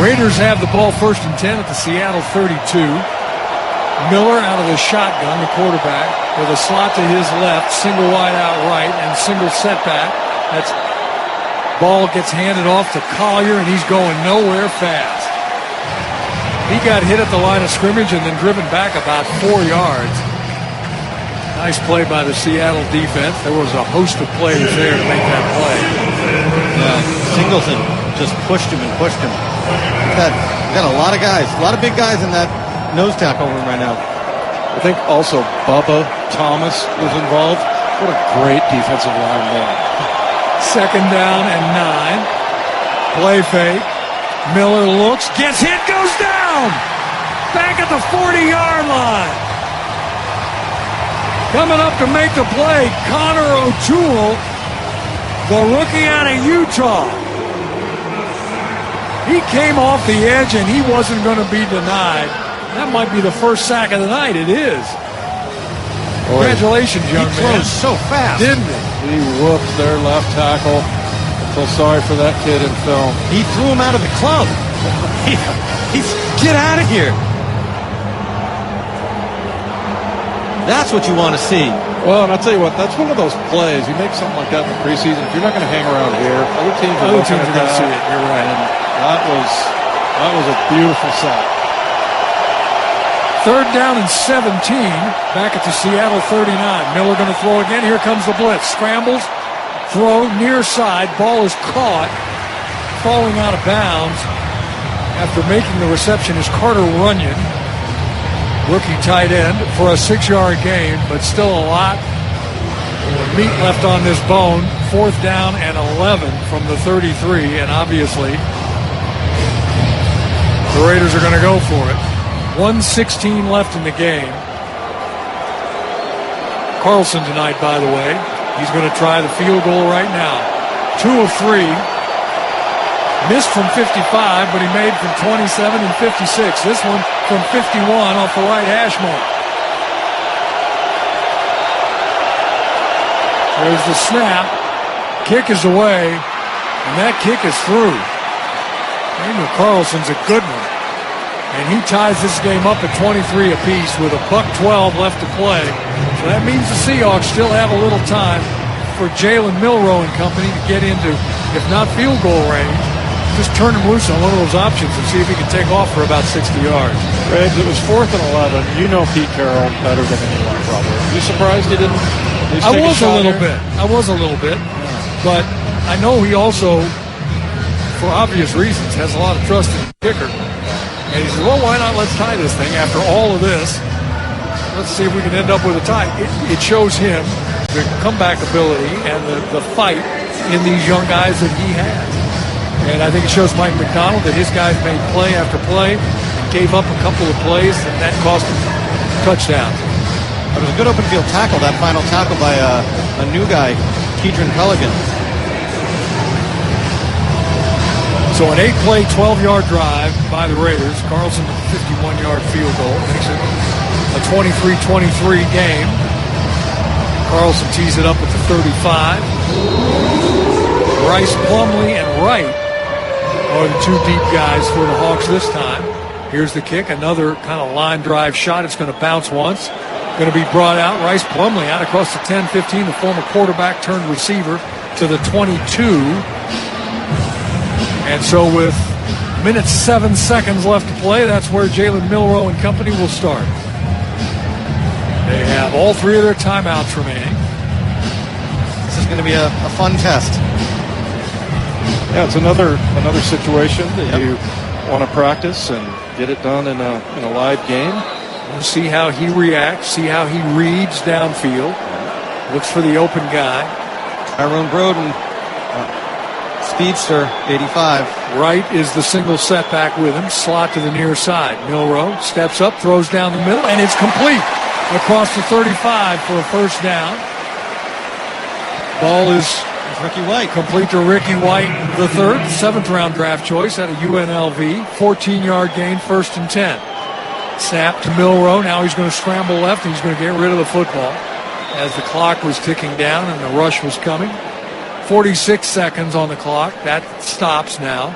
Raiders have the ball 1st and 10 at the Seattle 32. Miller out of the shotgun, the quarterback, with a slot to his left, single wide out right, and single setback. That's ball gets handed off to Collier, and he's going nowhere fast. He got hit at the line of scrimmage and then driven back about 4 yards. Nice play by the Seattle defense. There was a host of plays there to make that play. Singleton just pushed him and pushed him. We've got a lot of guys, a lot of big guys in that nose tackle room right now. I think also Bubba Thomas was involved. What a great defensive line there. 2nd down and 9. Play fake. Miller looks, gets hit, goes down. Back at the 40-yard line. Coming up to make the play, Connor O'Toole, the rookie out of Utah. He came off the edge and he wasn't going to be denied. That might be the first sack of the night. It is. Congratulations, young man. He throws so fast. Didn't he? He whooped their left tackle. I feel sorry for that kid in film. He threw him out of the club. Get out of here. That's what you want to see. Well, and I'll tell you what, that's one of those plays. You make something like that in the preseason, if you're not going to hang around here, other teams are going to see it. You're right. And that was a beautiful sight. 3rd down and 17, back at the Seattle 39. Miller going to throw again. Here comes the blitz. Scrambles, throw, near side. Ball is caught, falling out of bounds. After making the reception is Carter Runyon, rookie tight end, for a 6-yard gain, but still a lot of meat left on this bone. 4th down and 11 from the 33, and obviously the Raiders are going to go for it. 1:16 left in the game. Carlson tonight, by the way. He's going to try the field goal right now. 2 of 3. Missed from 55, but he made from 27 and 56. This one from 51 off the right hash mark. There's the snap. Kick is away, and that kick is through. Daniel Carlson's a good one. And he ties this game up at 23 apiece with $1:12 left to play. So that means the Seahawks still have a little time for Jalen Milroe and company to get into, if not field goal range, just turn him loose on one of those options and see if he can take off for about 60 yards. Riggs, it was 4th and 11. You know Pete Carroll better than anyone, probably. You surprised he didn't? I was a little bit. But I know he also, for obvious reasons, has a lot of trust in the kicker. And he said, well, why not let's tie this thing after all of this? Let's see if we can end up with a tie. It shows him the comeback ability and the fight in these young guys that he has. And I think it shows Mike Macdonald that his guys made play after play, gave up a couple of plays, and that cost him touchdowns. It was a good open field tackle, that final tackle by a new guy, Keedron Pelican. So an 8-play, 12-yard drive by the Raiders. Carlson with a 51-yard field goal. Makes it a 23-23 game. Carlson tees it up at the 35. Rice, Plumlee, and Wright are the two deep guys for the Hawks this time. Here's the kick. Another kind of line drive shot. It's going to bounce once. Going to be brought out. Rice Plumlee out across the 10-15. The former quarterback turned receiver to the 22. And so with minute 7 seconds left to play, that's where Jalen Milroe and company will start. They have all three of their timeouts remaining. This is going to be a fun test. Yeah, it's another situation that you want to practice and get it done in a live game. We'll see how he reacts, see how he reads downfield. Looks for the open guy. Tyrone Broden, speedster, 85. Wright is the single setback with him. Slot to the near side. Milroe steps up, throws down the middle, and it's complete across the 35 for a first down. Ball is Ricky White. Complete to Ricky White, the third, 7th-round draft choice out of UNLV. 14-yard gain, 1st and 10. Snap to Milroe. Now he's going to scramble left, and he's going to get rid of the football as the clock was ticking down and the rush was coming. 46 seconds on the clock. That stops now.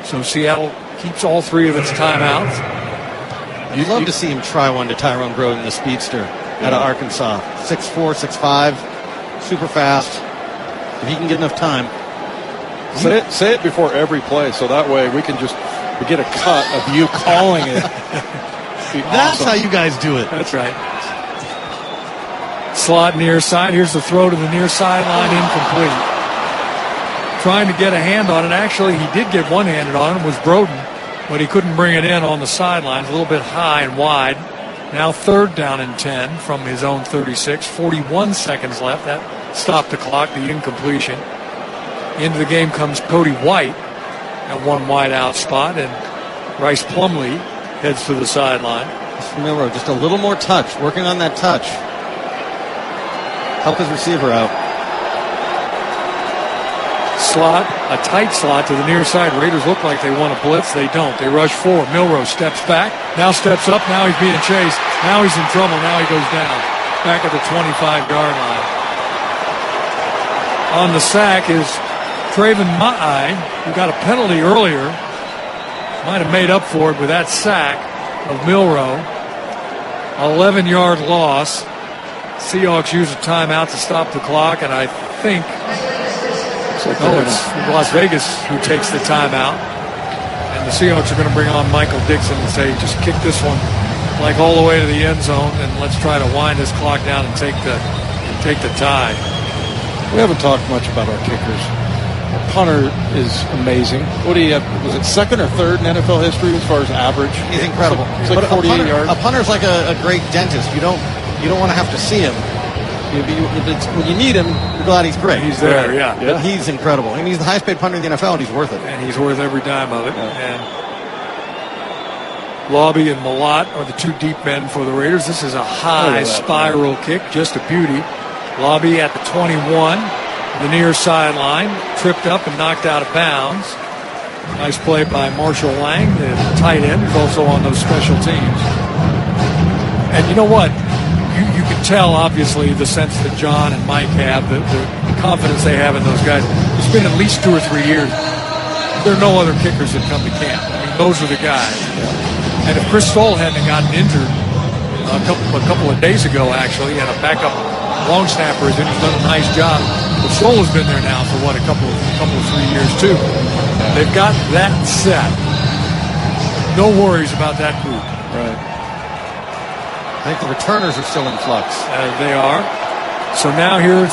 So Seattle keeps all three of its timeouts. You'd love to see him try one to Tyrone Broden, the speedster, out of Arkansas. 6'4", 6'5", super fast. If he can get enough time. Say it before every play, so that way we get a cut of you calling it. That's how you guys do it. That's right. Slot near side. Here's the throw to the near sideline, incomplete. Trying to get a hand on it. Actually, he did get one-handed on it, was Broden, but he couldn't bring it in on the sidelines. A little bit high and wide. Now 3rd down and 10 from his own 36. 41 seconds left. That stopped the clock, the incompletion. Into the game comes Cody White at one wide out spot, and Rice Plumlee heads to the sideline. Milroe, just a little more touch, working on that touch. Help his receiver out. Slot, a tight slot to the near side. Raiders look like they want to blitz. They don't. They rush forward. Milroe steps back. Now steps up. Now he's being chased. Now he's in trouble. Now he goes down. Back at the 25-yard line. On the sack is Traven Ma'ai, who got a penalty earlier. Might have made up for it with that sack of Milroe. 11-yard loss. Seahawks use a timeout to stop the clock, and I think it's Las Vegas who takes the timeout. And the Seahawks are going to bring on Michael Dixon and say, just kick this one like all the way to the end zone, and let's try to wind this clock down and take the tie. We haven't talked much about our kickers. Our punter is amazing. What do you have? Was it 2nd or 3rd in NFL history as far as average? He's incredible. It's like 48 yards. A punter's like a great dentist. You don't want to have to see him. When you need him, you're glad he's great. He's there, yeah. But he's incredible. I mean, he's the highest paid punter in the NFL, and he's worth it. And he's worth every dime of it. Yeah. And Lobby and Malott are the two deep men for the Raiders. This is a high spiral kick, just a beauty. Lobby at the 21, the near sideline, tripped up and knocked out of bounds. Nice play by Marshall Lang, the tight end, who's also on those special teams. And you know what? You can tell, obviously, the sense that John and Mike have, the confidence they have in those guys. It's been at least 2 or 3 years. There are no other kickers that come to camp. I mean, those are the guys. And if Chris Stoll hadn't gotten injured a couple of days ago, actually, and a backup long snapper is in, he's done a nice job. But Stoll has been there now for, a couple of 3 years, too. They've got that set. No worries about that group. Right. I think the returners are still in flux. They are. So now here's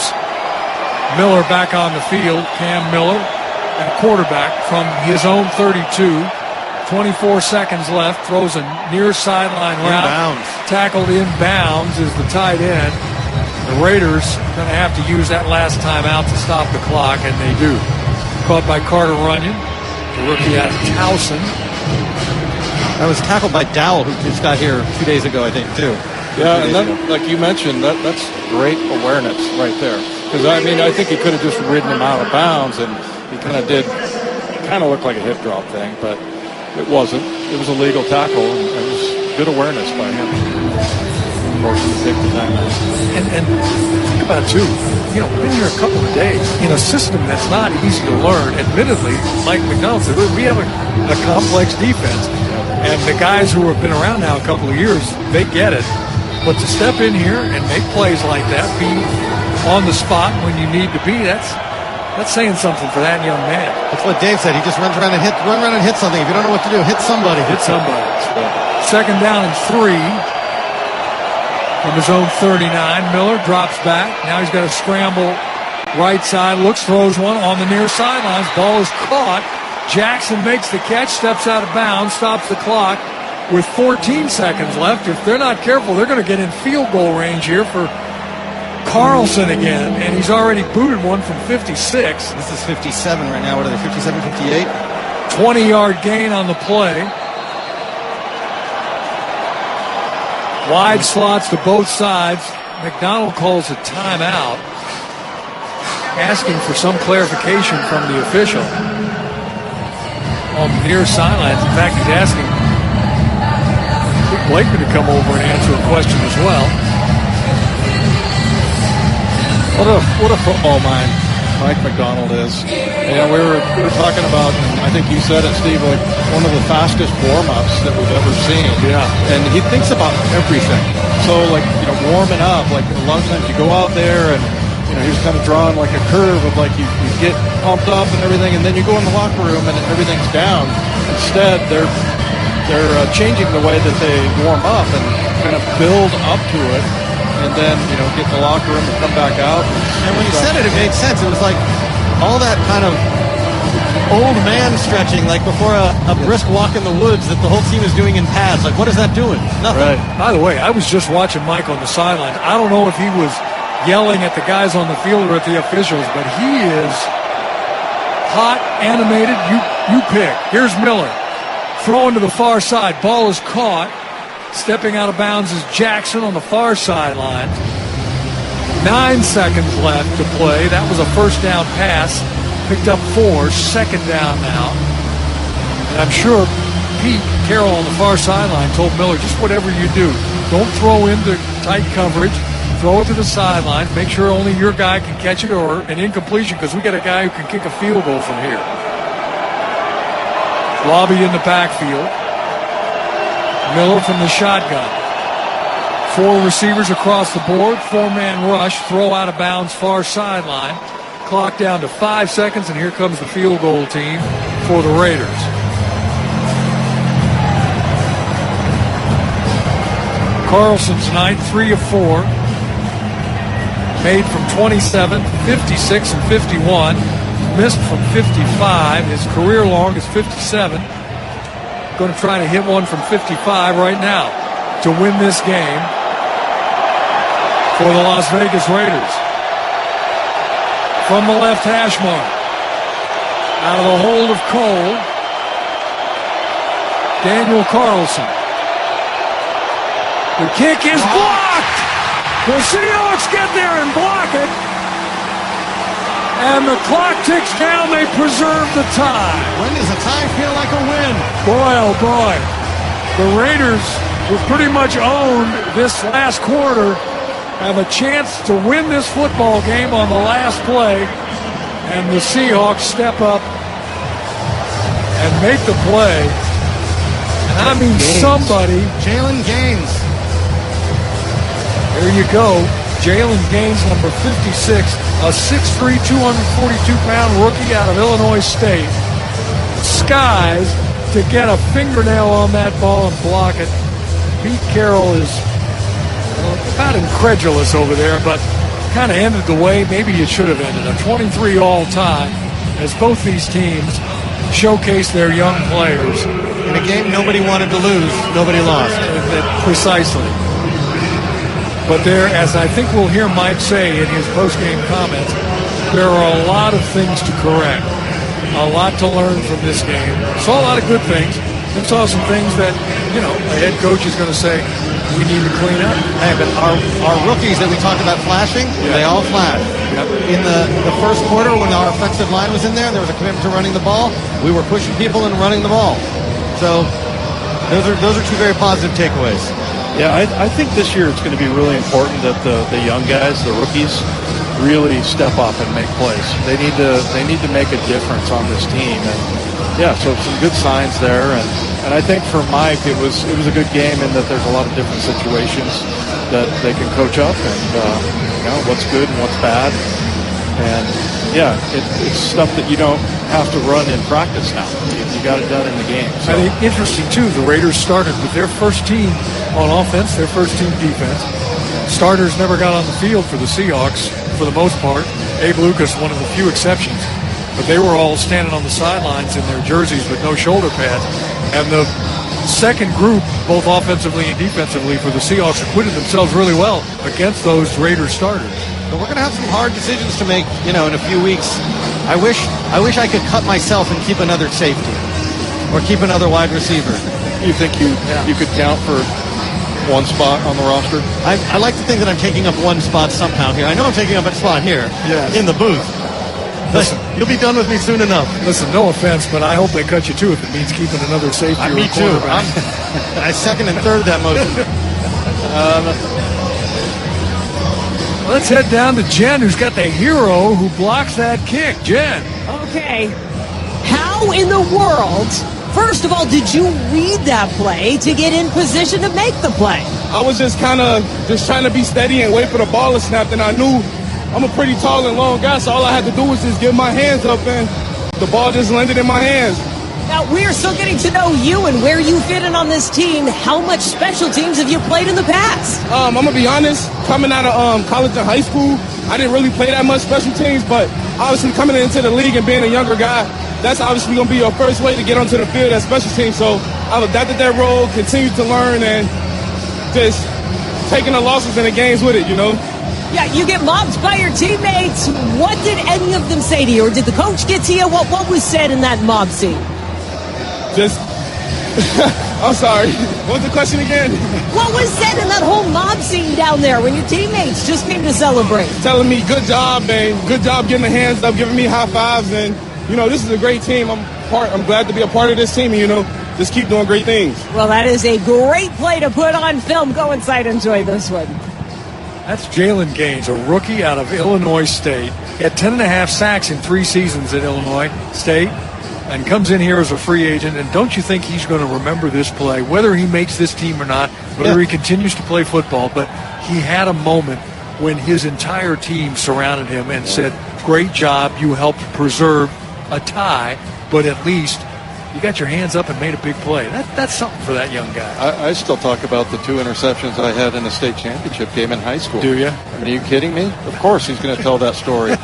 Miller back on the field. Cam Miller, at quarterback from his own 32. 24 seconds left. Throws a near sideline route. Inbounds. Tackled in bounds is the tight end. The Raiders are going to have to use that last timeout to stop the clock, and they do. Caught by Carter Runyon, the rookie out of Towson. That was tackled by Dowell, who just got here 2 days ago, I think, too. Yeah, and then, like you mentioned, that's great awareness right there. Because, I mean, I think he could have just ridden him out of bounds, and he kind of did kind of looked like a hip drop thing, but it wasn't. It was a legal tackle, and it was good awareness by him. Forced to take the time out. And think about it, too. Been here a couple of days in a system that's not easy to learn. Admittedly, Mike Macdonald said, we have a complex defense. And the guys who have been around now a couple of years, they get it. But to step in here and make plays like that, be on the spot when you need to be, that's saying something for that young man. That's what Dave said. He just runs around and hit something. If you don't know what to do, hit somebody. Hit somebody. Second down and 3. From his own 39, Miller drops back. Now he's got to scramble right side, throws one on the near sidelines. Ball is caught. Jackson makes the catch, steps out of bounds, stops the clock with 14 seconds left. If they're not careful, they're going to get in field goal range here for Carlson again, and he's already booted one from 56. This is 57 right now. What are they, 57, 58? 20-yard gain on the play. Wide slots to both sides. Macdonald calls a timeout, asking for some clarification from the official on the near sidelines. In fact, he's asking Blakeman to come over and answer a question as well. What a football mind Mike Macdonald is. And we were talking about, and I think you said it, Steve, like one of the fastest warm-ups that we've ever seen. Yeah. And he thinks about everything. So, warming up, a lot of times you go out there and, he was kind of drawing like a curve of you get pumped up and everything, and then you go in the locker room and everything's down. Instead, they're changing the way that they warm up and kind of build up to it, and then get in the locker room and come back out. And when you said it, it made sense. It was like all that kind of old man stretching, like before a brisk walk in the woods that the whole team is doing in pads. What is that doing? Nothing. Right. By the way, I was just watching Mike on the sideline. I don't know if he was yelling at the guys on the field or at the officials, but he is hot, animated. You pick. Here's Miller. Throwing to the far side. Ball is caught. Stepping out of bounds is Jackson on the far sideline. 9 seconds left to play. That was a first down pass. Picked up 4. Second down now. And I'm sure Pete Carroll on the far sideline told Miller, just whatever you do, don't throw into tight coverage. Throw it to the sideline. Make sure only your guy can catch it or an incompletion, because we got a guy who can kick a field goal from here. Lobby in the backfield. Miller from the shotgun. 4 receivers across the board. 4-man rush. Throw out of bounds far sideline. Clock down to 5 seconds, and here comes the field goal team for the Raiders. Carlson tonight, 3 of 4. Made from 27, 56, and 51. Missed from 55. His career long is 57. Going to try to hit one from 55 right now to win this game for the Las Vegas Raiders. From the left hash mark. Out of the hold of Cole. Daniel Carlson. The kick is blocked. The Seahawks get there and block it. And the clock ticks down. They preserve the tie. When does a tie feel like a win? Boy, oh boy. The Raiders, who pretty much owned this last quarter, have a chance to win this football game on the last play. And the Seahawks step up and make the play. And I mean somebody. Jalen Gaines. There you go. Jalen Gaines, number 56, a 6'3", 242-pound rookie out of Illinois State. Skies to get a fingernail on that ball and block it. Pete Carroll is about incredulous over there, but kind of ended the way maybe it should have ended. A 23 all-time as both these teams showcase their young players. In a game nobody wanted to lose, nobody lost. Precisely. But there, as I think we'll hear Mike say in his post-game comments, there are a lot of things to correct, a lot to learn from this game. Saw a lot of good things, and saw some things that, a head coach is going to say, we need to clean up. Hey, but our rookies that we talked about flashing, They all flashed. In the first quarter, when our offensive line was in there was a commitment to running the ball. We were pushing people and running the ball. So those are two very positive takeaways. Yeah, I think this year it's going to be really important that the young guys, the rookies, really step up and make plays. They need to make a difference on this team. And yeah, so some good signs there. And I think for Mike, it was a good game in that there's a lot of different situations that they can coach up and what's good and what's bad. And yeah, it's stuff that you don't have to run in practice now. You got it done in the game. So. I think interesting too, the Raiders started with their first team on offense, their first team defense. Starters never got on the field for the Seahawks for the most part. Abe Lucas, one of the few exceptions. But they were all standing on the sidelines in their jerseys with no shoulder pads. And the second group, both offensively and defensively, for the Seahawks acquitted themselves really well against those Raiders starters. But we're going to have some hard decisions to make, in a few weeks. I wish I could cut myself and keep another safety or keep another wide receiver. You think you could count for one spot on the roster? I like to think that I'm taking up one spot somehow here. I know I'm taking up a spot here in the booth. Listen, you'll be done with me soon enough. Listen, no offense, but I hope they cut you too if it means keeping another safety or me too. I second and third that motion. Let's head down to Jen, who's got the hero who blocks that kick. Jen. Okay. How in the world, first of all, did you read that play to get in position to make the play? I was just trying to be steady and wait for the ball to snap, and I knew I'm a pretty tall and long guy, so all I had to do was just get my hands up, and the ball just landed in my hands. Now, we're still getting to know you and where you fit in on this team. How much special teams have you played in the past? I'm going to be honest, coming out of college and high school, I didn't really play that much special teams, but obviously coming into the league and being a younger guy, that's obviously going to be your first way to get onto the field as special teams. So I've adapted that role, continued to learn, and just taking the losses in the games with it, Yeah, you get mobbed by your teammates. What did any of them say to you, or did the coach get to you? What was said in that mob scene? I'm sorry. What was the question again? What was said in that whole mob scene down there when your teammates just came to celebrate? Telling me good job, and good job getting the hands up, giving me high fives, and this is a great team. I'm glad to be a part of this team, and just keep doing great things. Well, that is a great play to put on film. Go inside, enjoy this one. That's Jalen Gaines, a rookie out of Illinois State. He had 10.5 sacks in 3 seasons at Illinois State and comes in here as a free agent. And don't you think he's going to remember this play, whether he makes this team or not, whether he continues to play football? But he had a moment when his entire team surrounded him and said, great job, you helped preserve a tie, but at least you got your hands up and made a big play. That's something for that young guy. I still talk about the 2 interceptions I had in the state championship game in high school. Do you? Are you kidding me? Of course he's going to tell that story.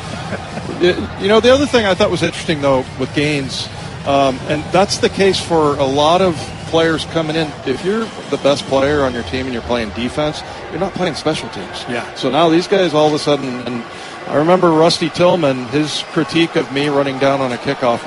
The other thing I thought was interesting, though, with Gaines, and that's the case for a lot of players coming in. If you're the best player on your team and you're playing defense, you're not playing special teams. Yeah. So now these guys all of a sudden, and I remember Rusty Tillman, his critique of me running down on a kickoff